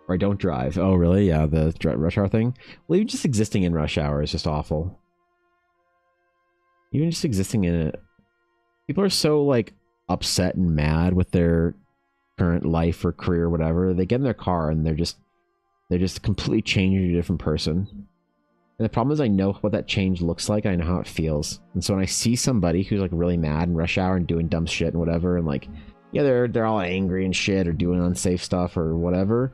or I don't drive. Oh, really? Yeah, the rush hour thing. Well, even just existing in rush hour is just awful. Even just existing in it, people are so like upset and mad with their current life or career or whatever. They get in their car and they're just completely changed into a different person. And the problem is I know what that change looks like. I know how it feels. And so when I see somebody who's like really mad in rush hour and doing dumb shit and whatever, and like, yeah, they're all angry and shit or doing unsafe stuff or whatever.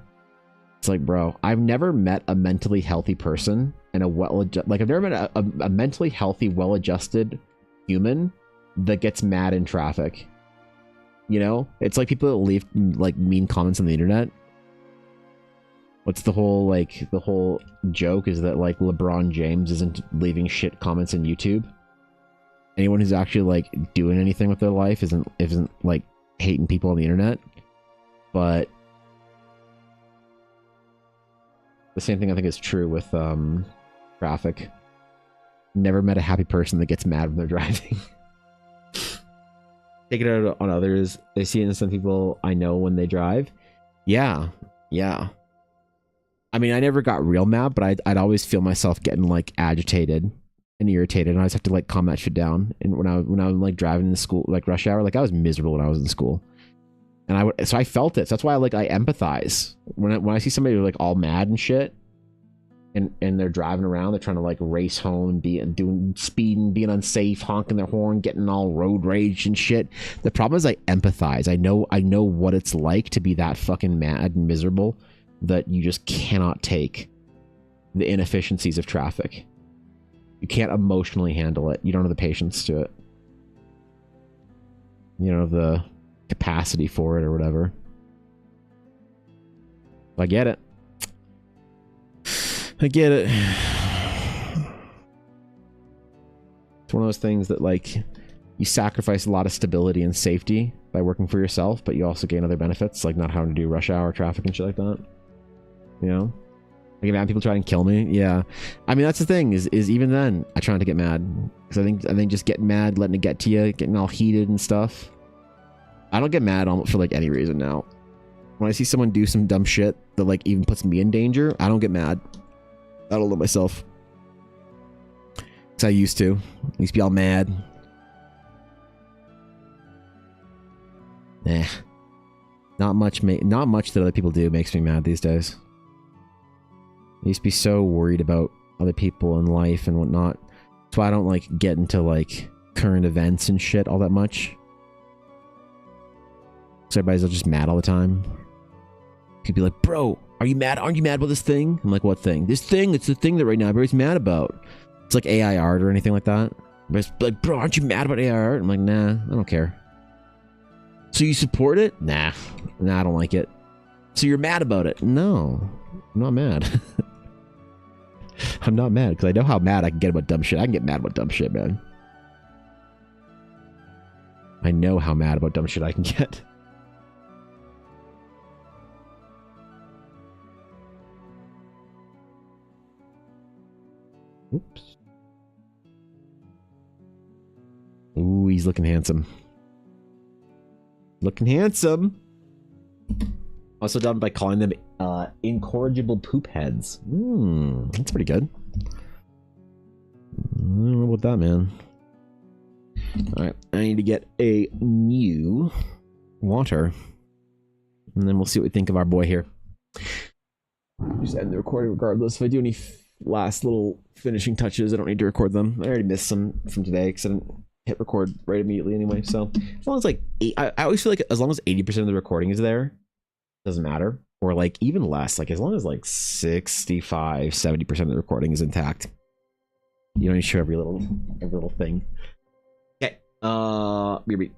It's like, bro, I've never met a mentally healthy person and I've never met a mentally healthy, well-adjusted human that gets mad in traffic. You know, it's like people that leave like mean comments on the internet. What's the whole joke is that like LeBron James isn't leaving shit comments on YouTube. Anyone who's actually like doing anything with their life isn't like hating people on the internet. But the same thing I think is true with traffic. Never met a happy person that gets mad when they're driving. Take it out on others. They see it in some people I know when they drive. Yeah. I mean, I never got real mad, but I'd always feel myself getting like agitated and irritated, and I always have to like calm that shit down. And when I was like driving in the school, like rush hour, like I was miserable when I was in school, and so I felt it. So that's why I empathize when I see somebody like all mad and shit, and they're driving around, they're trying to like race home and doing speeding, being unsafe, honking their horn, getting all road rage and shit. The problem is I empathize. I know what it's like to be that fucking mad and miserable, that you just cannot take the inefficiencies of traffic. You can't emotionally handle it. You don't have the patience to it. You don't have the capacity for it or whatever. I get it. It's one of those things that like you sacrifice a lot of stability and safety by working for yourself, but you also gain other benefits, like not having to do rush hour traffic and shit like that. You know? Like, mad people try and kill me. Yeah. I mean, that's the thing is even then I try not to get mad, because I think just getting mad, letting it get to you, getting all heated and stuff. I don't get mad for like any reason now. When I see someone do some dumb shit that like even puts me in danger, I don't get mad. I don't let myself. 'Cause I used to. I used to be all mad. Eh. Not much that other people do makes me mad these days. I used to be so worried about other people in life and whatnot. That's why I don't like get into like current events and shit all that much. So everybody's just mad all the time. You'd be like, bro, are you mad? Aren't you mad about this thing? I'm like, what thing? This thing, it's the thing that right now everybody's mad about. It's like AI art or anything like that. But like, bro, aren't you mad about AI art? I'm like, nah, I don't care. So you support it? Nah, I don't like it. So you're mad about it? No, I'm not mad. I'm not mad because I know how mad I can get about dumb shit. I can get mad about dumb shit, man. I know how mad about dumb shit I can get. Oops. Ooh, he's looking handsome. Looking handsome. Also done by calling them incorrigible poop heads. That's pretty good. I don't know about that, man. Alright, I need to get a new water. And then we'll see what we think of our boy here. Just end the recording regardless. If I do any last little finishing touches, I don't need to record them. I already missed some from today because I didn't hit record right immediately anyway. So as long as like I always feel like as long as 80% of the recording is there, doesn't matter. Or like even less, like as long as like 65-70% of the recording is intact, you don't need to show every little thing. Okay, BRB.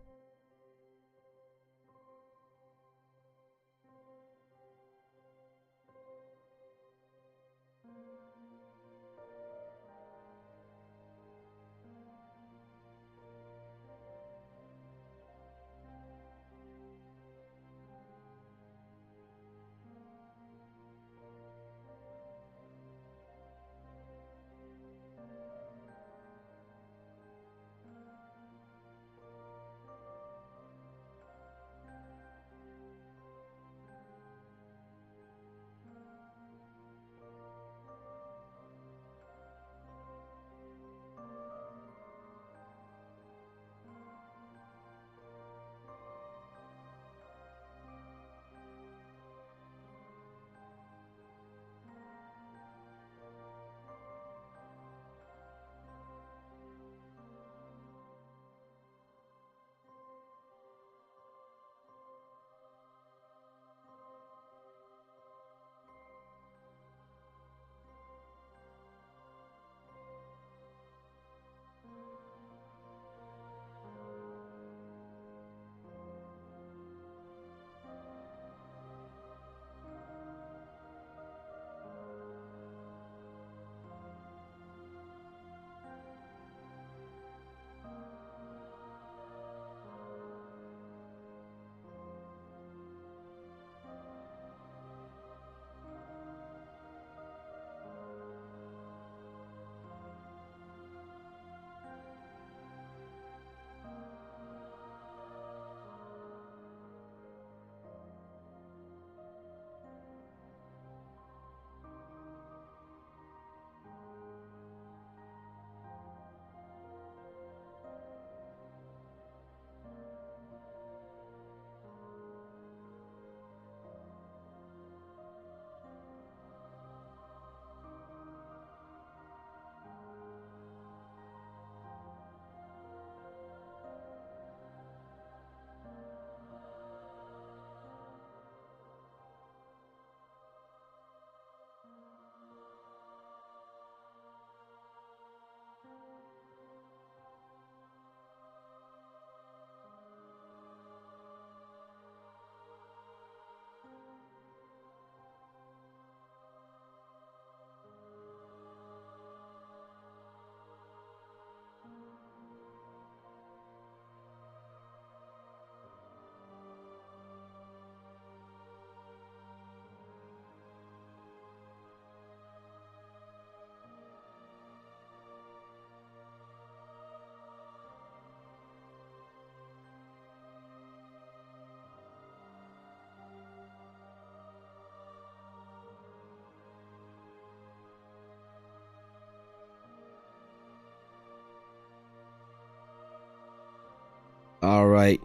All right.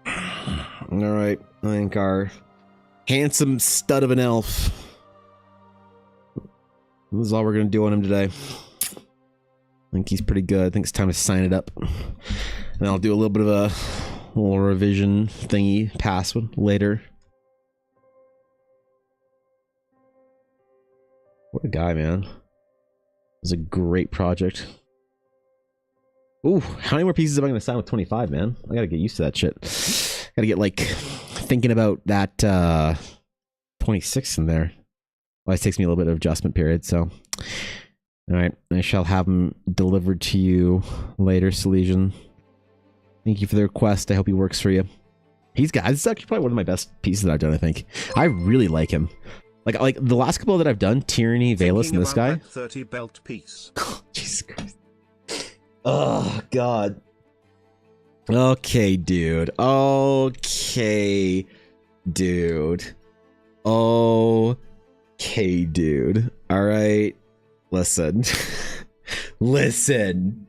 All right. I think our handsome stud of an elf. This is all we're going to do on him today. I think he's pretty good. I think it's time to sign it up. And I'll do a little bit of a little revision thingy pass later. What a guy, man. It was a great project. Ooh, how many more pieces am I going to sign with 25, man? I got to get used to that shit. Got to get, like, thinking about that 26 in there. Well, it takes me a little bit of adjustment period, so. All right, I shall have them delivered to you later, Silesian. Thank you for the request. I hope he works for you. This is actually probably one of my best pieces that I've done, I think. I really like him. Like the last couple that I've done, Tyranny, Valus, and this guy. 30 belt piece. Jesus Christ. Oh, God. Okay, dude. Okay, dude. Okay, dude. All right. Listen. Listen.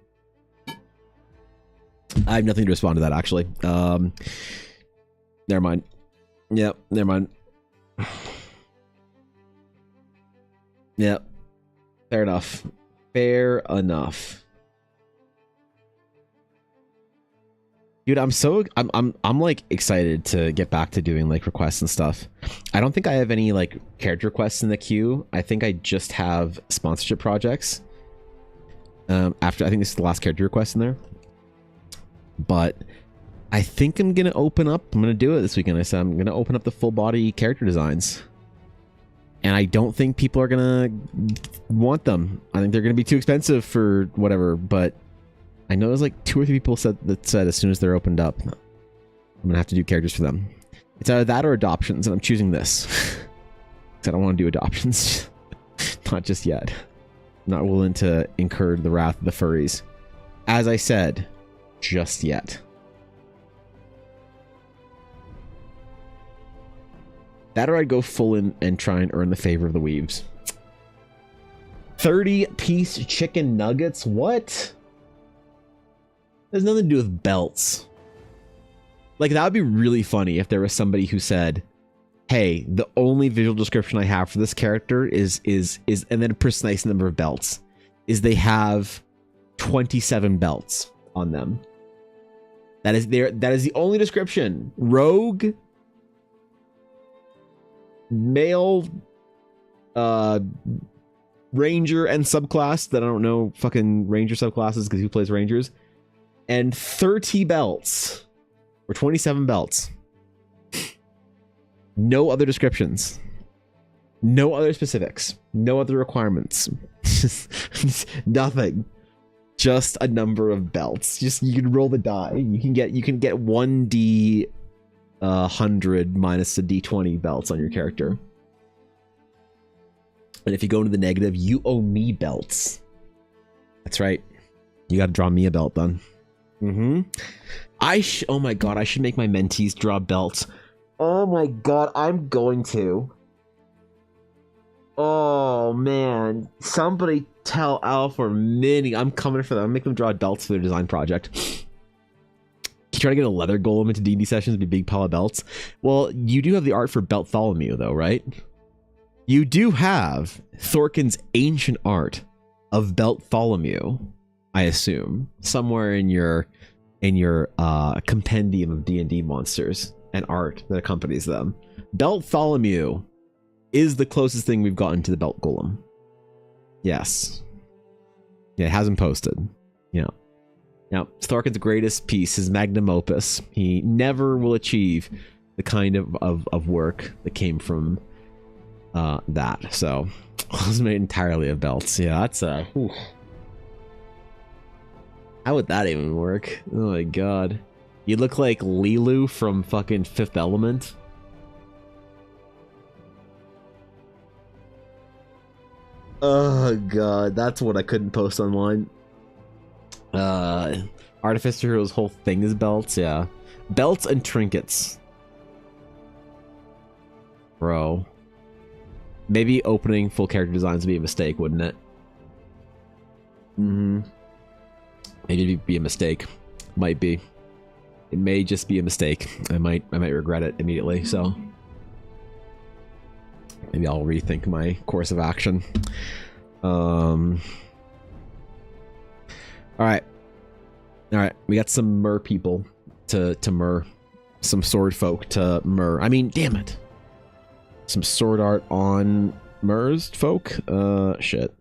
I have nothing to respond to that, actually. Never mind. Yep, never mind. Yep. Fair enough. Fair enough. Dude, I'm like excited to get back to doing like requests and stuff. I don't think I have any like character requests in the queue. I think I just have sponsorship projects. I think this is the last character request in there. But I think I'm gonna open up. I'm gonna do it this weekend. I said I'm gonna open up the full body character designs. And I don't think people are gonna want them. I think they're gonna be too expensive for whatever, but I know there's like 2 or 3 people that said as soon as they're opened up, I'm gonna have to do characters for them. It's either that or adoptions, and I'm choosing this. Because I don't want to do adoptions. Not just yet. I'm not willing to incur the wrath of the furries. As I said, just yet. That or I'd go full in and try and earn the favor of the weaves. 30-piece chicken nuggets? What? There's nothing to do with belts. Like, that would be really funny if there was somebody who said, hey, the only visual description I have for this character is and then a precise number of belts, is they have 27 belts on them. That is the only description. Rogue, male, ranger and subclass that I don't know fucking ranger subclasses because who plays rangers, and 30 belts or 27 belts. No other descriptions, no other specifics, no other requirements. Nothing. Just a number of belts. Just you can roll the die. You can get 1d 100 minus a d20 belts on your character. And if you go into the negative, you owe me belts. That's right. You got to draw me a belt then. Oh my god, I should make my mentees draw belts. Oh my god, I'm going to. Oh man, somebody tell Alpha or Minnie I'm coming for them. I'm making them draw belts for their design project. You try to get a leather golem into D&D sessions with a big pile of belts. Well, you do have the art for Beltholomew though, right? You do have Thorkin's ancient art of Beltholomew, I assume, somewhere in your compendium of D&D monsters and art that accompanies them. Beltholomew is the closest thing we've gotten to the belt golem. Yes. Yeah, it hasn't posted. Yeah. Now, Thorkin's greatest piece, his magnum opus. He never will achieve the kind of work that came from that. So, it was made entirely of belts. Yeah, that's whew. How would that even work? Oh my god. You look like Lilu from fucking Fifth Element. Oh god, that's what I couldn't post online. Artificer Hero's whole thing is belts, yeah. Belts and trinkets. Bro. Maybe opening full character designs would be a mistake, wouldn't it? Maybe it'd be a mistake. Might be. It may just be a mistake. I might regret it immediately, so maybe I'll rethink my course of action. All right. We got some mer people to mer, some sword folk to mer. I mean, damn it. Some sword art on mers folk. Shit.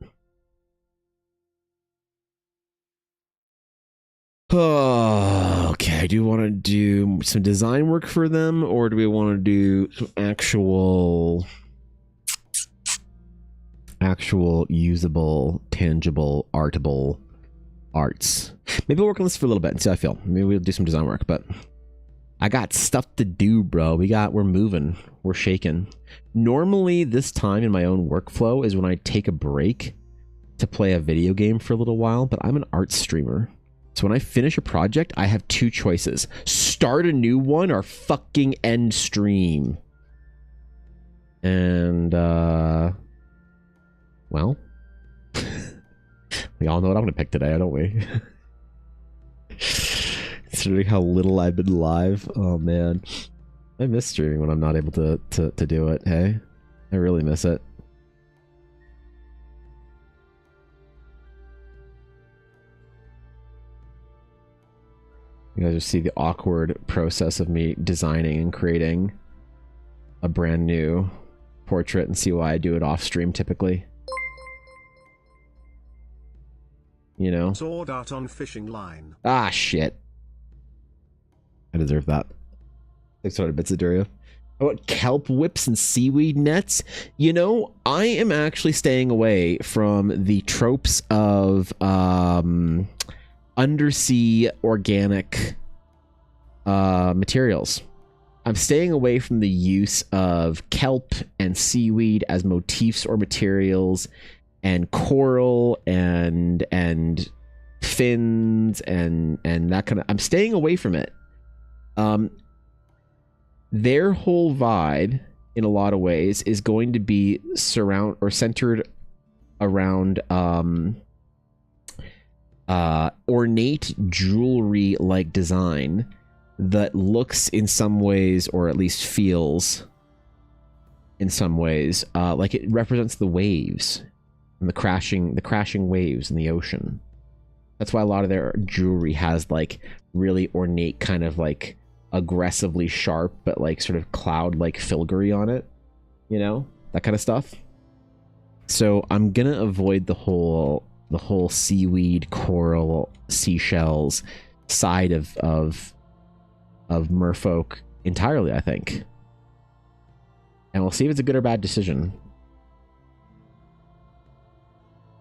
Oh, okay. Do you want to do some design work for them, or do we want to do some actual usable, tangible, artable arts? Maybe we'll work on this for a little bit and see how I feel. Maybe we'll do some design work, but I got stuff to do, bro. We're moving. We're shaking. Normally, this time in my own workflow is when I take a break to play a video game for a little while, but I'm an art streamer. So when I finish a project, I have two choices. Start a new one or fucking end stream. And, well, we all know what I'm going to pick today, don't we? Considering how little I've been live. Oh, man. I miss streaming when I'm not able to do it, hey? I really miss it. You guys just see the awkward process of me designing and creating a brand new portrait and see why I do it off stream typically. You know? Sword art on fishing line. Ah, shit. I deserve that. 600 bits of Durio. How about kelp whips and seaweed nets? You know, I am actually staying away from the tropes of undersea organic materials. I'm staying away from the use of kelp and seaweed as motifs or materials, and coral and fins and that kind of. I'm staying away from it. Their whole vibe, in a lot of ways, is going to be centered around ornate jewelry-like design that looks in some ways, or at least feels in some ways, like it represents the waves and the crashing waves in the ocean. That's why a lot of their jewelry has like really ornate, kind of like aggressively sharp, but like sort of cloud-like filigree on it. You know, that kind of stuff. So I'm gonna avoid the whole seaweed, coral, seashells side of merfolk entirely, I think. And we'll see if it's a good or bad decision.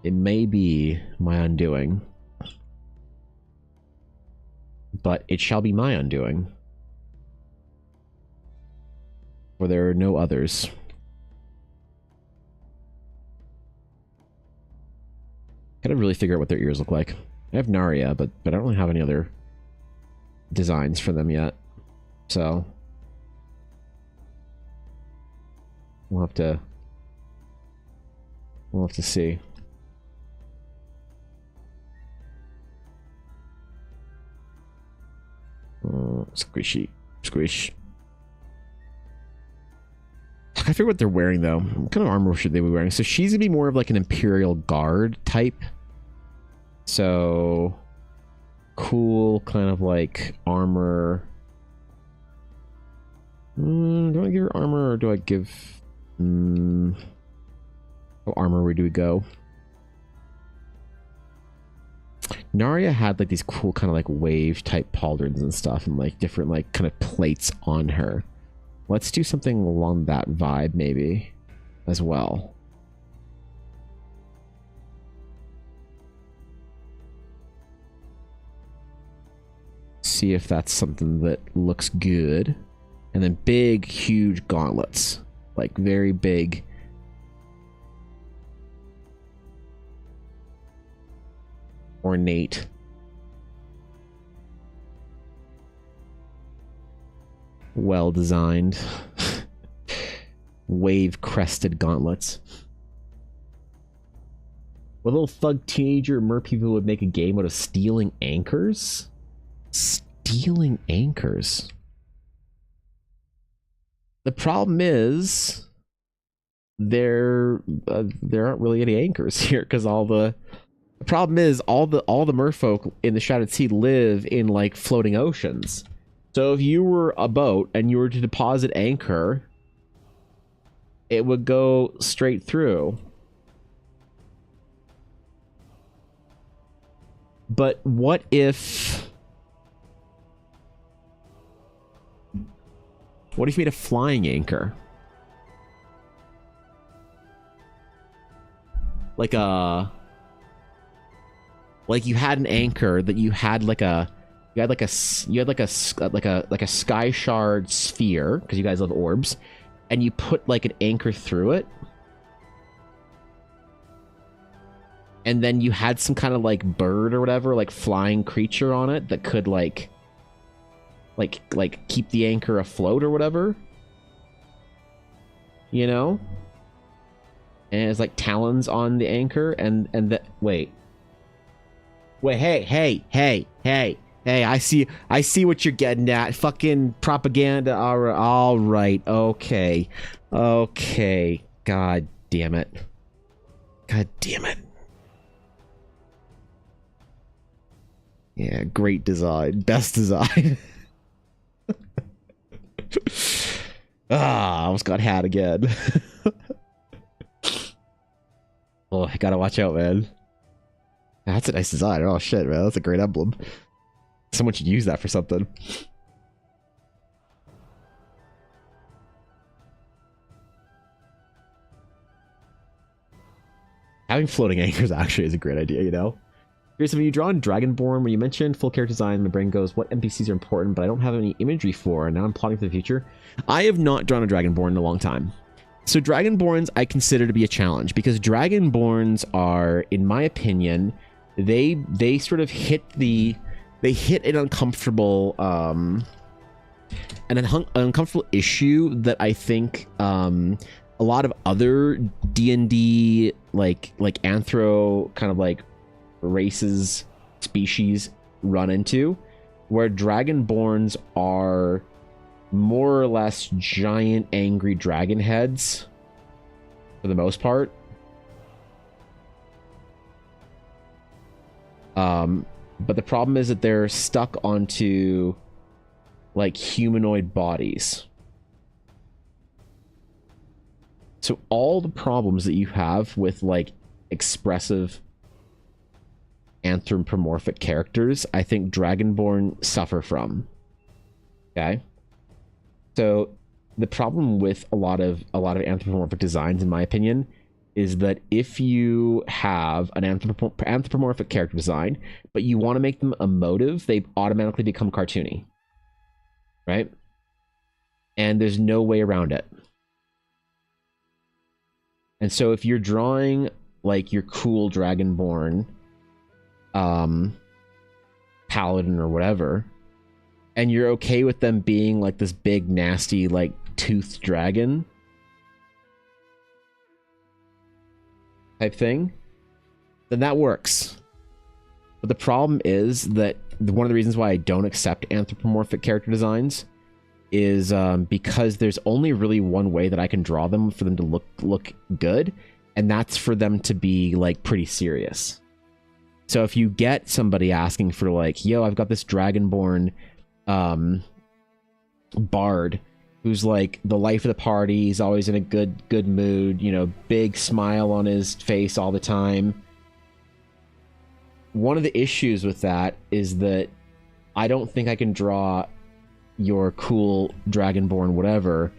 It may be my undoing, but it shall be my undoing, for there are no others. Gotta really figure out what their ears look like. I have Narya, but I don't really have any other designs for them yet. So we'll have to see. Squishy. Squish. I figure what they're wearing though. What kind of armor should they be wearing? So she's gonna be more of like an Imperial Guard type. So cool, kind of like armor. Do I give her armor, or do I give? What armor do we go? Narya had like these cool kind of like wave type pauldrons and stuff, and like different like kind of plates on her. Let's do something along that vibe maybe as well. See if that's something that looks good. And then big, huge gauntlets. Like very big. Ornate. Well designed. Wave crested gauntlets. What little thug teenager mer people would make a game out of stealing anchors? stealing anchors. The problem is there aren't really any anchors here because the problem is all the merfolk in the Shrouded Sea live in like floating oceans. So if you were a boat and you were to deposit anchor, it would go straight through. But what if you made a flying anchor? Like you had an anchor that you had like a sky shard sphere, because you guys love orbs, and you put like an anchor through it, and then you had some kind of like bird or whatever, like flying creature on it that could like keep the anchor afloat or whatever, you know? And it's like talons on the anchor, and the wait, hey, I see what you're getting at. Fucking propaganda. All right, okay. God damn it. Yeah, great design, best design. I almost got had again. Oh, I gotta watch out, man. That's a nice design. Oh shit, man, that's a great emblem. Someone should use that for something. Having floating anchors actually is a great idea, you know? Curious, have you drawn Dragonborn? When you mentioned full character design, my brain goes, what NPCs are important, but I don't have any imagery for, and now I'm plotting for the future. I have not drawn a Dragonborn in a long time. So Dragonborns I consider to be a challenge, because Dragonborns are, in my opinion, they sort of hit an uncomfortable uncomfortable issue that I think a lot of other D&D like anthro kind of like races, species run into, where Dragonborns are more or less giant angry dragon heads for the most part. But the problem is that they're stuck onto like humanoid bodies. So all the problems that you have with like expressive anthropomorphic characters, I think Dragonborn suffer from. Okay? So the problem with a lot of anthropomorphic designs, in my opinion, is that if you have an anthropomorphic character design, but you want to make them emotive, they automatically become cartoony. Right? And there's no way around it. And so if you're drawing like your cool Dragonborn paladin or whatever, and you're okay with them being like this big nasty like toothed dragon type thing, then that works. But the problem is that one of the reasons why I don't accept anthropomorphic character designs is because there's only really one way that I can draw them for them to look good, and that's for them to be like pretty serious. So if you get somebody asking for like, yo, I've got this Dragonborn bard who's like the life of the party, he's always in a good mood, you know, big smile on his face all the time. One of the issues with that is that I don't think I can draw your cool Dragonborn whatever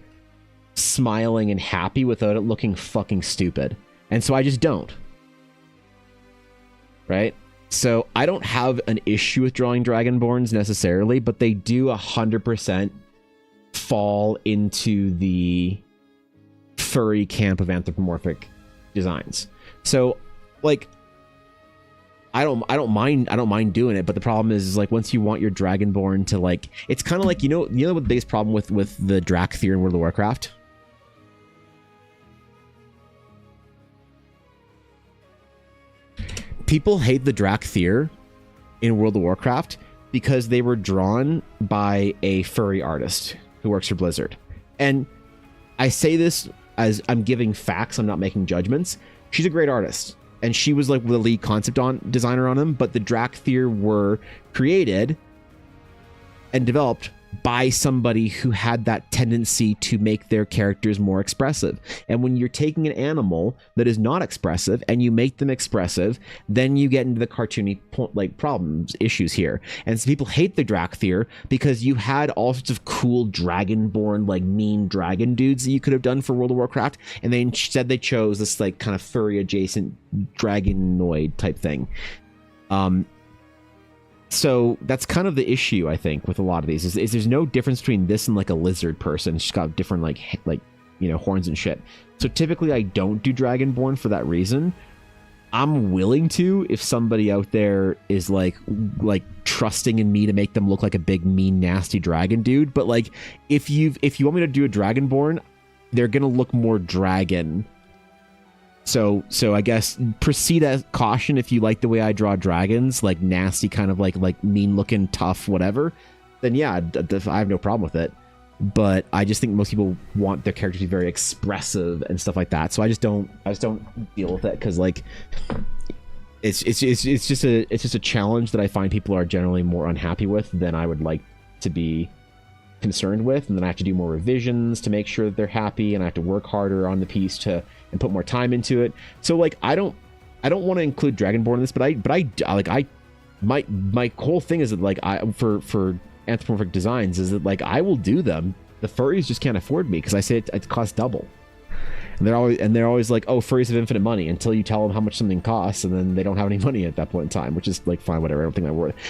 smiling and happy without it looking fucking stupid. And so I just don't. Right? So I don't have an issue with drawing Dragonborns necessarily, but they do 100% fall into the furry camp of anthropomorphic designs. So like I don't mind doing it, but the problem is like once you want your Dragonborn to like, it's kind of like, you know what the biggest problem with the Drakthir in World of Warcraft? People hate the Drakthir in World of Warcraft because they were drawn by a furry artist who works for Blizzard. And I say this as I'm giving facts, I'm not making judgments. She's a great artist, and she was like the lead concept designer on them, but the Drakthir were created and developed by somebody who had that tendency to make their characters more expressive. And when you're taking an animal that is not expressive and you make them expressive, then you get into the cartoony problems, issues here. And so people hate the Drakthir because you had all sorts of cool dragonborn, like mean dragon dudes that you could have done for World of Warcraft, and they instead they chose this like kind of furry adjacent dragonoid type thing. So that's kind of the issue, I think, with a lot of these is there's no difference between this and like a lizard person. She's got different like horns and shit. So typically I don't do Dragonborn for that reason. I'm willing to if somebody out there is like trusting in me to make them look like a big mean nasty dragon dude. But like if you want me to do a Dragonborn, they're gonna look more dragon. So I guess proceed as caution if you like the way I draw dragons, like nasty, kind of like mean looking, tough, whatever. Then yeah, I have no problem with it. But I just think most people want their characters to be very expressive and stuff like that. So I just don't deal with it because like it's just a challenge that I find people are generally more unhappy with than I would like to be concerned with, and then I have to do more revisions to make sure that they're happy, and I have to work harder on the piece and put more time into it. So like I don't want to include Dragonborn in this, but my whole thing is that like for anthropomorphic designs is that like I will do them. The furries just can't afford me because I say it costs double. And they're always like, oh, furries have infinite money, until you tell them how much something costs, and then they don't have any money at that point in time, which is like fine, whatever. I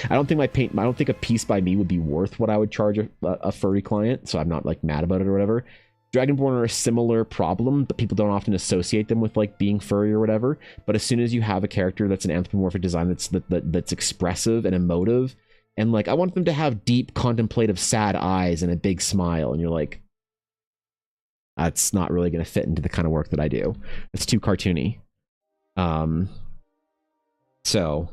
don't think a piece by me would be worth what I would charge a furry client, so I'm not like mad about it or whatever. Dragonborn are a similar problem, but people don't often associate them with like being furry or whatever. But as soon as you have a character that's an anthropomorphic design that's expressive and emotive, and like I want them to have deep, contemplative, sad eyes and a big smile, and you're like, that's not really going to fit into the kind of work that I do. It's too cartoony. So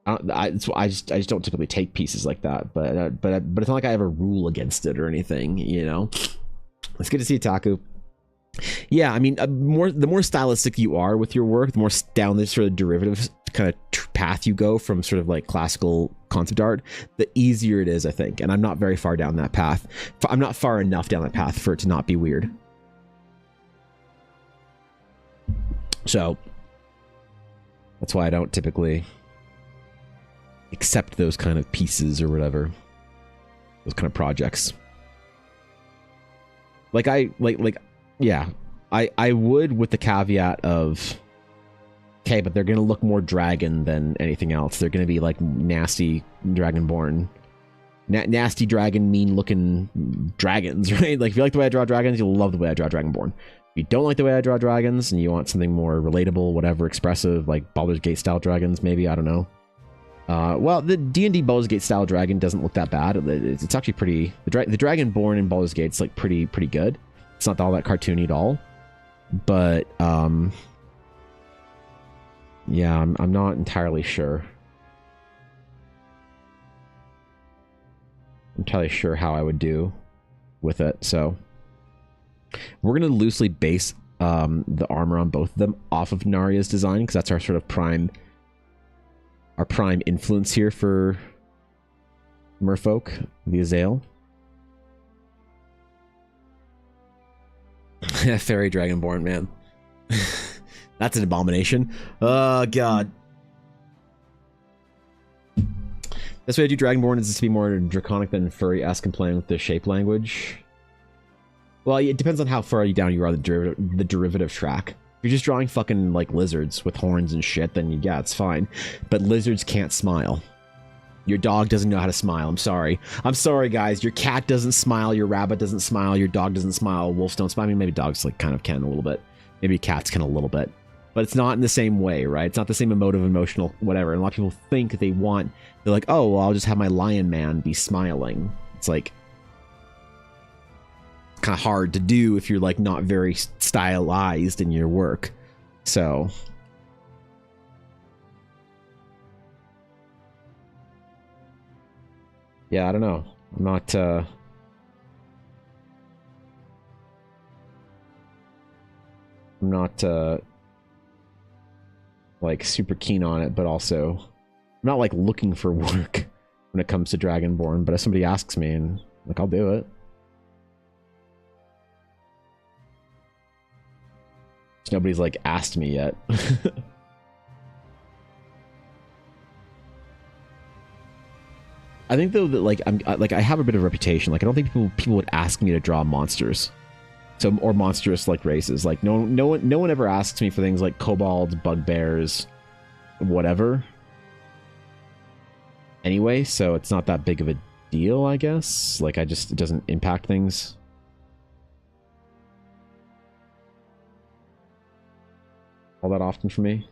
I just don't typically take pieces like that. But it's not like I have a rule against it or anything, you know. It's good to see you, Taku. Yeah, I mean, the more stylistic you are with your work, the more down this sort of derivative kind of path you go from sort of like classical concept art, the easier it is, I think. And I'm not very far down that path. I'm not far enough down that path for it to not be weird. So that's why I don't typically accept those kind of pieces or whatever, those kind of projects. Like I would, with the caveat of, okay, but they're going to look more dragon than anything else. They're going to be like nasty dragonborn, nasty dragon, mean looking dragons, right? Like if you like the way I draw dragons, you'll love the way I draw dragonborn. If you don't like the way I draw dragons and you want something more relatable, whatever, expressive, like Baldur's Gate style dragons, maybe, I don't know. Well, the D&D Baldur's Gate style dragon doesn't look that bad. It's actually pretty. The Dragonborn in Baldur's Gate's like pretty good. It's not all that cartoony at all. But yeah, I'm not entirely sure. I'm entirely sure how I would do with it. So we're gonna loosely base the armor on both of them off of Narya's design, because that's our sort of prime influence here for Merfolk, the Azael. Fairy Dragonborn, man. That's an abomination. Oh, God. This way I do Dragonborn is to be more draconic than furry-esque and playing with the shape language. Well, it depends on how far down you are the derivative track. If you're just drawing fucking, like, lizards with horns and shit, then yeah, it's fine. But lizards can't smile. Your dog doesn't know how to smile. I'm sorry. I'm sorry, guys. Your cat doesn't smile. Your rabbit doesn't smile. Your dog doesn't smile. Wolves don't smile. I mean, maybe dogs, like, kind of can a little bit. Maybe cats can a little bit. But it's not in the same way, right? It's not the same emotive, emotional, whatever. And a lot of people think they're like, oh, well, I'll just have my lion man be smiling. It's like, kind of hard to do if you're like not very stylized in your work. So Yeah, I don't know. I'm not like super keen on it, but also I'm not like looking for work when it comes to Dragonborn, but if somebody asks me, and like, I'll do it. Nobody's like asked me yet. I think though that like I have a bit of a reputation. Like I don't think people would ask me to draw monsters, so or monstrous like races. Like no one ever asks me for things like kobolds, bugbears, whatever. Anyway, so it's not that big of a deal, I guess. Like it doesn't impact things. All that often for me.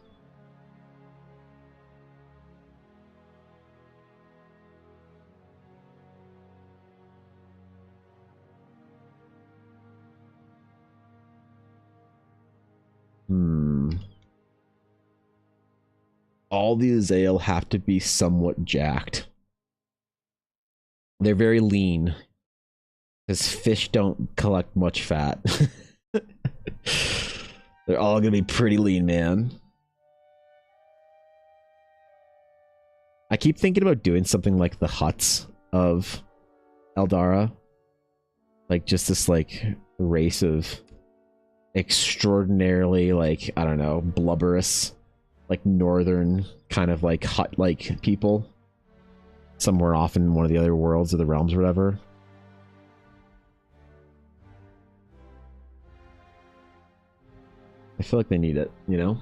All the Azael have to be somewhat jacked. They're very lean. Because fish don't collect much fat. They're all gonna be pretty lean, man. I keep thinking about doing something like the huts of Eldara. Like just this like race of extraordinarily like, I don't know, blubberous, like northern kind of like hut like people. Somewhere off in one of the other worlds of the realms or whatever. I feel like they need it, you know?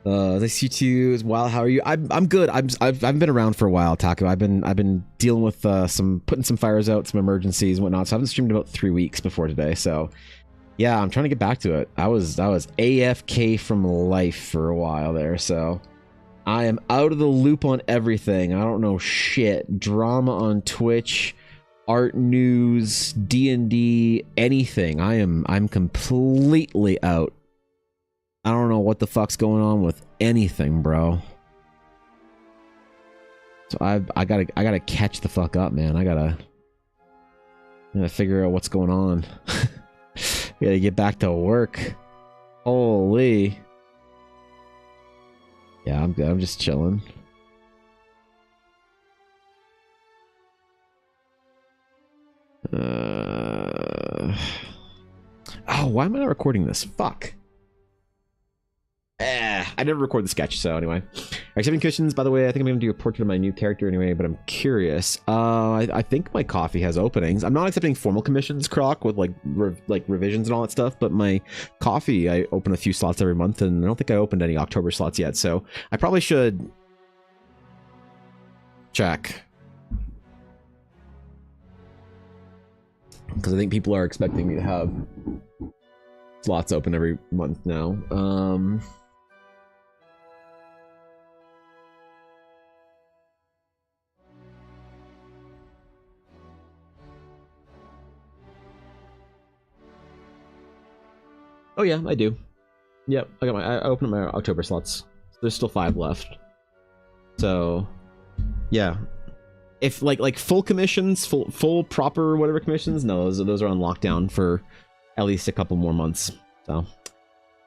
Nice you too as well. How are you? I'm good. I've been around for a while, Taco. I've been dealing with putting some fires out, some emergencies and whatnot. So I haven't streamed about 3 weeks before today. So yeah, I'm trying to get back to it. I was AFK from life for a while there, so I am out of the loop on everything. I don't know shit. Drama on Twitch, art news, D&D, anything. I'm completely out. I don't know what the fuck's going on with anything, bro. So I gotta catch the fuck up, man. I gotta figure out what's going on. Gotta get back to work. Holy. Yeah, I'm good. I'm just chilling. Oh, why am I not recording this? Fuck. I never record the sketch, so anyway. Accepting cushions, by the way, I think I'm gonna do a portrait of my new character anyway, but I'm curious. I think my coffee has openings. I'm not accepting formal commissions, Croc, with like revisions and all that stuff, but my coffee, I open a few slots every month, and I don't think I opened any October slots yet, so I probably should check. Because I think people are expecting me to have slots open every month now. Oh yeah, I do. Yep, I opened my October slots. There's still 5 left. So, yeah. If like full commissions, full proper whatever commissions, no, those are on lockdown for at least a couple more months. So,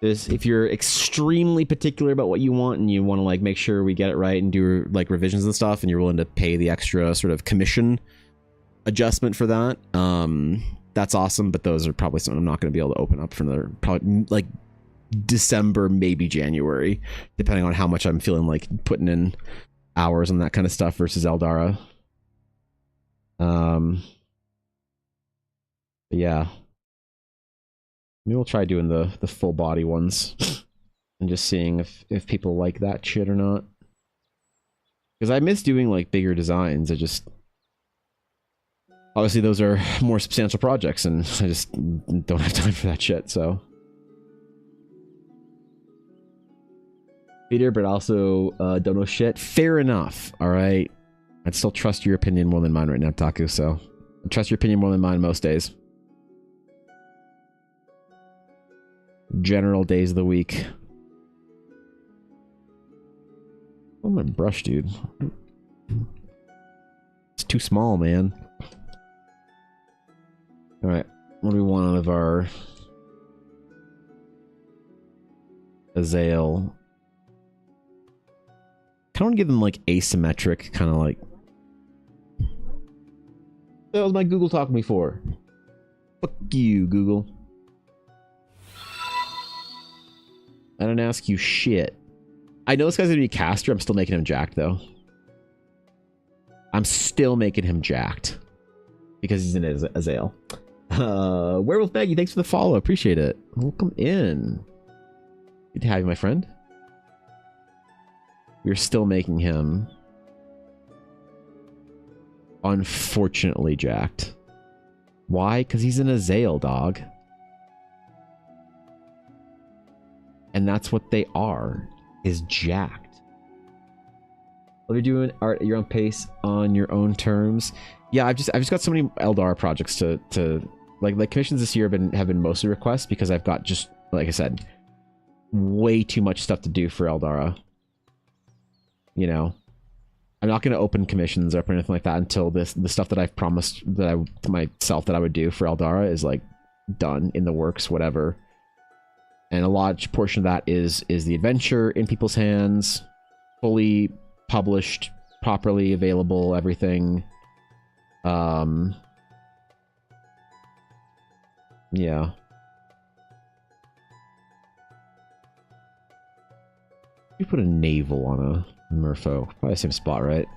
if you're extremely particular about what you want and you want to like make sure we get it right and do like revisions and stuff, and you're willing to pay the extra sort of commission adjustment for that, that's awesome. But those are probably something I'm not going to be able to open up for another probably like December, maybe January, depending on how much I'm feeling like putting in hours on that kind of stuff versus Eldara. Yeah, maybe we'll try doing the full body ones and just seeing if people like that shit or not, because I miss doing like bigger designs. I just obviously those are more substantial projects and I just don't have time for that shit. So Peter, but also don't know shit. Fair enough. All right, I'd still trust your opinion more than mine right now, Taku. So I trust your opinion more than mine most days. General days of the week. Oh, my brush, dude. It's too small, man. Alright, what do we want out of our Azael? Kind of want to give them like asymmetric, kind of like. That was my Google talking before. Fuck you, Google. I don't ask you shit. I know this guy's gonna be a caster. I'm still making him jacked though. I'm still making him jacked because he's an Azael. Werewolf Maggie, thanks for the follow. Appreciate it. Welcome in. Good to have you, my friend. We're still making him unfortunately jacked. Why? Because he's an Azael, dog. And that's what they are, is jacked. What are you doing? Art at your own pace, on your own terms. Yeah, I've just got so many Eldar projects to like commissions this year have been mostly requests because I've got just, like I said, way too much stuff to do for Eldara. You know, I'm not going to open commissions up or anything like that until the stuff that I've promised to myself that I would do for Eldara is like done, in the works, whatever. And a large portion of that is the adventure in people's hands, fully published, properly available, everything. Yeah. You put a naval on a Merfolk. Probably the same spot, right?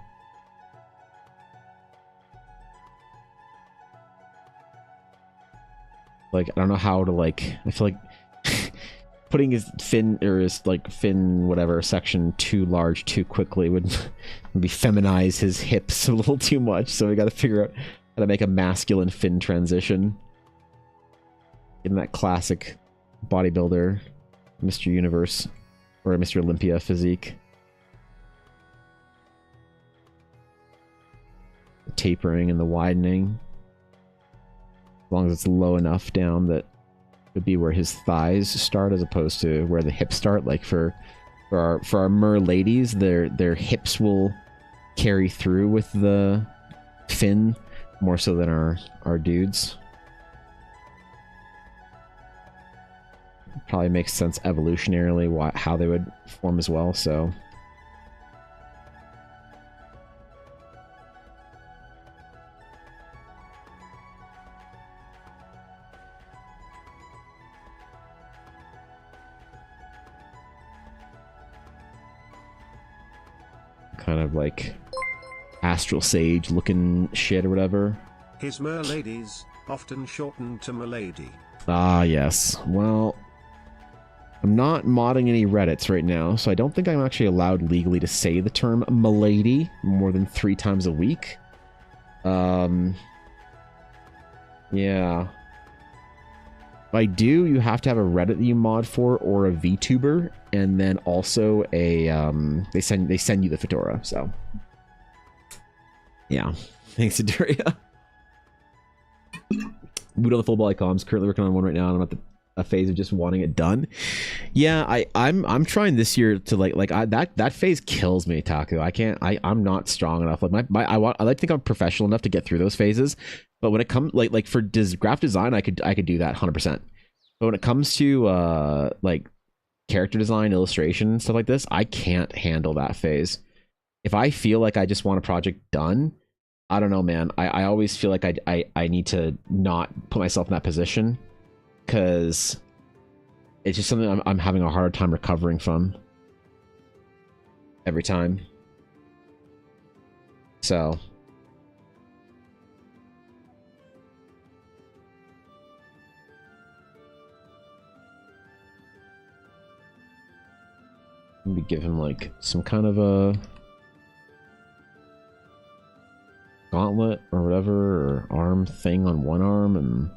Like, I don't know how to, like, I feel like putting his fin, or his, like, fin, whatever, section too large too quickly would be feminize his hips a little too much, so we gotta figure out how to make a masculine fin transition. In that classic bodybuilder, Mr. Universe, or Mr. Olympia physique. The tapering and the widening. As long as it's low enough down that it would be where his thighs start as opposed to where the hips start. Like for our mer ladies, their hips will carry through with the fin more so than our dudes. Probably makes sense evolutionarily how they would form as well, so. Kind of like astral sage looking shit or whatever. His merladies, often shortened to milady. Ah, yes. Well, I'm not modding any Reddits right now, so I don't think I'm actually allowed legally to say the term milady more than 3 times a week. Yeah. If I do, you have to have a Reddit that you mod for, or a VTuber, and then also a they send you the fedora. So yeah, thanks to Daria. Boot on the full body comms. Currently working on one right now, and I'm at a phase of just wanting it done. Yeah, I'm trying this year to that phase kills me, Taku. I'm not strong enough. Like I like to think I'm professional enough to get through those phases, but when it comes like for graphic design, I could do that 100%. But when it comes to like character design, illustration, stuff like this, I can't handle that phase. If I feel like I just want a project done, I don't know, man. I always feel like I need to not put myself in that position, because it's just something I'm having a hard time recovering from every time. So maybe give him like some kind of a gauntlet or whatever, or arm thing on one arm and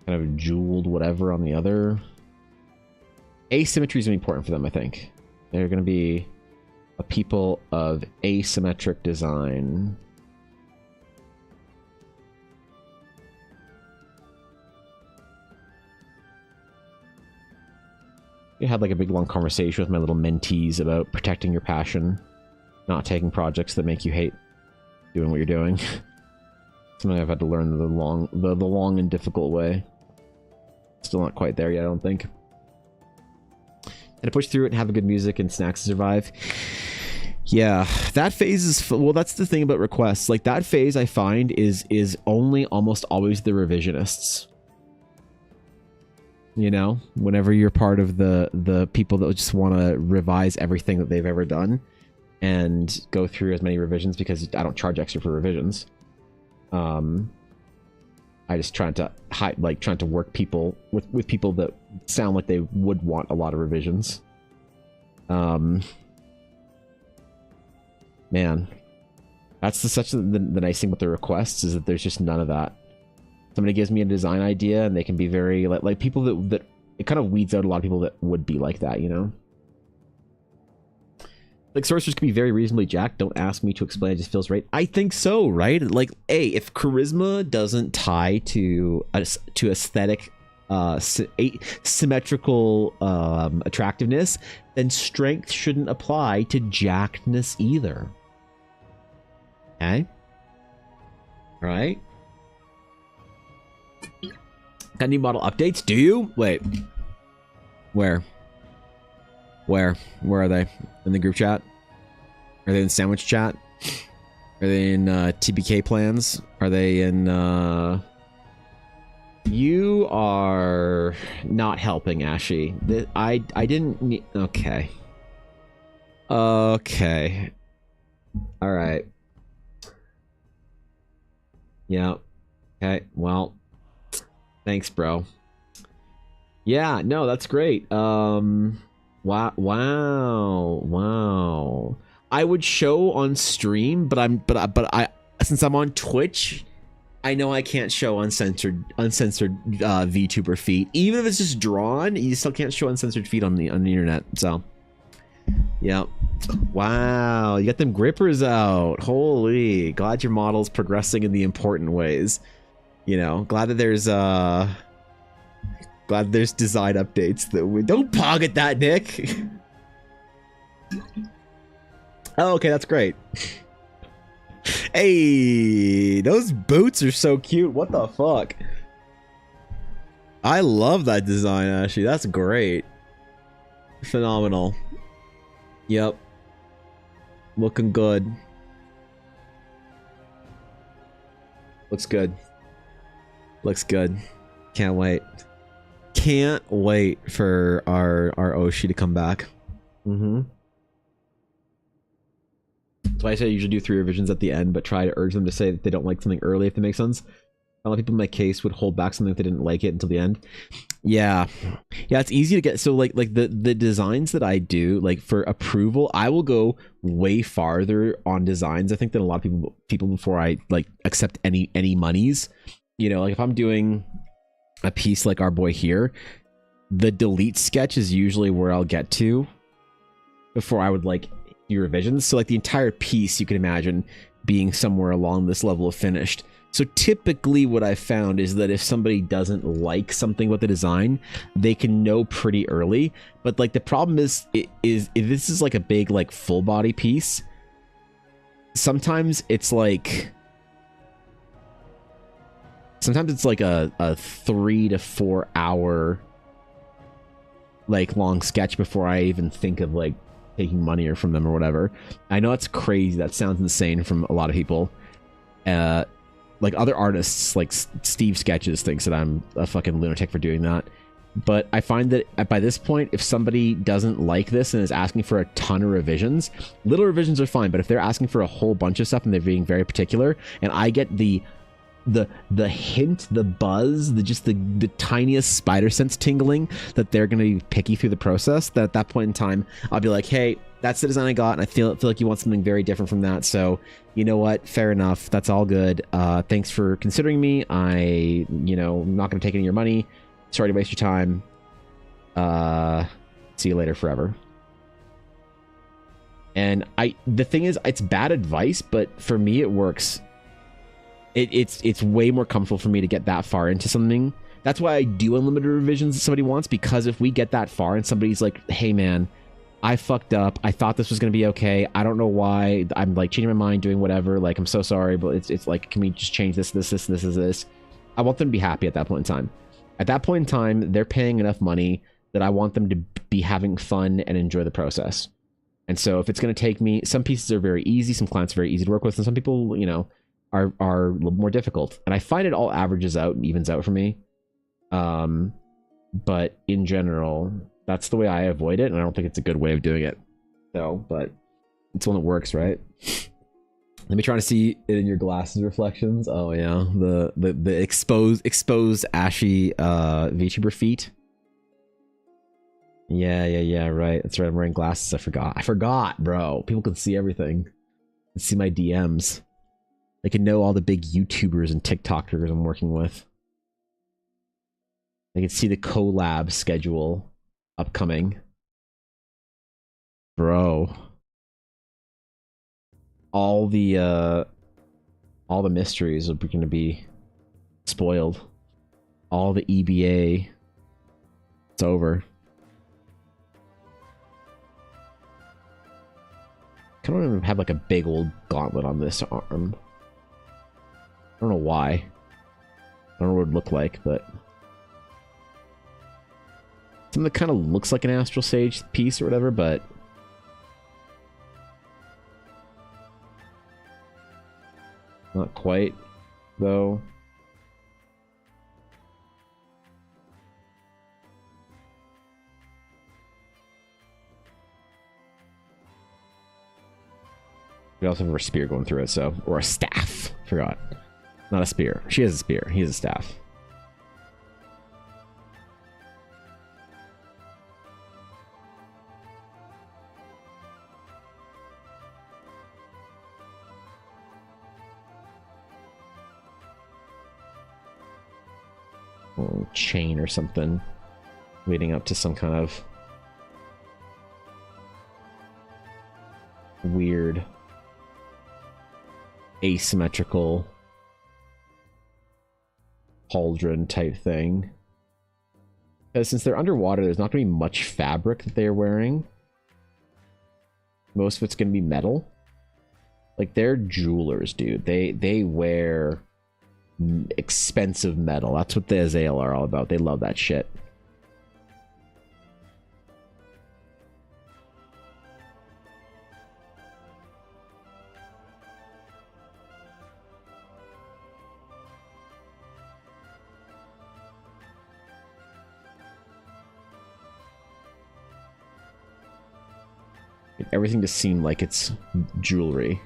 kind of jeweled whatever on the other. Asymmetry is going to be important for them, I think. They're going to be a people of asymmetric design. I had like a big long conversation with my little mentees about protecting your passion, not taking projects that make you hate doing what you're doing. Something I've had to learn the long and difficult way. Still not quite there yet, I don't think. And to push through it and have a good music and snacks to survive. Yeah, that phase is well. That's the thing about requests. Like that phase, I find is only almost always the revisionists. You know, whenever you're part of the people that just want to revise everything that they've ever done and go through as many revisions, because I don't charge extra for revisions. I just trying to work people with people that sound like they would want a lot of revisions. Man, that's such the nice thing with the requests, is that there's just none of that. Somebody gives me a design idea and they can be very like people that it kind of weeds out a lot of people that would be like that, you know? Like sorcerers can be very reasonably jacked. Don't ask me to explain. It just feels right. I think so, right? Like, hey, if charisma doesn't tie to aesthetic, symmetrical attractiveness, then strength shouldn't apply to jackedness either. Okay. Right. Got any model updates? Do you? Wait. Where? Where are they? In the group chat? Are they in sandwich chat? Are they in TBK plans? Are they in You are not helping, Ashy. I didn't need... Okay. Okay. Alright. Yeah. Okay, well. Thanks, bro. Yeah, no, that's great. Wow. I would show on stream, but I since I'm on Twitch, I know I can't show uncensored VTuber feed. Even if it's just drawn, you still can't show uncensored feed on the internet. So, yeah. Wow, you got them grippers out. Holy, glad your model's progressing in the important ways. You know, glad that there's design updates that we don't pog at that, Nick. Oh, okay, that's great. Hey, those boots are so cute. What the fuck? I love that design, actually. That's great. Phenomenal. Yep. Looking good. Looks good. Looks good. Can't wait. Can't wait for our Oshi to come back. Mm-hmm. That's why I say I usually do 3 revisions at the end, but try to urge them to say that they don't like something early, if that makes sense. A lot of people in my case would hold back something if they didn't like it until the end. Yeah. Yeah, it's easy to get. So like the designs that I do, like for approval, I will go way farther on designs, I think, than a lot of people before I like accept any monies. You know, like if I'm doing a piece like our boy here, the delete sketch is usually where I'll get to before I would like do revisions. So like the entire piece, you can imagine being somewhere along this level of finished. So typically what I've found is that if somebody doesn't like something with the design, they can know pretty early. But like the problem is if this is like a big like full body piece, sometimes it's like a 3 to 4 hour like long sketch before I even think of like taking money or from them or whatever. I know it's crazy. That sounds insane from a lot of people. Like other artists, like Steve Sketches thinks that I'm a fucking lunatic for doing that. But I find that by this point, if somebody doesn't like this and is asking for a ton of revisions, little revisions are fine. But if they're asking for a whole bunch of stuff and they're being very particular, and I get the hint, the buzz, the tiniest spider sense tingling that they're going to be picky through the process, that at that point in time, I'll be like, hey, that's the design I got, and I feel like you want something very different from that. So, you know what? Fair enough. That's all good. Thanks for considering me. I'm not going to take any of your money. Sorry to waste your time. See you later forever. And the thing is, it's bad advice, but for me, it works. It's way more comfortable for me to get that far into something That's why I do unlimited revisions if somebody wants, because if we get that far and somebody's like, hey man, I fucked up, I thought this was gonna be okay, I don't know why, I'm like changing my mind, doing whatever, like I'm so sorry, but it's like, can we just change this? I want them to be happy at that point in time. At that point in time, they're paying enough money that I want them to be having fun and enjoy the process. And so if it's going to take me, some pieces are very easy, some clients are very easy to work with, and some people, you know, are a little more difficult. And I find it all averages out and evens out for me. But in general, that's the way I avoid it, and I don't think it's a good way of doing it. So, but it's one that works, right? Let me try to see it in your glasses reflections. Oh yeah, the exposed ashy VTuber feet. Yeah, right. That's right. I'm wearing glasses. I forgot, bro. People can see everything. They can see my DMs. They can know all the big YouTubers and TikTokers I'm working with. They can see the collab schedule upcoming. Bro. All the mysteries are going to be spoiled. All the EBA. It's over. I don't even have like a big old gauntlet on this arm. I don't know why. I don't know what it would look like, but something that kind of looks like an Astral Sage piece or whatever, but not quite, though. We also have her spear going through it, so... Or a staff. Forgot. Not a spear. She has a spear. He has a staff. Or chain or something. Leading up to some kind of... weird... asymmetrical pauldron type thing. Because since they're underwater, there's not going to be much fabric that they're wearing. Most of it's going to be metal. Like, they're jewelers, dude. They wear expensive metal. That's what the Azael are all about. They love that shit. Everything just seemed like it's jewelry.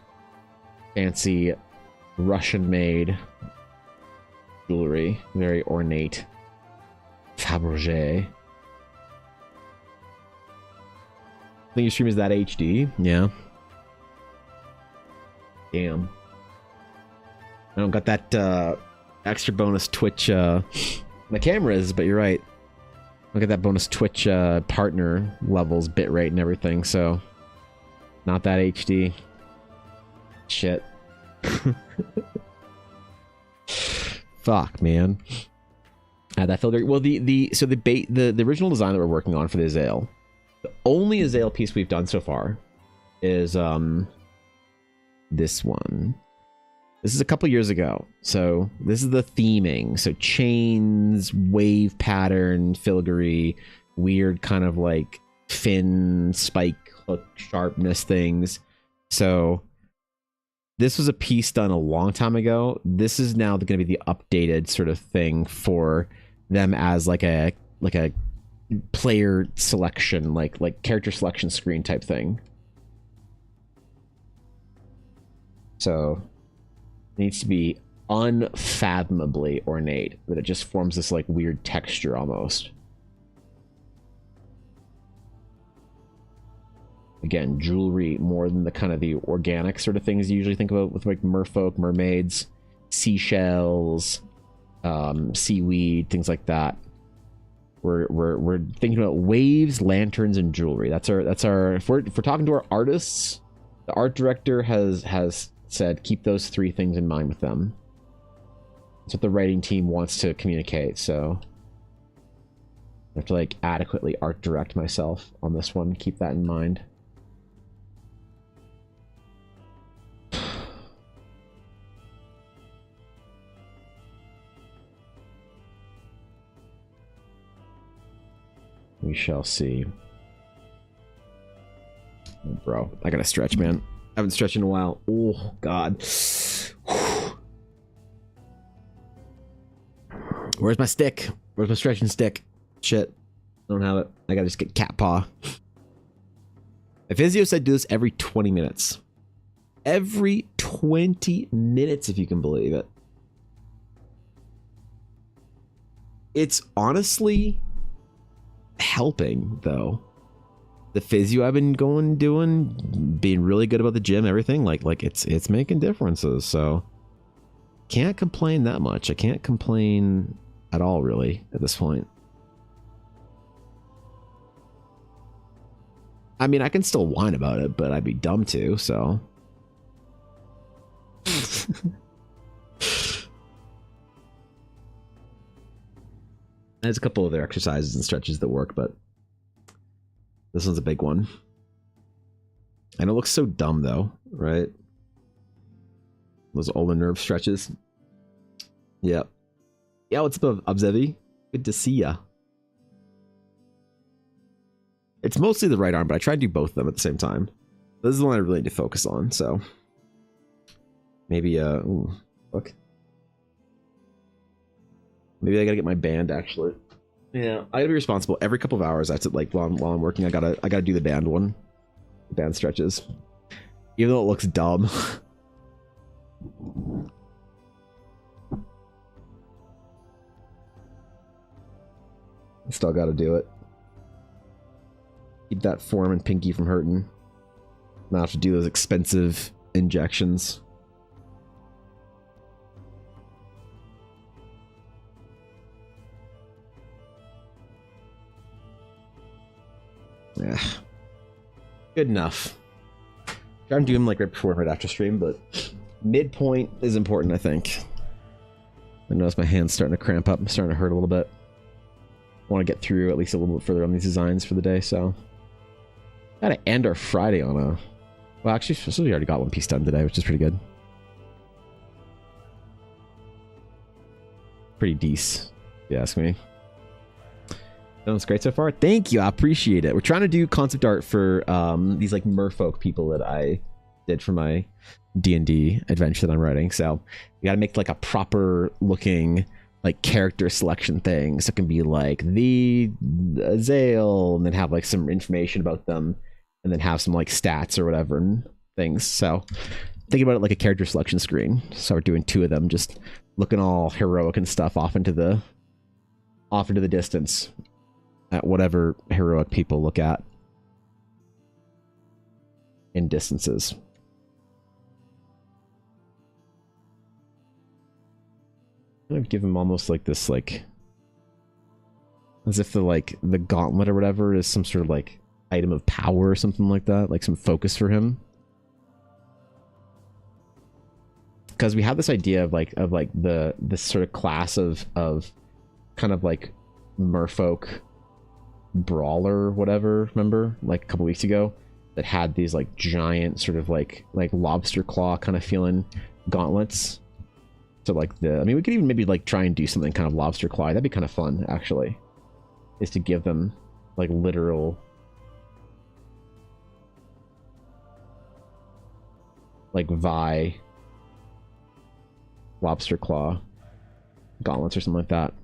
Fancy Russian-made jewelry. Very ornate. Fabergé. I think your stream is that HD? Yeah. Damn. I don't got that extra bonus Twitch... my camera is, but you're right. Look at that bonus Twitch partner levels, bitrate, and everything, so... Not that HD. Shit. Fuck, man. That filter. Well, the original design that we're working on for the Azael, the only Azael piece we've done so far is this one. This is a couple years ago. So this is the theming. So chains, wave pattern, filigree, weird kind of like fin, spike, hook, sharpness things. So this was a piece done a long time ago. This is now going to be the updated sort of thing for them as like a player selection, like character selection screen type thing. So it needs to be unfathomably ornate, that it just forms this like weird texture almost. Again, jewelry more than the kind of the organic sort of things you usually think about with like merfolk, mermaids, seashells, seaweed, things like that. We're thinking about waves, lanterns, and jewelry. That's our. If we're talking to our artists, the art director has said keep those three things in mind with them. It's what the writing team wants to communicate, so I have to like adequately art direct myself on this one. Keep that in mind. We shall see. Oh, bro, I gotta stretch, man. I haven't stretched in a while. Oh, God. Where's my stick? Where's my stretching stick? Shit. I don't have it. I gotta just get cat paw. The physio said do this every 20 minutes. Every 20 minutes, if you can believe it. It's honestly helping, though. The physio I've been doing, being really good about the gym, everything, like it's making differences. So can't complain that much. I can't complain at all, really, at this point. I mean, I can still whine about it, but I'd be dumb to, so. There's a couple other exercises and stretches that work, but this one's a big one. And it looks so dumb, though, right? Those older nerve stretches. Yep. Yeah, what's up, Obsevi? Good to see ya. It's mostly the right arm, but I try to do both of them at the same time. This is the one I really need to focus on, so. Maybe, ooh, look. Maybe I gotta get my band, actually. Yeah, I gotta be responsible. Every couple of hours, I have to, like, while I'm working, I gotta do the band one. The band stretches. Even though it looks dumb. Still gotta do it. Keep that form and pinky from hurting. Not have to do those expensive injections. Yeah. Good enough. I'm doing like right before, right after stream, but midpoint is important, I think. I notice my hand's starting to cramp up. I'm starting to hurt a little bit. I want to get through at least a little bit further on these designs for the day, so. Gotta end our Friday on a... Well, actually, we already got one piece done today, which is pretty good. Pretty decent, if you ask me. That was great so far. Thank you, I appreciate it. We're trying to do concept art for these like merfolk people that I did for my D&D adventure that I'm writing. So we gotta make like a proper looking like character selection thing. So it can be like the Azael, and then have like some information about them, and then have some like stats or whatever and things. So think about it like a character selection screen. So we're doing 2 of them, just looking all heroic and stuff off into the distance at whatever heroic people look at in distances. I'd give him almost like this, like, as if the gauntlet or whatever is some sort of like item of power or something like that, like some focus for him. Because we have this idea of like this sort of class of kind of like merfolk brawler, whatever, remember, like a couple weeks ago, that had these like giant sort of like lobster claw kind of feeling gauntlets. So like I mean, we could even maybe like try and do something kind of lobster claw. That'd be kind of fun, actually, is to give them like literal like lobster claw gauntlets or something like that.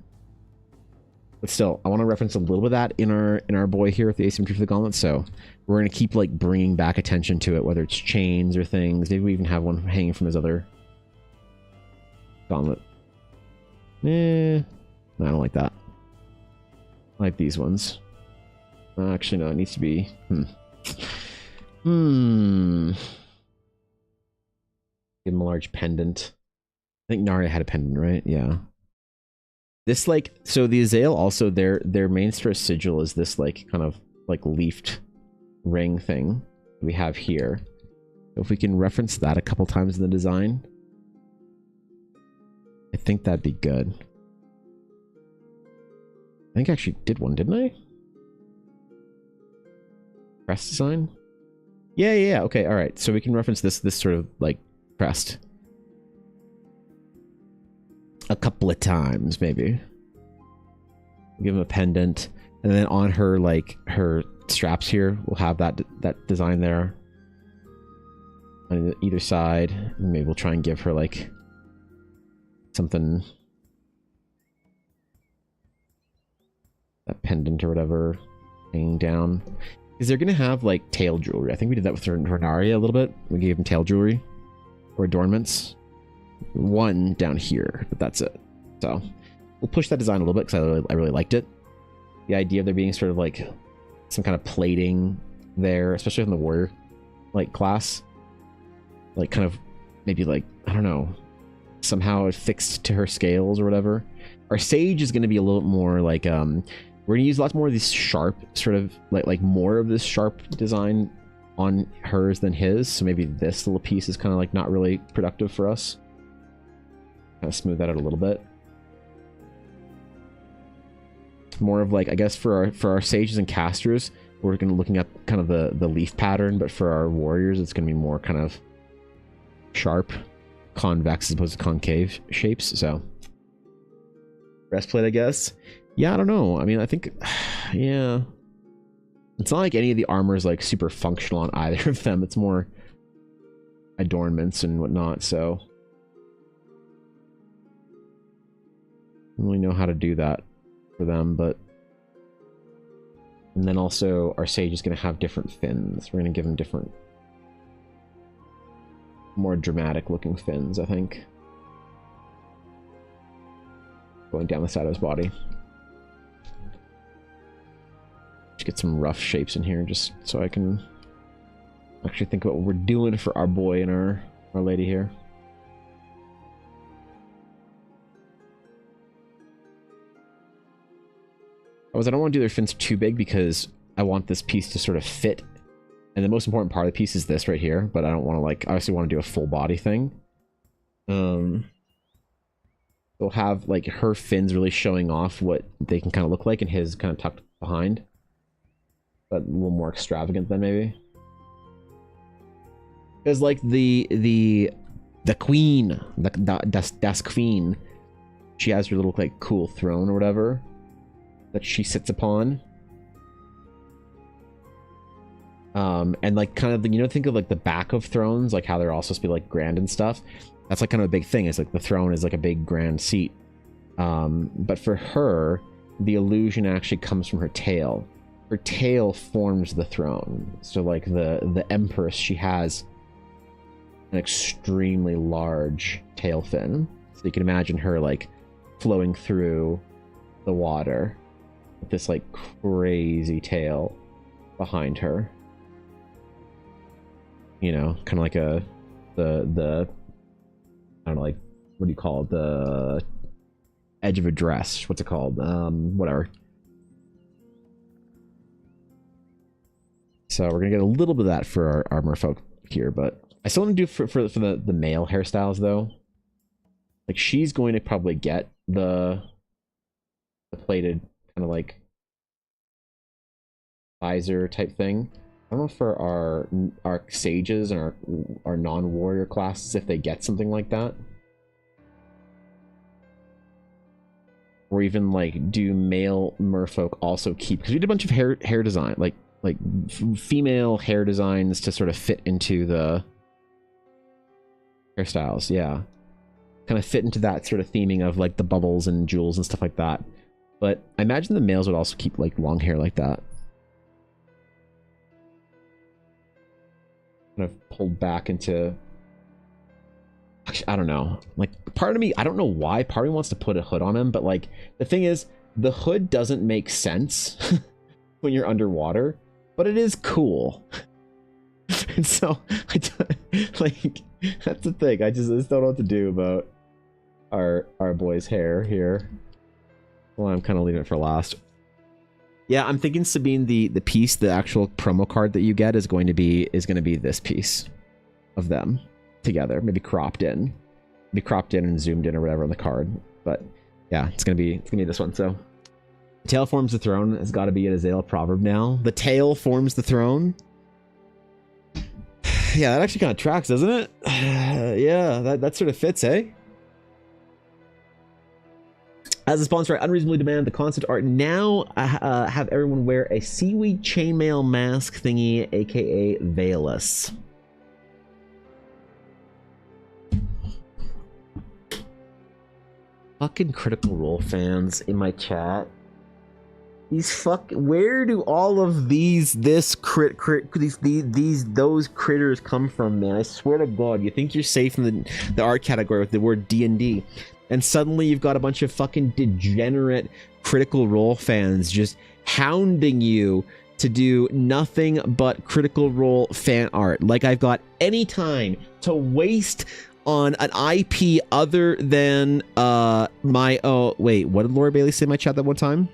But still, I want to reference a little bit of that in our boy here with the asymmetry for the gauntlet. So we're going to keep like bringing back attention to it, whether it's chains or things. Maybe we even have one hanging from his other gauntlet. No, I don't like that. I like these ones. Actually, no, it needs to be... Give him a large pendant. I think Narya had a pendant, right? Yeah. This like, so the Azael also, their main sort of sigil is this like kind of like leafed ring thing we have here. If we can reference that a couple times in the design. I think that'd be good. I think I actually did one, didn't I? Crest design? Yeah. Okay, all right. So we can reference this sort of like crest a couple of times, maybe. Give him a pendant, and then on her like her straps here, we'll have that design there on either side. And maybe we'll try and give her like something, that pendant or whatever hanging down. Is they're gonna have like tail jewelry? I think we did that with Renaria a little bit. We gave him tail jewelry or adornments. One down here, but that's it. So we'll push that design a little bit because I really liked it. The idea of there being sort of like some kind of plating there, especially in the warrior like class, like kind of maybe like, I don't know, somehow affixed to her scales or whatever. Our sage is going to be a little more like we're gonna use lots more of these sharp sort of like more of this sharp design on hers than his. So maybe this little piece is kind of like not really productive for us. Kind of smooth that out a little bit. More of like, I guess for our sages and casters, we're gonna looking at kind of the leaf pattern, but for our warriors, it's gonna be more kind of sharp, convex as opposed to concave shapes. So breastplate, I guess. Yeah, I don't know. I mean, I think, yeah. It's not like any of the armor is like super functional on either of them. It's more adornments and whatnot, so I don't really know how to do that for them, but and then also our sage is going to have different fins. We're going to give him different, more dramatic looking fins, I think, going down the side of his body. Let's get some rough shapes in here just so I can actually think about what we're doing for our boy and our lady here. I don't want to do their fins too big because I want this piece to sort of fit, and the most important part of the piece is this right here, but I don't want to like, I obviously want to do a full body thing. They'll have like her fins really showing off what they can kind of look like, and his kind of tucked behind, but a little more extravagant than maybe. Because like the queen, das queen, she has her little like cool throne or whatever that she sits upon. And like kind of the, you know, think of like the back of thrones, like how they're all supposed to be like grand and stuff. That's like kind of a big thing. It's like the throne is like a big grand seat. But for her, the illusion actually comes from her tail. Her tail forms the throne. So like the empress, she has an extremely large tail fin. So you can imagine her like flowing through the water with this like crazy tail behind her. You know, kind of like the I don't know, like, what do you call it? The edge of a dress. What's it called? Whatever. So we're gonna get a little bit of that for our merfolk here, but I still want to do for the male hairstyles though. Like she's going to probably get the plated kind of like visor type thing. I don't know for our sages and our non-warrior classes if they get something like that, or even like do male merfolk also keep, because we did a bunch of hair design, like female hair designs to sort of fit into the hairstyles. Yeah, kind of fit into that sort of theming of like the bubbles and jewels and stuff like that. But I imagine the males would also keep like long hair like that, kind of pulled back into, actually, I don't know, like part of me, I don't know why, part of me wants to put a hood on him, but like the thing is, the hood doesn't make sense when you're underwater, but it is cool. And so like that's the thing, I just don't know what to do about our boy's hair here. Well, I'm kind of leaving it for last. Yeah, I'm thinking, Sabine, the piece, the actual promo card that you get is going to be this piece of them together, maybe cropped in. be cropped in and zoomed in or whatever on the card. But yeah, it's gonna be this one. So the tail forms the throne has got to be an Azale proverb now. The tail forms the throne. Yeah, that actually kind of tracks, doesn't it? Yeah, that sort of fits, eh? As a sponsor, I unreasonably demand the concept art now have everyone wear a seaweed chainmail mask thingy, aka Veilus. Fucking Critical Role fans in my chat. Where do all of those critters come from, man? I swear to God, you think you're safe in the art category with the word D&D, and suddenly you've got a bunch of fucking degenerate Critical Role fans just hounding you to do nothing but Critical Role fan art. Like I've got any time to waste on an IP other than my... Oh, wait, what did Laura Bailey say in my chat that one time?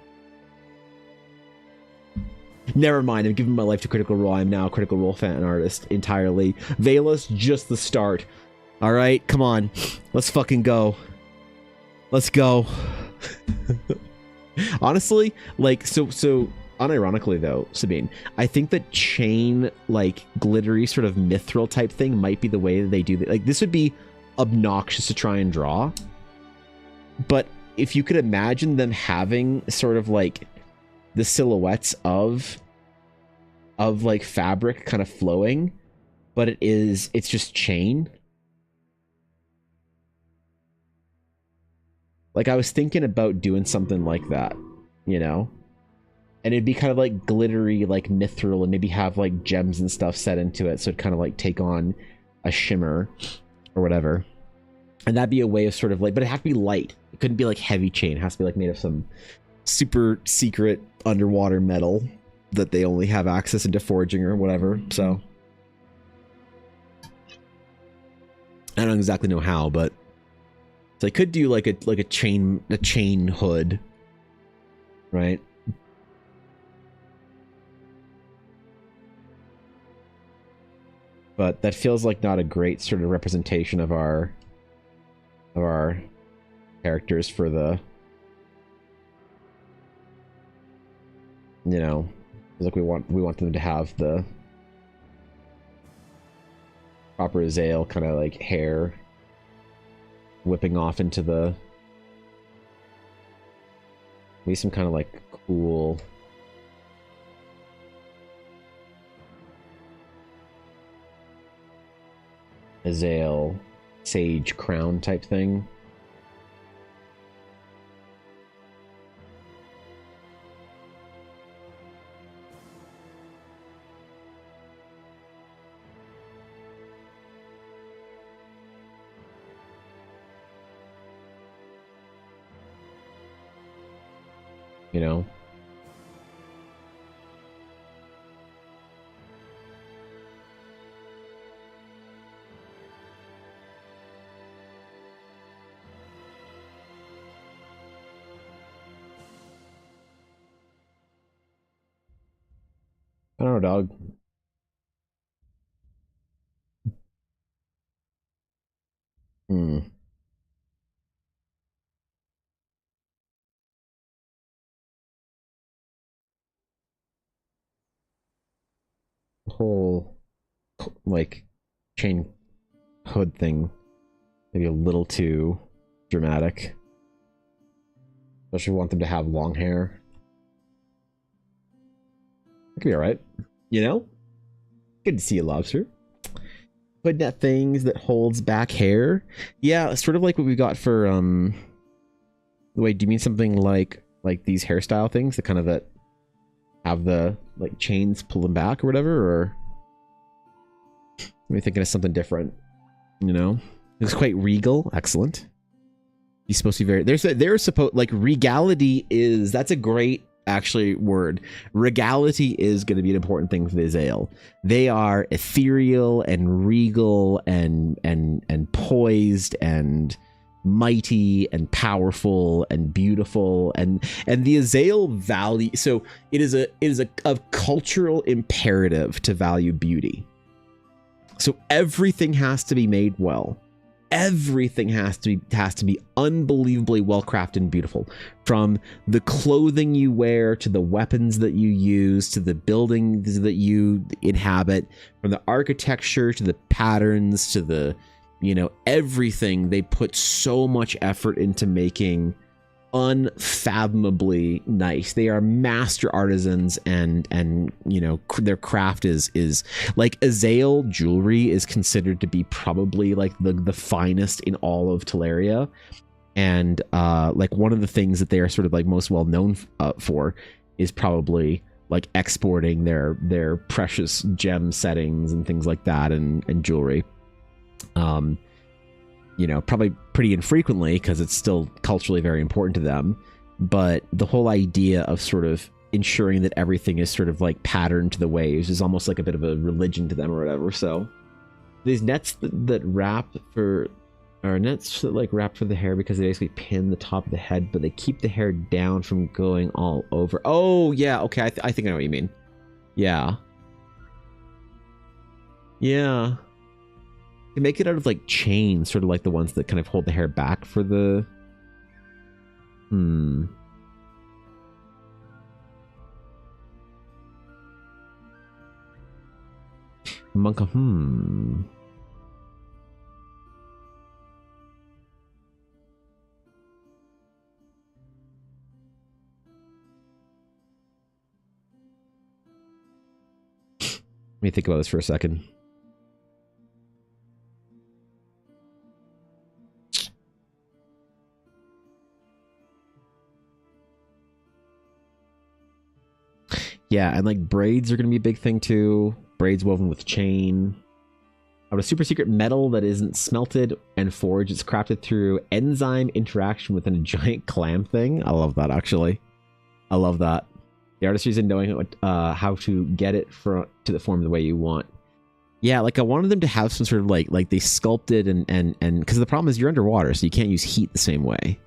Never mind, I've given my life to Critical Role. I'm now a Critical Role fan artist entirely. Veilus, just the start. Alright, come on. Let's fucking go. Let's go. Honestly, like, so unironically though, Sabine, I think that chain, like, glittery sort of mithril type thing might be the way that they do that. Like, this would be obnoxious to try and draw, but if you could imagine them having sort of like the silhouettes of like fabric kind of flowing, but it's just chain. Like, I was thinking about doing something like that, you know? And it'd be kind of like glittery, like mithril, and maybe have like gems and stuff set into it, so it'd kind of like take on a shimmer or whatever. And that'd be a way of sort of like, but it'd have to be light. It couldn't be like heavy chain. It has to be like made of some super secret underwater metal that they only have access into forging or whatever. So I don't exactly know how, but so I could do like a chain hood, right? But that feels like not a great sort of representation of our characters for the, you know, like we want them to have the proper Azale kind of like hair whipping off into the, maybe some kind of like cool Azale sage crown type thing. You know? I don't know, dog. The whole like chain hood thing maybe a little too dramatic. Especially want them to have long hair. That could be alright. You know? Good to see you, Lobster. Hood net things that holds back hair. Yeah, sort of like what we got for wait, do you mean something like these hairstyle things that kind of that have the like chains pulling back or whatever, or maybe thinking of something different, you know? It's quite regal. Excellent. He's supposed to be very, there's supposed, like, regality is, that's a great actually word. Regality is going to be an important thing for the Azale. They are ethereal and regal and poised and mighty and powerful and beautiful, and the Azale value, so it is a cultural imperative to value beauty. So everything has to be made well. everything has to be unbelievably well crafted and beautiful, from the clothing you wear to the weapons that you use to the buildings that you inhabit, from the architecture to the patterns to the, you know, everything. They put so much effort into making unfathomably nice. They are master artisans, and you know, their craft is like Azael jewelry is considered to be probably like the finest in all of Teleria. And like one of the things that they are sort of like most well known for is probably like exporting their precious gem settings and things like that, and jewelry. You know, probably pretty infrequently because it's still culturally very important to them. But the whole idea of sort of ensuring that everything is sort of like patterned to the waves is almost like a bit of a religion to them or whatever. So these nets that wrap for, or nets that like wrap for the hair because they basically pin the top of the head, but they keep the hair down from going all over. Oh yeah, okay, I think I know what you mean. Yeah. Yeah. You make it out of like chains, sort of like the ones that kind of hold the hair back for the... Monka, Let me think about this for a second. Yeah, and like braids are going to be a big thing too. Braids woven with chain. Out of super secret metal that isn't smelted and forged. It's crafted through enzyme interaction within a giant clam thing. I love that, actually. I love that. The artistry is in knowing what, how to get it to the form the way you want. Yeah, like I wanted them to have some sort of like they sculpted and because the problem is you're underwater, so you can't use heat the same way,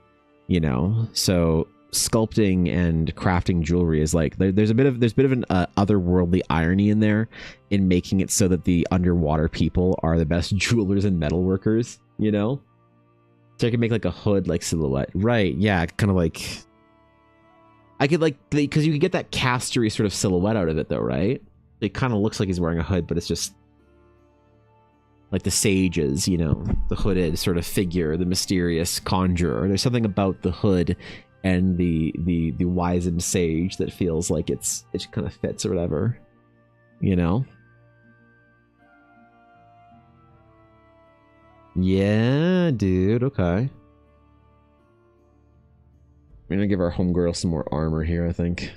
you know. So sculpting and crafting jewelry is like there's a bit of an otherworldly irony in there, in making it so that the underwater people are the best jewelers and metalworkers, you know. So I could make like a hood like silhouette, right? Yeah, kind of like I could like, because you could get that castery sort of silhouette out of it though, right? It kind of looks like he's wearing a hood, but it's just like the sages, you know, the hooded sort of figure, the mysterious conjurer. There's something about the hood and the wizened sage that feels like it kind of fits or whatever, you know. Yeah, dude. Okay. I'm gonna give our homegirl some more armor here, I think.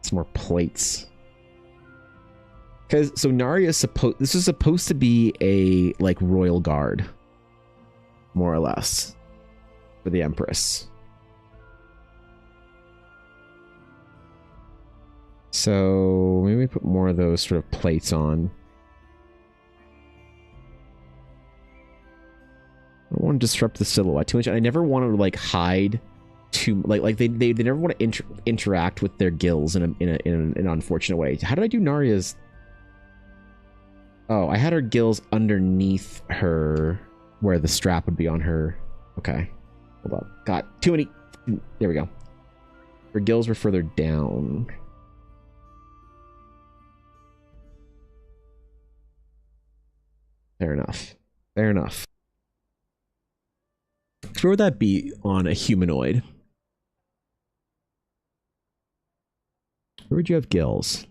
Some more plates. Because so Narya is this is supposed to be a like royal guard, more or less, for the Empress. So maybe we put more of those sort of plates on. I don't want to disrupt the silhouette too much. I never want to like hide too like they never want to interact with their gills in an unfortunate way. How did I do Narya's? Oh, I had her gills underneath her, where the strap would be on her. Okay, hold on. Got too many. There we go. Her gills were further down. Fair enough. Fair enough. Where would that be on a humanoid? Where would you have gills?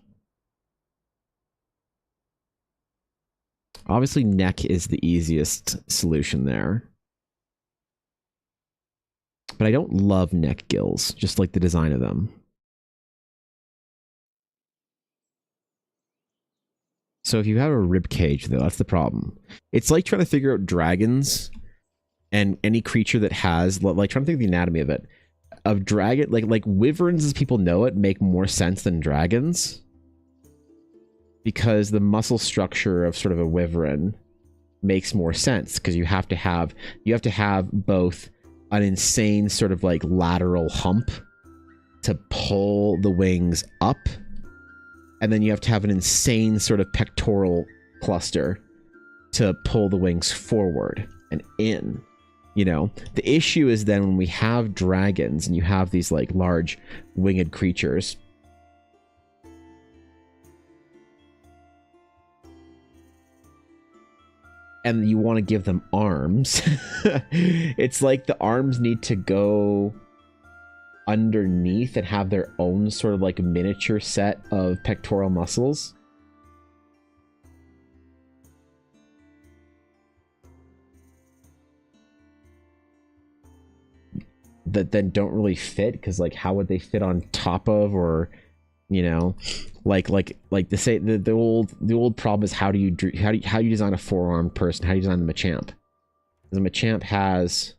Obviously, neck is the easiest solution there. But I don't love neck gills, just like the design of them. So if you have a rib cage, though, that's the problem. It's like trying to figure out dragons and any creature that has, like, trying to think of the anatomy of it. Of dragon, like wyverns as people know it make more sense than dragons, because the muscle structure of sort of a wyvern makes more sense, because you have to have both an insane sort of like lateral hump to pull the wings up, and then you have to have an insane sort of pectoral cluster to pull the wings forward and in. You know, the issue is then when we have dragons and you have these like large winged creatures, and you want to give them arms, it's like the arms need to go underneath and have their own sort of like miniature set of pectoral muscles. That then don't really fit, because like how would they fit on top of, or you know, like the old problem is how do you design a four-armed person? How do you design the Machamp? The Machamp has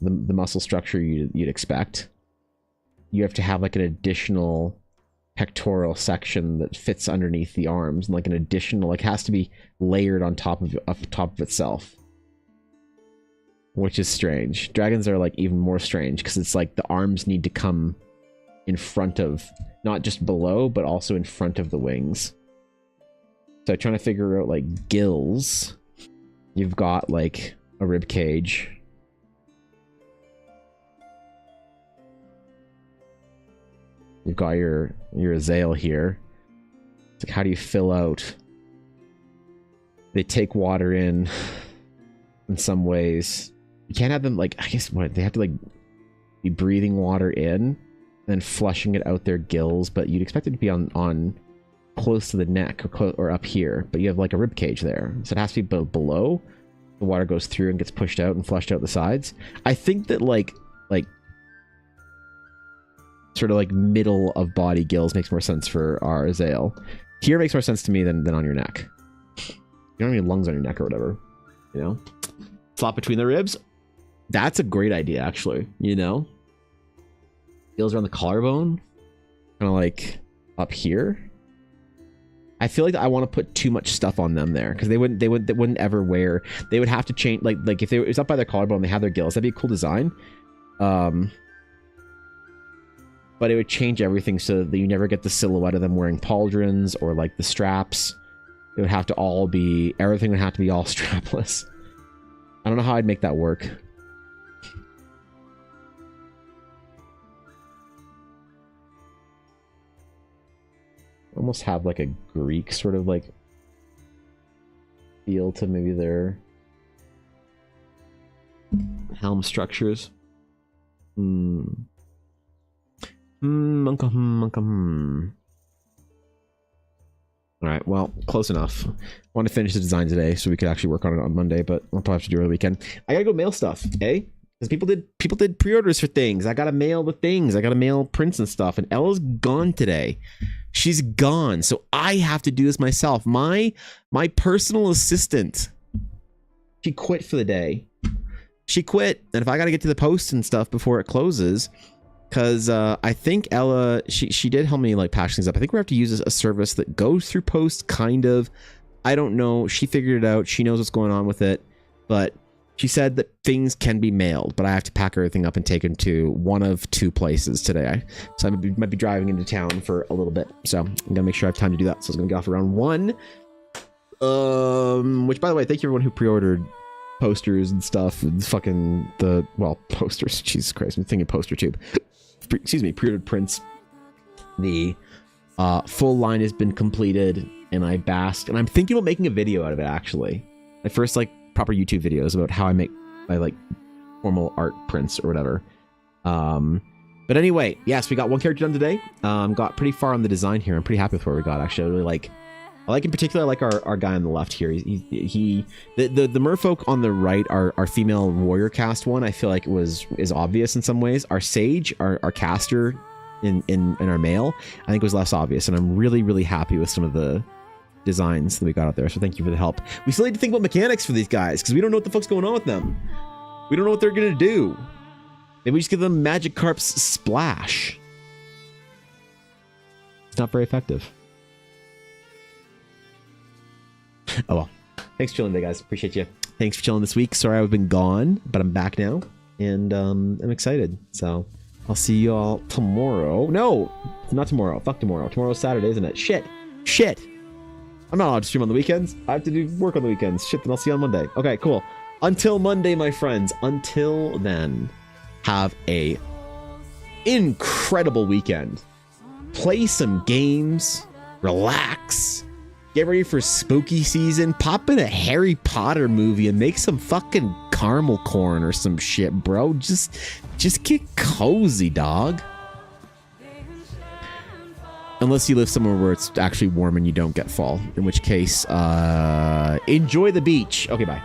the muscle structure you'd expect. You have to have like an additional pectoral section that fits underneath the arms, and like an additional, like, has to be layered on top of itself. Which is strange. Dragons are like even more strange, because it's like the arms need to come in front of, not just below, but also in front of the wings. So trying to figure out like gills. You've got like a rib cage. You've got your Azale here. It's like, how do you fill out? They take water in some ways. You can't have them like, I guess what, they have to like be breathing water in and then flushing it out their gills, but you'd expect it to be on close to the neck or up here, but you have like a rib cage there, so it has to be below. The water goes through and gets pushed out and flushed out the sides. I think that like sort of like middle of body gills makes more sense for our Azale. Here makes more sense to me than on your neck. You don't have any lungs on your neck or whatever, you know? Slot between the ribs. That's a great idea, actually, you know? Gills around the collarbone. Kind of like up here. I feel like I want to put too much stuff on them there, because they wouldn't ever wear. They would have to change, like if it was up by their collarbone, they have their gills. That'd be a cool design. But it would change everything so that you never get the silhouette of them wearing pauldrons or like the straps. It would have to all be, everything would have to be all strapless. I don't know how I'd make that work. Almost have like a Greek sort of like feel to maybe their helm structures. Alright, well, close enough. I want to finish the design today so we could actually work on it on Monday, but I'll probably have to do it over the weekend. I gotta go mail stuff, eh? Because people did pre-orders for things. I gotta mail the things. I gotta mail prints and stuff, and Ella's gone today. She's gone, so I have to do this myself. My personal assistant, she quit for the day. She quit, and if I gotta get to the post and stuff before it closes, because I think Ella, she did help me like patch things up. I think we have to use a service that goes through post, kind of. I don't know. She figured it out. She knows what's going on with it, but she said that things can be mailed, but I have to pack everything up and take them to one of two places today. So I might be driving into town for a little bit. So I'm gonna make sure I have time to do that. So I was gonna get off around 1. Which, by the way, thank you everyone who pre-ordered posters and stuff. And fucking posters. Jesus Christ, I'm thinking poster tube. Excuse me, pre-ordered prints. The full line has been completed, and I basked, and I'm thinking about making a video out of it, actually. My first like proper YouTube videos about how I make my like formal art prints or whatever. But anyway, yes, we got one character done today. Got pretty far on the design here. I'm pretty happy with where we got, actually. I like in particular, I like our guy on the left here. The merfolk on the right, our female warrior cast one, I feel like is obvious in some ways. Our sage, our caster in our male, I think was less obvious, and I'm really, really happy with some of the designs that we got out there. So thank you for the help. We still need to think about mechanics for these guys, because we don't know what the fuck's going on with them. We don't know what they're gonna do. Maybe we just give them Magikarp's Splash. It's not very effective. Oh well. Thanks for chilling today, guys. Appreciate you. Thanks for chilling this week. Sorry I've been gone, but I'm back now, and I'm excited. So I'll see you all tomorrow. No, not tomorrow. Fuck tomorrow. Tomorrow's Saturday, isn't it? Shit. I'm not allowed to stream on the weekends. I have to do work on the weekends. Shit, then I'll see you on Monday. Okay, cool. Until Monday, my friends. Until then, have a incredible weekend. Play some games. Relax. Get ready for spooky season. Pop in a Harry Potter movie and make some fucking caramel corn or some shit, bro. Just get cozy, dog. Unless you live somewhere where it's actually warm and you don't get fall, in which case, enjoy the beach. Okay, bye.